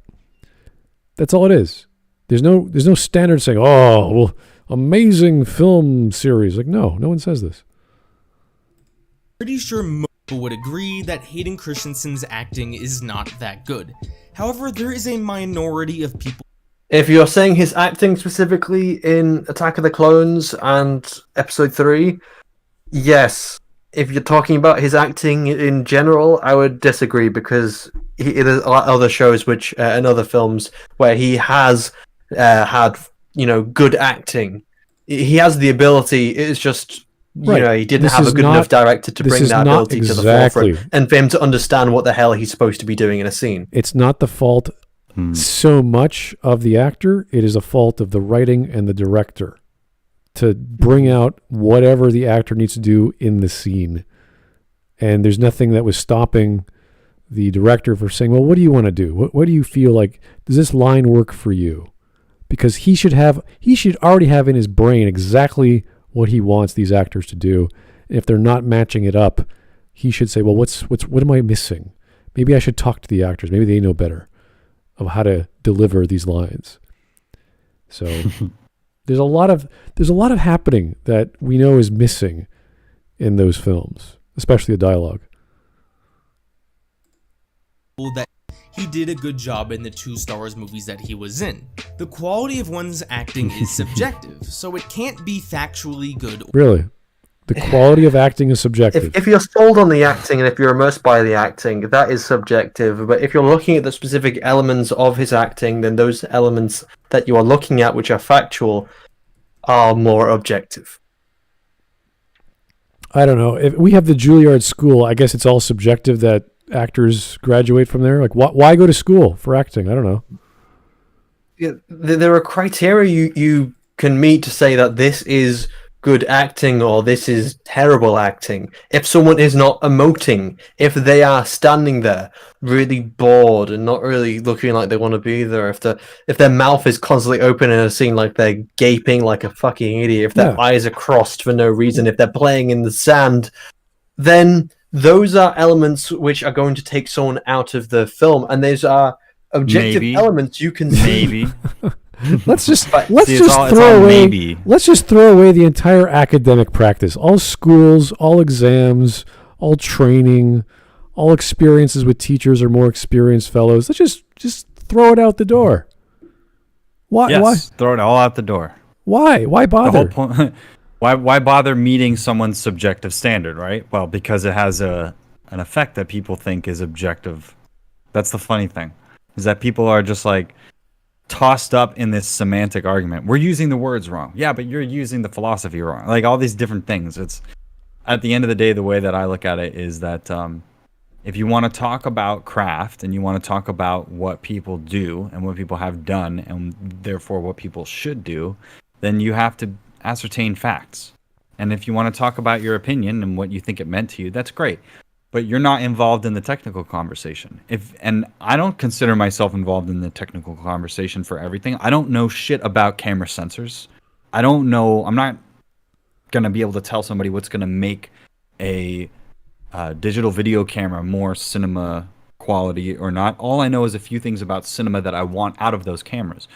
That's all it is. There's no standard saying, oh, well, amazing film series. Like, no one says this. Pretty sure most people would agree that Hayden Christensen's acting is not that good. However, there is a minority of people. If you're saying his acting specifically in Attack of the Clones and Episode 3, yes. If you're talking about his acting in general, I would disagree because there's a lot of other shows and other films where he has had good acting. He has the ability. It's just he didn't have a good enough director to bring that ability to the forefront and for him to understand what the hell he's supposed to be doing in a scene. It's not the fault so much of the actor. It is a fault of the writing and the director to bring out whatever the actor needs to do in the scene. And there's nothing that was stopping the director from saying, well, what do you want to do? What do you feel like? Does this line work for you? Because he should already have in his brain exactly what he wants these actors to do. And if they're not matching it up, he should say, well, what am I missing? Maybe I should talk to the actors. Maybe they know better of how to deliver these lines. So there's a lot of happening that we know is missing in those films, especially the dialogue. That he did a good job in the 2 Star Wars movies that he was in. The quality of one's acting is subjective, so it can't be factually good. Really? The quality of acting is subjective. If you're sold on the acting and if you're immersed by the acting, that is subjective. But if you're looking at the specific elements of his acting, then those elements that you are looking at, which are factual, are more objective. I don't know. If we have the Juilliard School, I guess it's all subjective that actors graduate from there. Like, why go to school for acting? I don't know. Yeah, there are criteria you can meet to say that this is good acting or this is terrible acting. If someone is not emoting, if they are standing there really bored and not really looking like they want to be there, if their mouth is constantly open in a scene like they're gaping like a fucking idiot, if their eyes are crossed for no reason, if they're playing in the sand, then those are elements which are going to take someone out of the film, and those are objective elements you can see. Let's just throw away the entire academic practice, all schools, all exams, all training, all experiences with teachers or more experienced fellows. Let's just throw it out the door. Why? Yes, why? Throw it all out the door. Why? Why bother? The whole point, why bother meeting someone's subjective standard, right? Well, because it has an effect that people think is objective. That's the funny thing, is that people are just like tossed up in this semantic argument. We're using the words wrong. Yeah, but you're using the philosophy wrong. Like all these different things. It's at the end of the day, the way that I look at it is that if you want to talk about craft and you want to talk about what people do and what people have done and therefore what people should do, then you have to ascertain facts. And if you want to talk about your opinion and what you think it meant to you, that's great. But you're not involved in the technical conversation. And I don't consider myself involved in the technical conversation for everything. I don't know shit about camera sensors. I don't know. I'm not going to be able to tell somebody what's going to make a digital video camera more cinema quality or not. All I know is a few things about cinema that I want out of those cameras.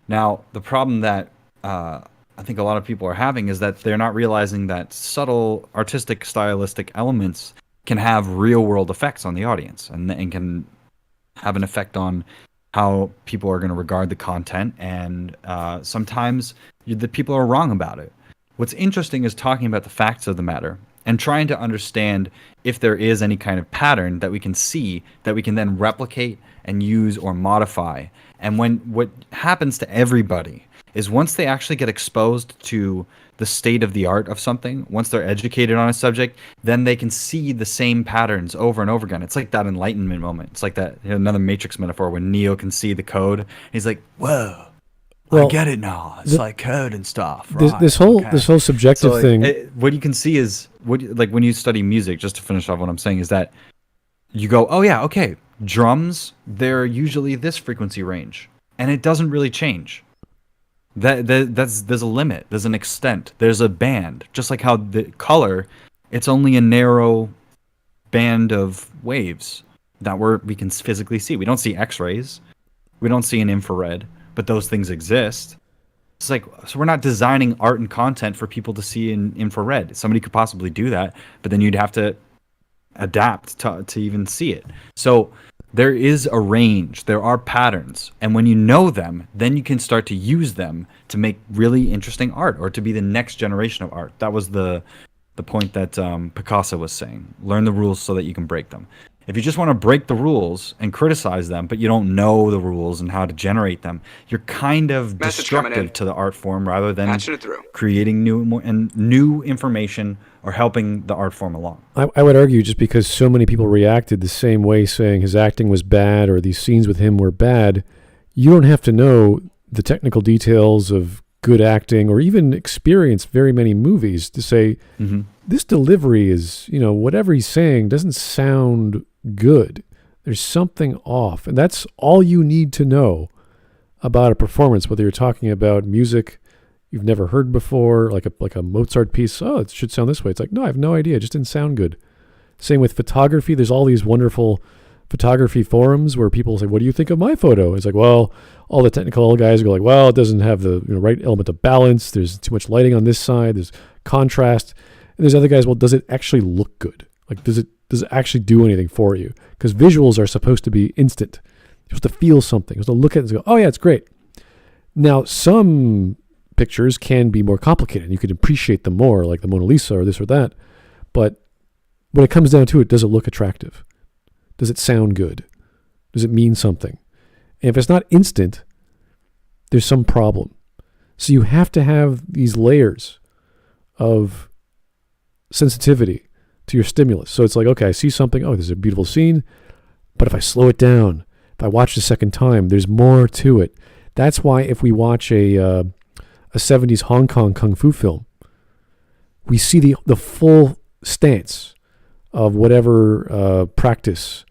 Now, the problem that I think a lot of people are having is that they're not realizing that subtle artistic, stylistic elements can have real-world effects on the audience and can have an effect on how people are going to regard the content. And sometimes the people are wrong about it. What's interesting is talking about the facts of the matter and trying to understand if there is any kind of pattern that we can see that we can then replicate and use or modify. And what happens to everybody is once they actually get exposed to the state of the art of something, once they're educated on a subject, then they can see the same patterns over and over again. It's like that enlightenment moment. It's like that, another Matrix metaphor when Neo can see the code. He's like, whoa, I get it now. It's like code and stuff. Right? This whole subjective thing. What you can see is, like when you study music, just to finish off what I'm saying, is that you go, oh yeah, okay, drums, they're usually this frequency range. And it doesn't really change. There's a limit, there's an extent, there's a band. Just like how the color, it's only a narrow band of waves that we can physically see. We don't see X-rays, we don't see an infrared, but those things exist. It's like, so we're not designing art and content for people to see in infrared. Somebody could possibly do that, but then you'd have to adapt to even see it. So there is a range, there are patterns, and when you know them, then you can start to use them to make really interesting art or to be the next generation of art. That was the point that Picasso was saying. Learn the rules so that you can break them. If you just want to break the rules and criticize them, but you don't know the rules and how to generate them, you're kind of destructive to the art form rather than creating new information or helping the art form along. I would argue just because so many people reacted the same way, saying his acting was bad or these scenes with him were bad, you don't have to know the technical details of good acting or even experience very many movies to say, this delivery is, whatever he's saying doesn't sound good. There's something off. And that's all you need to know about a performance, whether you're talking about music you've never heard before, like a Mozart piece. Oh, it should sound this way. It's like, no, I have no idea. It just didn't sound good. Same with photography. There's all these wonderful photography forums where people say, what do you think of my photo? It's like, well, all the technical guys go like, well, it doesn't have the right element of balance. There's too much lighting on this side. There's contrast. And there's other guys, well, does it actually look good? Like, does it actually do anything for you? Because visuals are supposed to be instant. You're supposed to feel something. You're supposed to look at it and go, oh yeah, it's great. Now, some pictures can be more complicated. You can appreciate them more, like the Mona Lisa or this or that. But when it comes down to it, does it look attractive? Does it sound good? Does it mean something? And if it's not instant, there's some problem. So you have to have these layers of sensitivity to your stimulus. So it's like, okay, I see something. Oh, there's a beautiful scene. But if I slow it down, if I watch the second time, there's more to it. That's why if we watch a 70s Hong Kong kung fu film, we see the full stance of whatever practice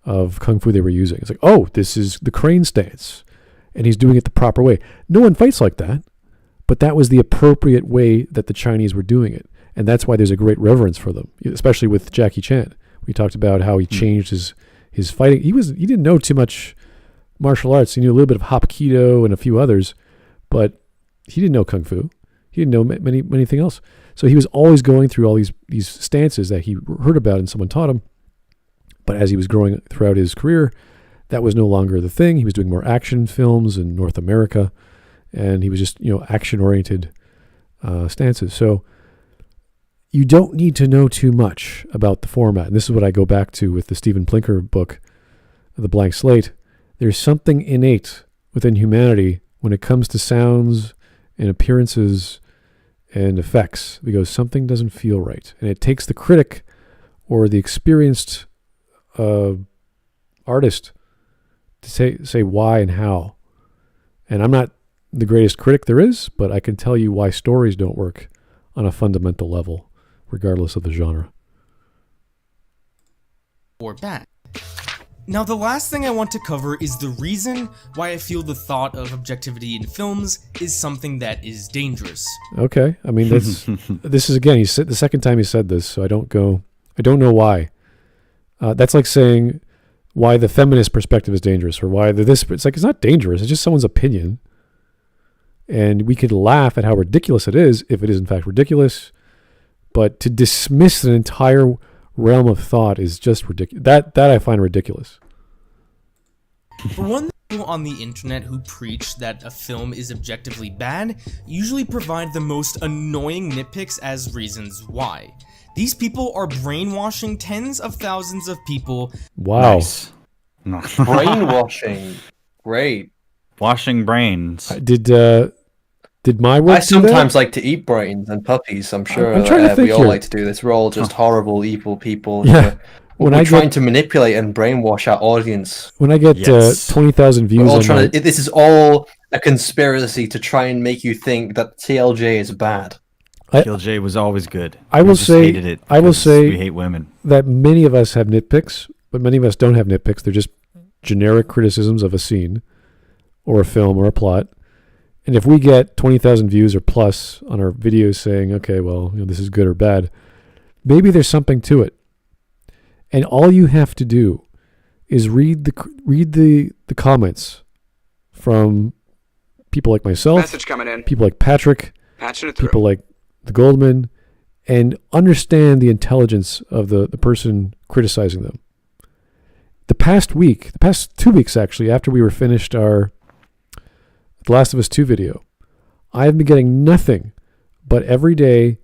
of kung fu they were using. It's like, oh, this is the crane stance, and he's doing it the proper way. No one fights like that, but that was the appropriate way that the Chinese were doing it, and that's why there's a great reverence for them, especially with Jackie Chan. We talked about how he changed his fighting. He didn't know too much martial arts. He knew a little bit of Hapkido and a few others, but he didn't know kung fu. He didn't know anything else. So he was always going through all these stances that he heard about and someone taught him. But as he was growing throughout his career, that was no longer the thing. He was doing more action films in North America, and he was just, action-oriented stances. So you don't need to know too much about the format. And this is what I go back to with the Steven Plinker book, The Blank Slate. There's something innate within humanity when it comes to sounds and appearances and effects, because something doesn't feel right. And it takes the critic or the experienced artist to say why and how. And I'm not the greatest critic there is, but I can tell you why stories don't work on a fundamental level, regardless of the genre. Or bad. Now, the last thing I want to cover is the reason why I feel the thought of objectivity in films is something that is dangerous. Okay, I mean, this is, again, the second time he said this, so I don't know why. That's like saying why the feminist perspective is dangerous, or why it's like, it's not dangerous, it's just someone's opinion. And we could laugh at how ridiculous it is, if it is in fact ridiculous, but to dismiss an entire realm of thought is just ridiculous. That I find ridiculous. For one, people on the internet who preach that a film is objectively bad usually provide the most annoying nitpicks as reasons why. These people are brainwashing tens of thousands of people. Wow. Nice. No. Brainwashing. Great. Washing brains. Did my work I do sometimes that? like to eat brains and puppies. I'm sure I'm trying to think we all here. like to do this. We're all just horrible, evil people. Yeah. We're trying to manipulate and brainwash our audience. When I get Yes. 20,000 views We're all on trying my, to, this is all a conspiracy to try and make you think that TLJ is bad. TLJ was always good. I We will just say- hated it I will because say- we hate women. that many of us have nitpicks, but many of us don't have nitpicks. They're just generic criticisms of a scene or a film or a plot. And if we get 20,000 views or plus on our videos saying, okay, well, this is good or bad, maybe there's something to it. And all you have to do is read the comments from people like myself, Message coming in. people like Patrick, Patching it through. people like the Goldman, and understand the intelligence of the person criticizing them. The past 2 weeks actually, after we were finished our The Last of Us 2 video, I've been getting nothing but every day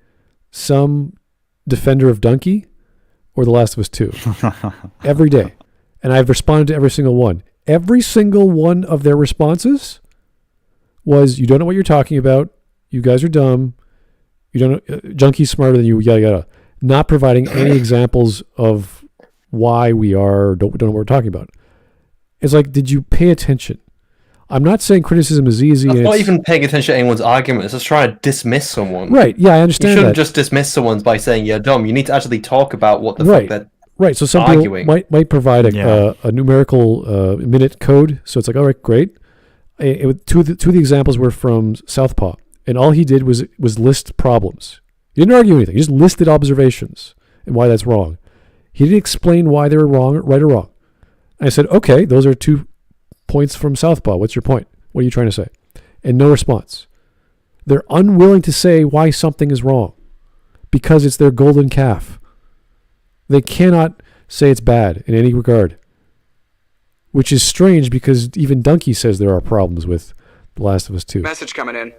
some defender of Donkey or The Last of Us 2. Every day. And I've responded to every single one. Every single one of their responses was, you don't know what you're talking about. You guys are dumb. You don't know, Junkie's smarter than you, yada, yada. Not providing any examples of why we are, or don't know what we're talking about. It's like, did you pay attention? I'm not saying criticism is easy. That's and not it's, even paying attention to anyone's argument. It's just trying to dismiss someone. right. Yeah, I You understand shouldn't that. just dismiss someone by saying you're dumb. You need to actually talk about what the Right. fuck that. Right, so some arguing. people might provide Yeah. a numerical minute code. So it's like, all right, great. Two of the examples were from Southpaw, and all he did was list problems. He didn't argue anything. He just listed observations and why that's wrong. He didn't explain why they were wrong, right or wrong. I said, okay, those are 2 points from Southpaw. What's your point? What are you trying to say? And no response. They're unwilling to say why something is wrong because it's their golden calf. They cannot say it's bad in any regard, which is strange because even Donkey says there are problems with The Last of Us 2. Message coming in.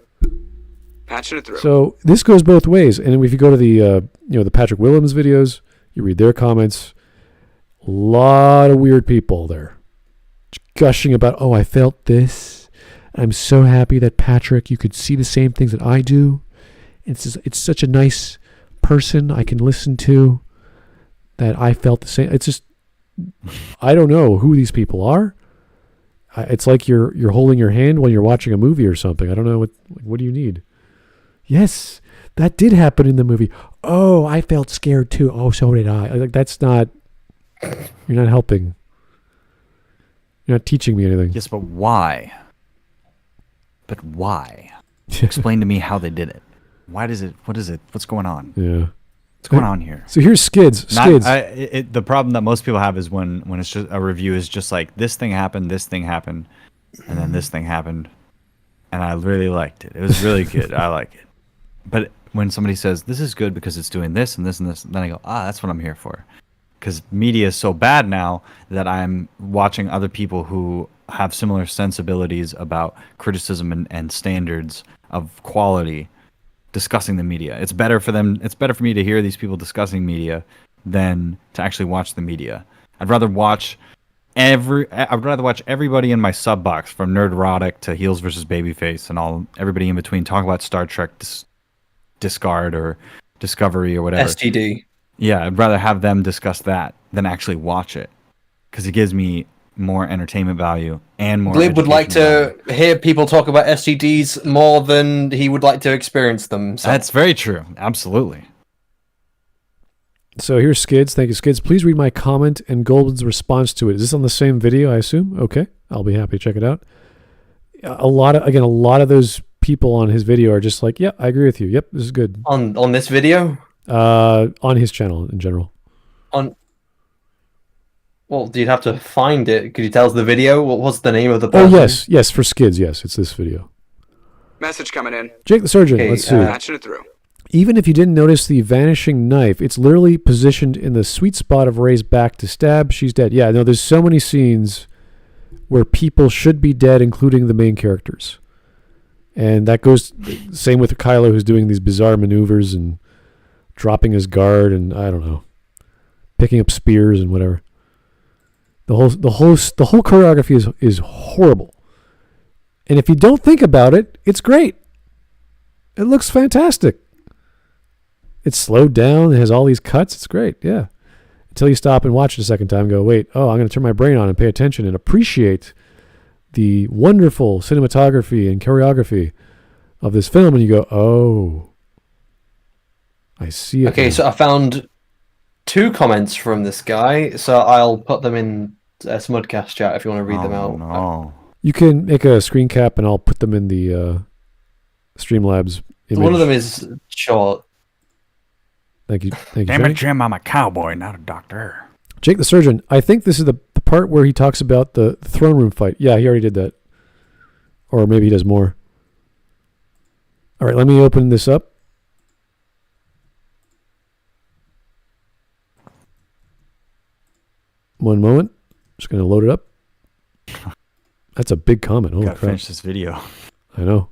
Patching it through. So this goes both ways. And if you go to the Patrick Willems videos, you read their comments. A lot of weird people there, gushing about, oh, I felt this. I'm so happy that Patrick, you could see the same things that I do. It's such a nice person I can listen to. That I felt the same. It's just, I don't know who these people are. It's like you're holding your hand when you're watching a movie or something. I don't know what do you need? Yes, that did happen in the movie. Oh, I felt scared too. Oh, so did I. Like that's not. You're not helping. You're not teaching me anything. Yes, but why? But why? Explain to me how they did it. Why does it? What is it? What's going on? Yeah. What's going on here? So here's Skids. The problem that most people have is when it's just a review is just like this thing happened, and then this thing happened, and I really liked it. It was really good. I like it. But when somebody says this is good because it's doing this and this and this, then I go, that's what I'm here for. Because media is so bad now that I'm watching other people who have similar sensibilities about criticism and standards of quality discussing the media. It's better for them. It's better for me to hear these people discussing media than to actually watch the media. I'd rather watch everybody in my sub box, from Nerderotic to Heels versus Babyface and everybody in between, talk about Star Trek Discard or Discovery or whatever. STD. Yeah, I'd rather have them discuss that than actually watch it, because it gives me more entertainment value and more. Glib would like to educational hear people talk about STDs more than he would like to experience them. So. That's very true. Absolutely. So here's Skids. Thank you, Skids. Please read my comment and Goldman's response to it. Is this on the same video, I assume? Okay. I'll be happy to check it out. A lot of those people on his video are just like, yeah, I agree with you. Yep, this is good. On this video? On his channel in general. Well, you'd have to find it. Could you tell us the video? What was the name of the person? Oh, yes, for Skids, yes, it's this video. Message coming in. Jake the Surgeon, Okay, let's see. Patching it through. Even if you didn't notice the vanishing knife, it's literally positioned in the sweet spot of Ray's back to stab. She's dead. Yeah, no, there's so many scenes where people should be dead, including the main characters. And that goes same with Kylo, who's doing these bizarre maneuvers and dropping his guard and I don't know, picking up spears and whatever. The whole choreography is horrible. And if you don't think about it, it's great. It looks fantastic. It's slowed down. It has all these cuts. It's great. Yeah. Until you stop and watch it a second time and go, wait, I'm going to turn my brain on and pay attention and appreciate the wonderful cinematography and choreography of this film. And you go, oh, I see it. Okay, now. so I found 2 comments from this guy. So I'll put them in Smudcast chat if you want to read them out. No. You can make a screen cap and I'll put them in the Streamlabs image. One of them is short. Thank you. Damn it, Jake. Jim, I'm a cowboy, not a doctor. Jake the Surgeon. I think this is the part where he talks about the throne room fight. Yeah, he already did that. Or maybe he does more. All right, let me open this up. One moment. Just going to load it up. That's a big comment. Holy Gotta crap. finish this video. I know.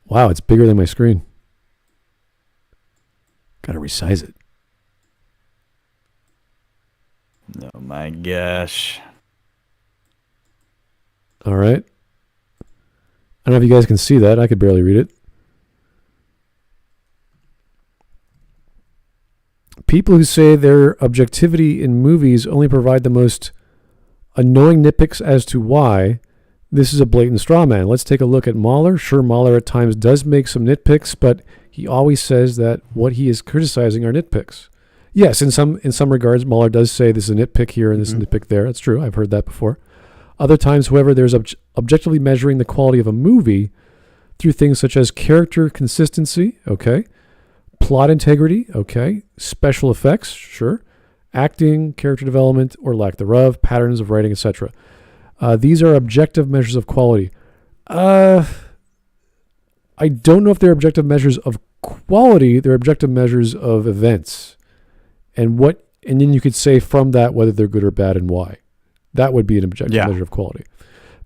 Wow, it's bigger than my screen. Gotta resize it. Oh my gosh. All right. I don't know if you guys can see that. I could barely read it. People who say their objectivity in movies only provide the most annoying nitpicks as to why. This is a blatant straw man. Let's take a look at Mahler. Sure, Mahler at times does make some nitpicks, but he always says that what he is criticizing are nitpicks. Yes, in some regards, Mahler does say this is a nitpick here and this is a nitpick there. That's true. I've heard that before. Other times, however, there's objectively measuring the quality of a movie through things such as character consistency, okay, plot integrity, okay, special effects, sure, acting, character development or lack thereof, patterns of writing, etc. These are objective measures of quality. I don't know if they're objective measures of quality. They're objective measures of events. And then you could say from that whether they're good or bad and why. That would be an objective measure of quality.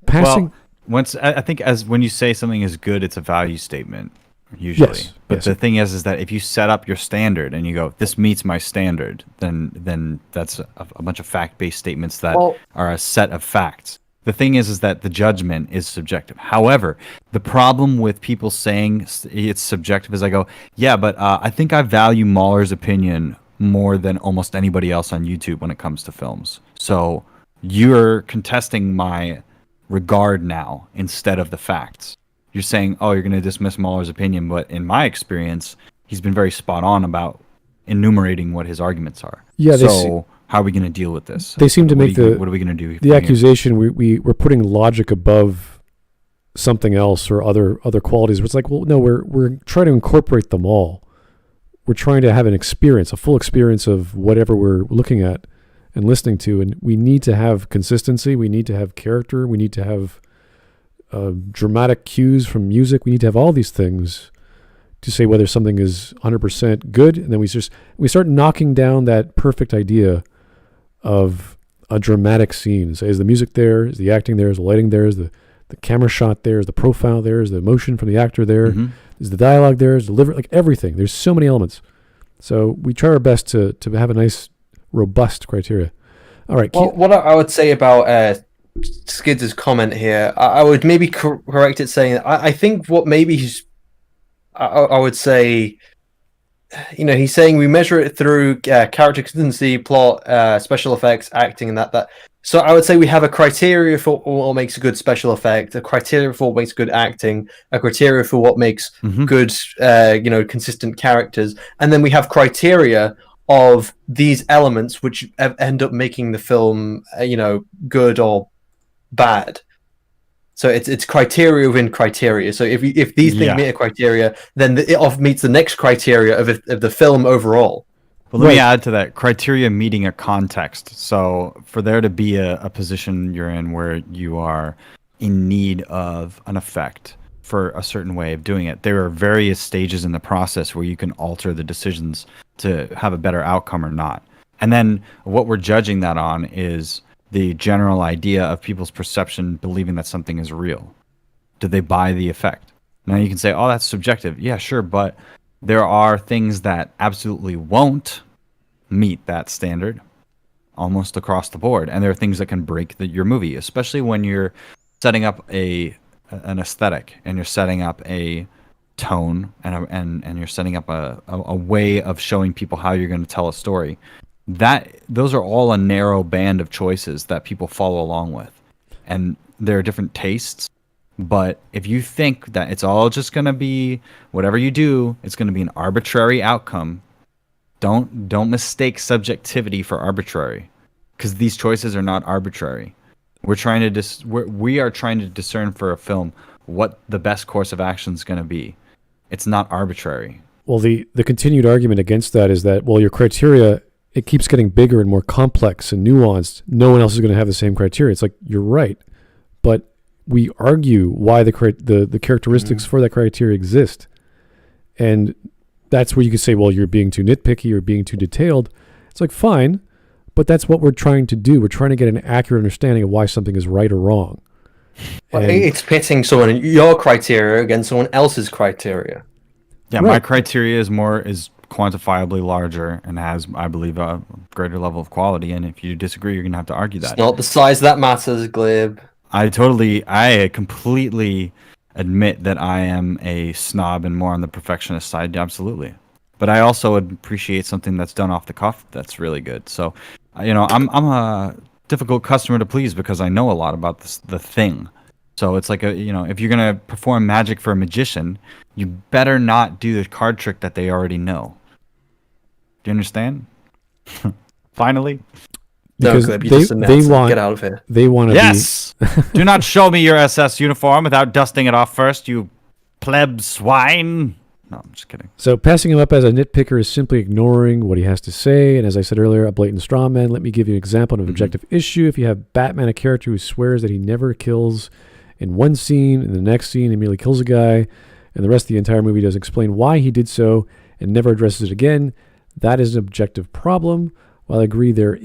I think when you say something is good, it's a value statement usually. Yes, but yes. the thing is that if you set up your standard and you go, this meets my standard, then that's a bunch of fact-based statements that are a set of facts. The thing is that the judgment is subjective. However, the problem with people saying it's subjective is I go, yeah, but I think I value Mahler's opinion more than almost anybody else on YouTube when it comes to films. So you're contesting my regard now instead of the facts. You're saying, oh, you're going to dismiss Mahler's opinion, but in my experience, he's been very spot on about enumerating what his arguments are. Yeah. So how are we going to deal with this? They seem to make what are we going to do? The accusation we're putting logic above something else or other qualities. Where it's like, well, no, we're trying to incorporate them all. We're trying to have an experience, a full experience of whatever we're looking at and listening to, and we need to have consistency. We need to have character. We need to have dramatic cues from music. We need to have all these things to say whether something is 100% good, and then we start knocking down that perfect idea of a dramatic scene. So is the music there? Is the acting there? Is the lighting there? Is the camera shot there? Is the profile there? Is the emotion from the actor there? Mm-hmm. Is the dialogue there? Is the delivery? Like everything. There's so many elements. So we try our best to have a nice, robust criteria. All right. Well, what I would say about Skids' comment here, I would maybe correct it saying, I think what maybe I would say, he's saying we measure it through character consistency, plot, special effects, acting, and that. So I would say we have a criteria for what makes a good special effect, a criteria for what makes good acting, a criteria for what makes good, consistent characters, and then we have criteria of these elements which end up making the film, good or bad. So it's criteria within criteria. So if these things meet a criteria, then it meets the next criteria of the film overall. Well, let me add to that. Criteria meeting a context. So for there to be a position you're in where you are in need of an effect for a certain way of doing it, there are various stages in the process where you can alter the decisions to have a better outcome or not. And then what we're judging that on is the general idea of people's perception believing that something is real. Do they buy the effect? Now you can say, oh, that's subjective. Yeah, sure, but there are things that absolutely won't meet that standard almost across the board, and there are things that can break your movie, especially when you're setting up an aesthetic and you're setting up a tone and you're setting up a way of showing people how you're going to tell a story. Those are all a narrow band of choices that people follow along with, and there are different tastes. But if you think that it's all just going to be whatever you do, it's going to be an arbitrary outcome, don't mistake subjectivity for arbitrary, because these choices are not arbitrary. We are trying to discern for a film what the best course of action is going to be. It's not arbitrary. Well, the continued argument against that is that, well, your criteria, it keeps getting bigger and more complex and nuanced. No one else is going to have the same criteria. It's like, you're right, but we argue why the characteristics for that criteria exist. And that's where you could say, well, you're being too nitpicky, you're being too detailed. It's like, fine, but that's what we're trying to do. We're trying to get an accurate understanding of why something is right or wrong. Well, it's pitting your criteria against someone else's criteria. Yeah, right. My criteria is quantifiably larger and has, I believe, a greater level of quality. And if you disagree, you're going to have to argue that. It's not the size that matters, Glib. I completely admit that I am a snob and more on the perfectionist side, absolutely. But I also appreciate something that's done off the cuff that's really good. So, I'm a difficult customer to please because I know a lot about the thing. So it's like if you're gonna perform magic for a magician, you better not do the card trick that they already know. Do you understand? Finally. Because they want get out of here. They want to yes. Do not show me your SS uniform without dusting it off first, you pleb swine. No, I'm just kidding. So passing him up as a nitpicker is simply ignoring what he has to say. And as I said earlier, a blatant straw man. Let me give you an example of an objective issue. If you have Batman, a character who swears that he never kills in one scene, in the next scene he merely kills a guy, and the rest of the entire movie doesn't explain why he did so and never addresses it again, that is an objective problem. While I agree there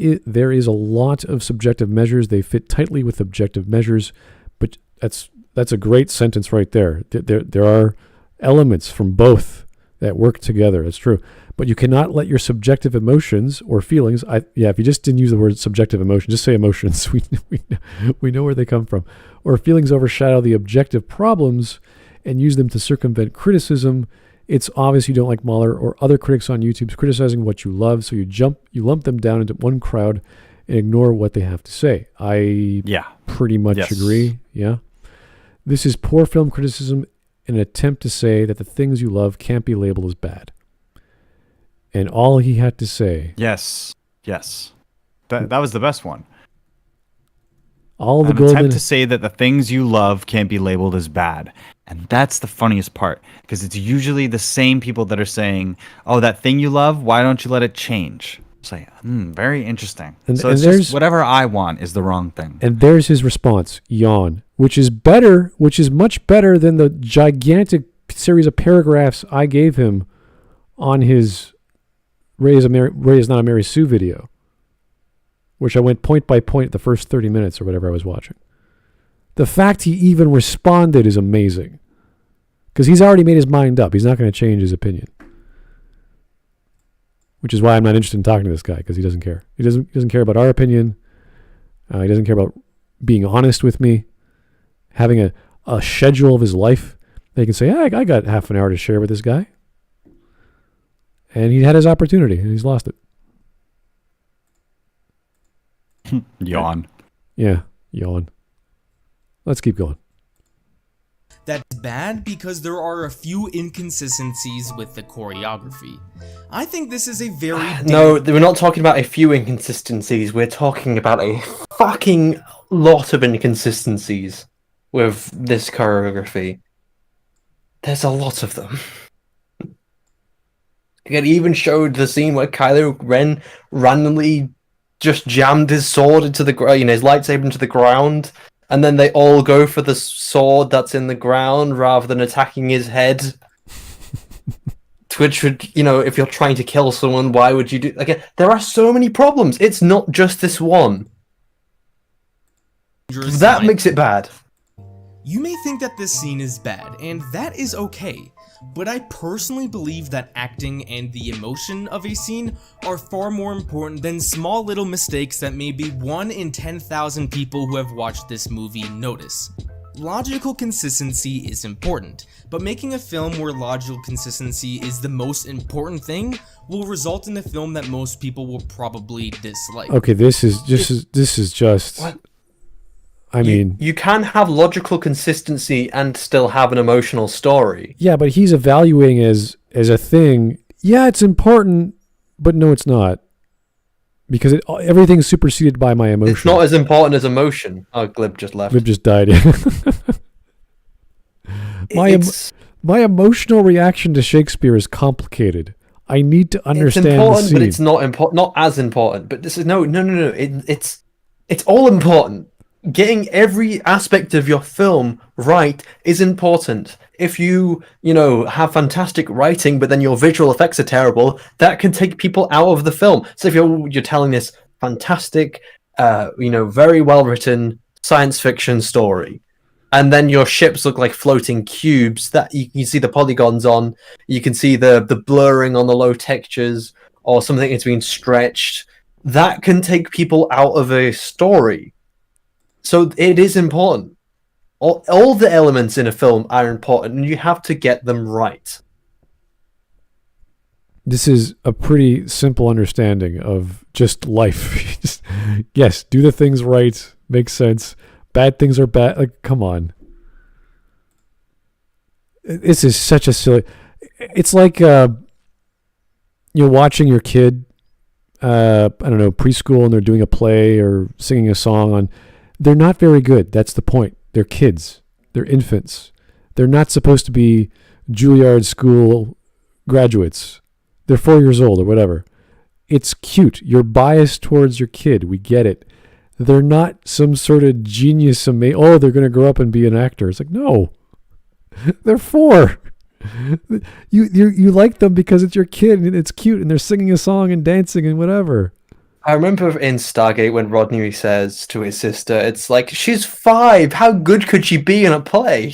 is a lot of subjective measures, they fit tightly with objective measures, but that's a great sentence right there. There are elements from both that work together. That's true. But you cannot let your subjective emotions or feelings, if you just didn't use the word subjective emotion, just say emotions. We know where they come from. Or feelings overshadow the objective problems and use them to circumvent criticism. It's obvious you don't like Mahler or other critics on YouTube criticizing what you love, so you lump them down into one crowd and ignore what they have to say. I pretty much agree. Yeah. This is poor film criticism in an attempt to say that the things you love can't be labeled as bad. And all he had to say... Yes. That was the best one. An attempt to say that the things you love can't be labeled as bad. And that's the funniest part, because it's usually the same people that are saying, oh, that thing you love, why don't you let it change? It's like, very interesting. So it's just whatever I want is the wrong thing. And there's his response, yawn, which is much better than the gigantic series of paragraphs I gave him on his Ray is Not a Mary Sue video, which I went point by point the first 30 minutes or whatever I was watching. The fact he even responded is amazing, because he's already made his mind up. He's not going to change his opinion, which is why I'm not interested in talking to this guy, because he doesn't care. He doesn't care about our opinion. He doesn't care about being honest with me, having a schedule of his life. They can say, I got half an hour to share with this guy. And he had his opportunity, and he's lost it. Yawn. Yeah, yawn. Let's keep going. That's bad because there are a few inconsistencies with the choreography. I think this is a very... No, we're not talking about a few inconsistencies. We're talking about a fucking lot of inconsistencies with this choreography. There's a lot of them. It even showed the scene where Kylo Ren randomly just jammed his sword into the ground, his lightsaber into the ground, and then they all go for the sword that's in the ground rather than attacking his head. Which would, if you're trying to kill someone, why would you do... Again, there are so many problems. It's not just this one. That makes it bad. You may think that this scene is bad, and that is okay, but I personally believe that acting and the emotion of a scene are far more important than small little mistakes that maybe 1 in 10,000 people who have watched this movie notice. Logical consistency is important, but making a film where logical consistency is the most important thing will result in a film that most people will probably dislike. Okay, this is just. What? I mean, you can have logical consistency and still have an emotional story. Yeah, but he's evaluating as a thing. Yeah, it's important, but no, it's not, because everything's superseded by my emotion. It's not as important as emotion. Oh, Glib just left. Glib just died. My emotional reaction to Shakespeare is complicated. I need to understand. It's important, the scene. But it's not important. Not as important. But this is no. It's all important. Getting every aspect of your film right is important. If you have fantastic writing, but then your visual effects are terrible, that can take people out of the film. So if you're telling this fantastic, very well written science fiction story, and then your ships look like floating cubes that you can see the polygons on, you can see the blurring on the low textures, or something that's being stretched, that can take people out of a story. So it is important. All the elements in a film are important, and you have to get them right. This is a pretty simple understanding of just life. Yes, do the things right. Makes sense. Bad things are bad. Like, come on. This is such a silly... It's like you're watching your kid, I don't know, preschool, and they're doing a play or singing a song on... They're not very good. That's the point. They're kids. They're infants. They're not supposed to be Juilliard school graduates. They're 4 years old or whatever. It's cute. You're biased towards your kid. We get it. They're not some sort of genius. They're going to grow up and be an actor. It's like, no. They're 4. You like them because it's your kid and it's cute and they're singing a song and dancing and whatever. I remember in Stargate when Rodney says to his sister, it's like, she's 5. How good could she be in a play?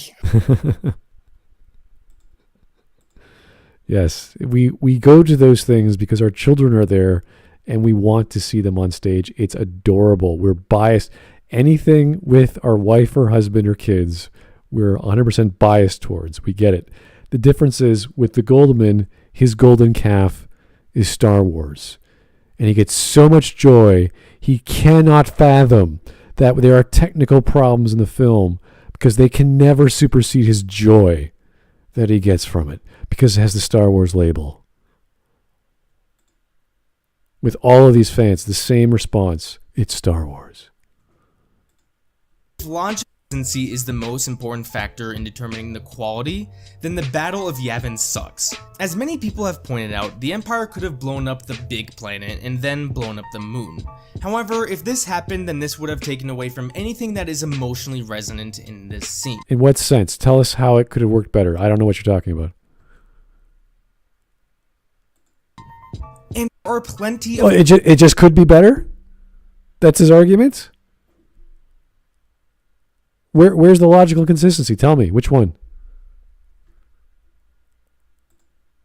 Yes, we go to those things because our children are there and we want to see them on stage. It's adorable. We're biased. Anything with our wife or husband or kids, we're 100% biased towards. We get it. The difference is with the Goldman, his golden calf is Star Wars. And he gets so much joy, he cannot fathom that there are technical problems in the film because they can never supersede his joy that he gets from it because it has the Star Wars label. With all of these fans, the same response, it's Star Wars. Logic is the most important factor in determining the quality, then the Battle of Yavin sucks. As many people have pointed out, the Empire could have blown up the big planet and then blown up the moon. However, if this happened, then this would have taken away from anything that is emotionally resonant in this scene. In what sense? Tell us how it could have worked better. I don't know what you're talking about. And there are plenty of... It just could be better? That's his argument? Where's the logical consistency? Tell me, which one?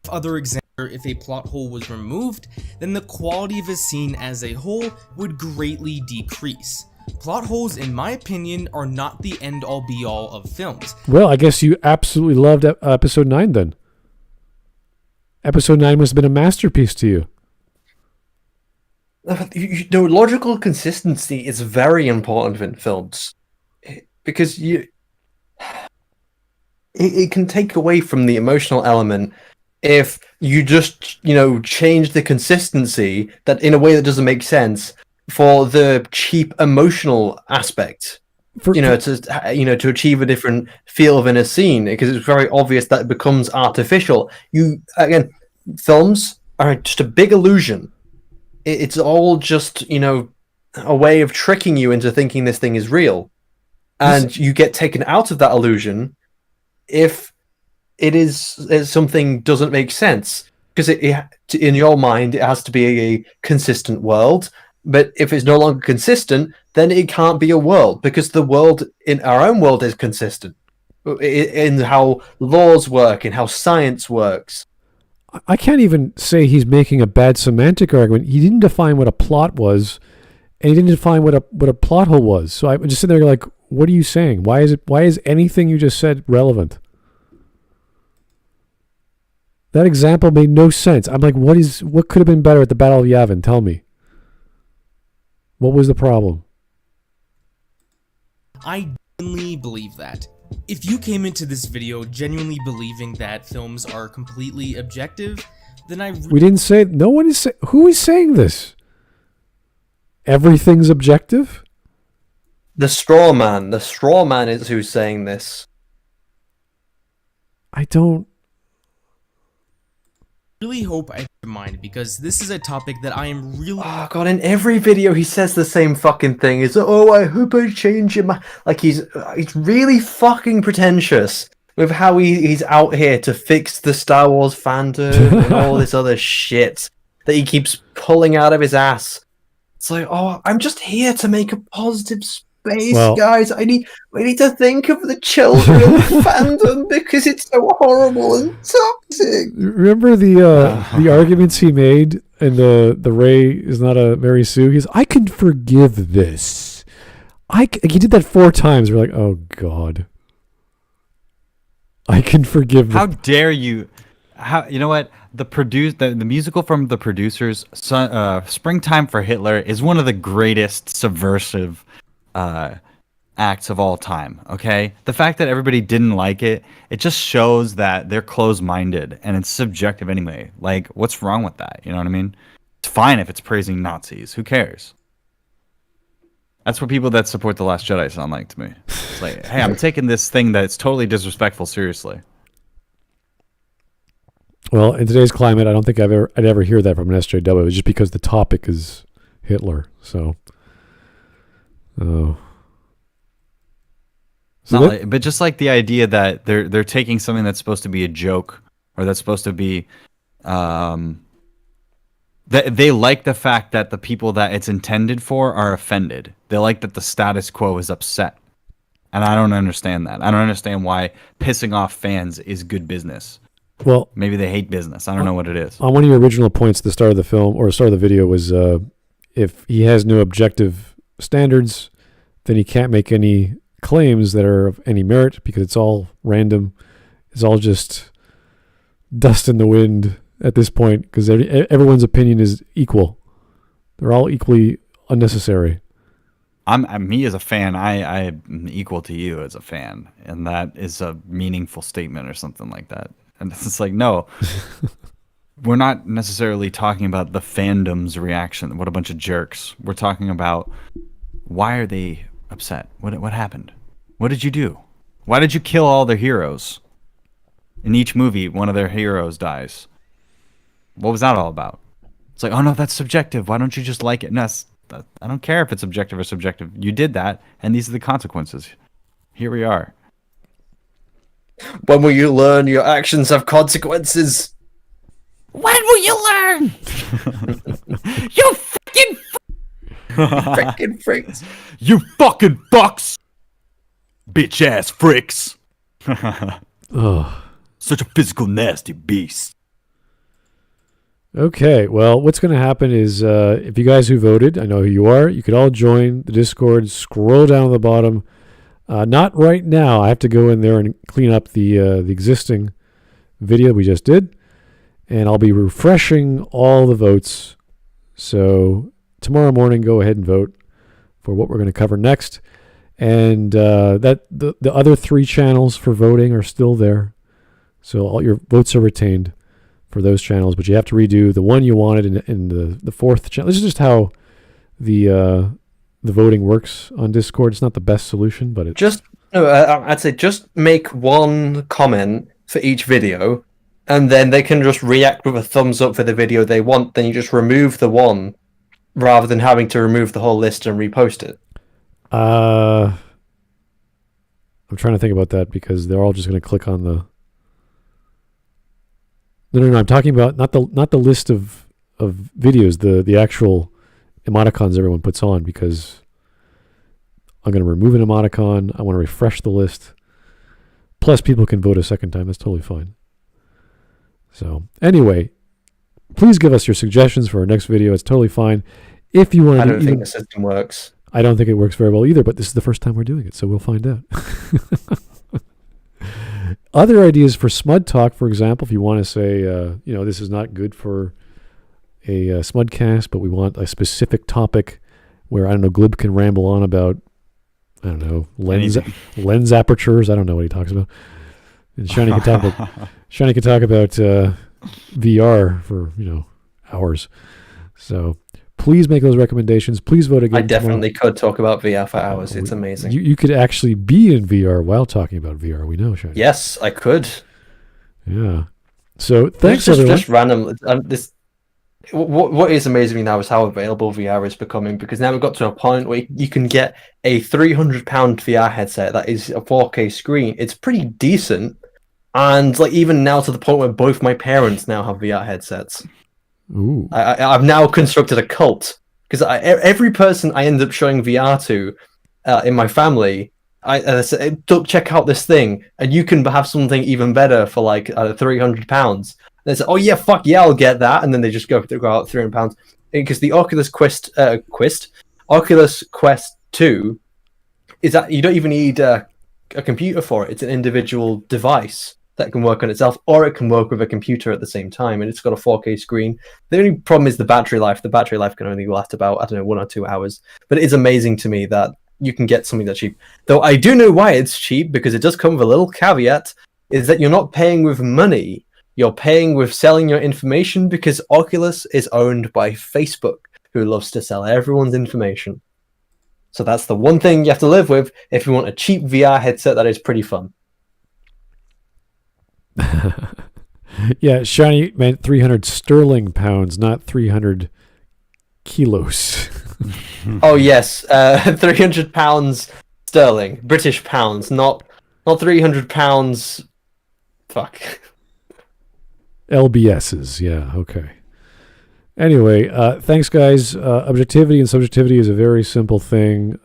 Other example, if a plot hole was removed, then the quality of a scene as a whole would greatly decrease. Plot holes, in my opinion, are not the end-all be-all of films. Well, I guess you absolutely loved episode 9 then. Episode 9 must have been a masterpiece to you. Logical consistency is very important in films. Because it can take away from the emotional element if you just change the consistency that in a way that doesn't make sense for the cheap emotional aspect. To achieve a different feel within a scene, because it's very obvious that it becomes artificial. Films are just a big illusion. It's all just a way of tricking you into thinking this thing is real. And you get taken out of that illusion if something doesn't make sense. Because in your mind, it has to be a consistent world. But if it's no longer consistent, then it can't be a world, because the world in our own world is consistent in how laws work, in how science works. I can't even say he's making a bad semantic argument. He didn't define what a plot was, and he didn't define what a plot hole was. So I'm just sitting there like, what are you saying? Why is anything you just said relevant? That example made no sense. I'm like, what could have been better at the Battle of Yavin? Tell me. What was the problem? I genuinely believe that. If you came into this video genuinely believing that films are completely objective, then we didn't say, no one is who is saying this? Everything's objective? The straw man is who's saying this. I don't really hope I don't mind, because this is a topic that I am really... Oh god, in every video he says the same fucking thing. Is I hope I change your mind. Like he's really fucking pretentious with how he's out here to fix the Star Wars fandom and all this other shit that he keeps pulling out of his ass. It's like, I'm just here to make a positive space, guys. We need to think of the children of fandom because it's so horrible and toxic. Remember the arguments he made in the Rey is not a Mary Sue? He's, I can forgive this. He did that 4 times. We're like, oh god. I can forgive this. How dare you? You know what? The musical from the producers, "Springtime for Hitler," is one of the greatest subversive acts of all time. Okay, the fact that everybody didn't like it just shows that they're closed-minded and it's subjective anyway. Like, what's wrong with that? You know what I mean? It's fine if it's praising Nazis. Who cares? That's what people that support The Last Jedi sound like to me. It's like, hey, I'm taking this thing that's totally disrespectful seriously. Well, in today's climate, I don't think I'd ever hear that from an SJW. It's just because the topic is Hitler. So, but just like the idea that they're taking something that's supposed to be a joke, or that's supposed to be, they like the fact that the people that it's intended for are offended. They like that the status quo is upset, and I don't understand that. I don't understand why pissing off fans is good business. Well, maybe they hate business. I don't know what it is. On one of your original points at the start of the film, or start of the video, was if he has no objective standards, then he can't make any claims that are of any merit because it's all random. It's all just dust in the wind at this point because everyone's opinion is equal. They're all equally unnecessary. Me as a fan, I'm equal to you as a fan, and that is a meaningful statement or something like that. And it's like, no, we're not necessarily talking about the fandom's reaction. What a bunch of jerks. We're talking about why are they upset? What happened? What did you do? Why did you kill all their heroes? In each movie, one of their heroes dies. What was that all about? It's like, oh no, that's subjective. Why don't you just like it? No, I don't care if it's objective or subjective. You did that, and these are the consequences. Here we are. When will you learn your actions have consequences? When will you learn? You freaking freaks. You fucking fucks. Bitch ass fricks. Such a physical nasty beast. Okay, well, what's going to happen is if you guys who voted, I know who you are, you could all join the Discord, scroll down to the bottom. Not right now. I have to go in there and clean up the existing video we just did, and I'll be refreshing all the votes. So tomorrow morning, go ahead and vote for what we're going to cover next. And that the other 3 channels for voting are still there, so all your votes are retained for those channels. But you have to redo the one you wanted in the 4th channel. This is just how the voting works on Discord. It's not the best solution, but I'd say just make one comment for each video, and then they can just react with a thumbs up for the video they want. Then you just remove the one, rather than having to remove the whole list and repost it. I'm trying to think about that because they're all just going to click on the. No. I'm talking about not the list of videos, the actual emoticons everyone puts on, because I'm going to remove an emoticon. I want to refresh the list. Plus, people can vote a second time. That's totally fine. So, anyway, please give us your suggestions for our next video. It's totally fine. If you want to, I don't think the system works. I don't think it works very well either, but this is the first time we're doing it, so we'll find out. Other ideas for Smud Talk, for example, if you want to say, this is not good for a Smudcast, but we want a specific topic where, I don't know, Glib can ramble on about, I don't know, lens apertures. I don't know what he talks about. And Shiny can talk about VR for, hours. So please make those recommendations. Please vote again. I definitely could talk about VR for hours. It's amazing. You could actually be in VR while talking about VR. We know, Shiny. Yes, I could. Yeah. So thanks, everyone. Just random. What is amazing me now is how available VR is becoming, because now we've got to a point where you can get a £300 VR headset that is a 4K screen. It's pretty decent, and even now to the point where both my parents now have VR headsets. Ooh. I've now constructed a cult, because every person I end up showing VR to in my family, I say, check out this thing, and you can have something even better for £300. They say, oh yeah, fuck yeah, I'll get that, and then they just go out £300 because the Oculus Quest 2 is that you don't even need a computer for it. It's an individual device that can work on itself, or it can work with a computer at the same time, and it's got a 4K screen. The only problem is the battery life. The battery life can only last about 1 or 2 hours. But it is amazing to me that you can get something that's cheap. Though I do know why it's cheap, because it does come with a little caveat, is that you're not paying with money. You're paying with selling your information, because Oculus is owned by Facebook, who loves to sell everyone's information. So that's the one thing you have to live with if you want a cheap VR headset that is pretty fun. Yeah, Shiny meant 300 sterling pounds, not 300 kilos. Oh yes, £300 sterling, British pounds, not £300. Fuck. LBSs, yeah, okay. Anyway, thanks, guys. Objectivity and subjectivity is a very simple thing.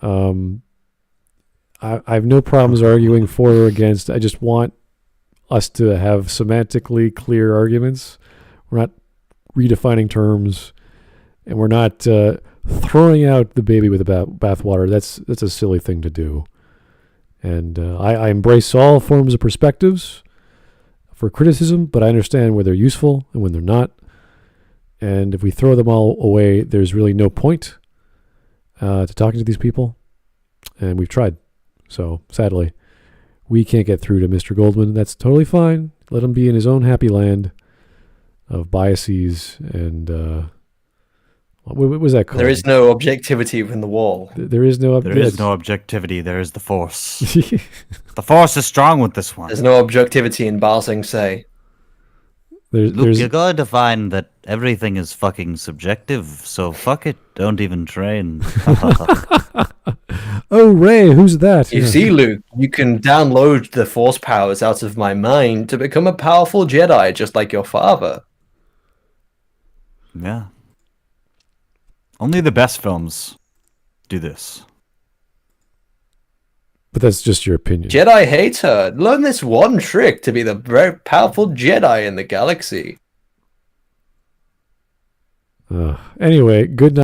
I have no problems arguing for or against. I just want us to have semantically clear arguments. We're not redefining terms, and we're not throwing out the baby with the bathwater. That's a silly thing to do. And I embrace all forms of perspectives for criticism, but I understand when they're useful and when they're not. And if we throw them all away, there's really no point to talking to these people. And we've tried. So sadly, we can't get through to Mr. Goldman. That's totally fine. Let him be in his own happy land of biases and what was that called? There is no objectivity within the wall. There is no objectivity. There is the force. The force is strong with this one. There's no objectivity in Ba Sing Se. Look, you gotta define that everything is fucking subjective, so fuck it, don't even train. Oh, Ray, who's that? You see, Luke, you can download the force powers out of my mind to become a powerful Jedi, just like your father. Yeah. Only the best films do this. But that's just your opinion. Jedi hater, learn this one trick to be the very powerful Jedi in the galaxy. Anyway, good night.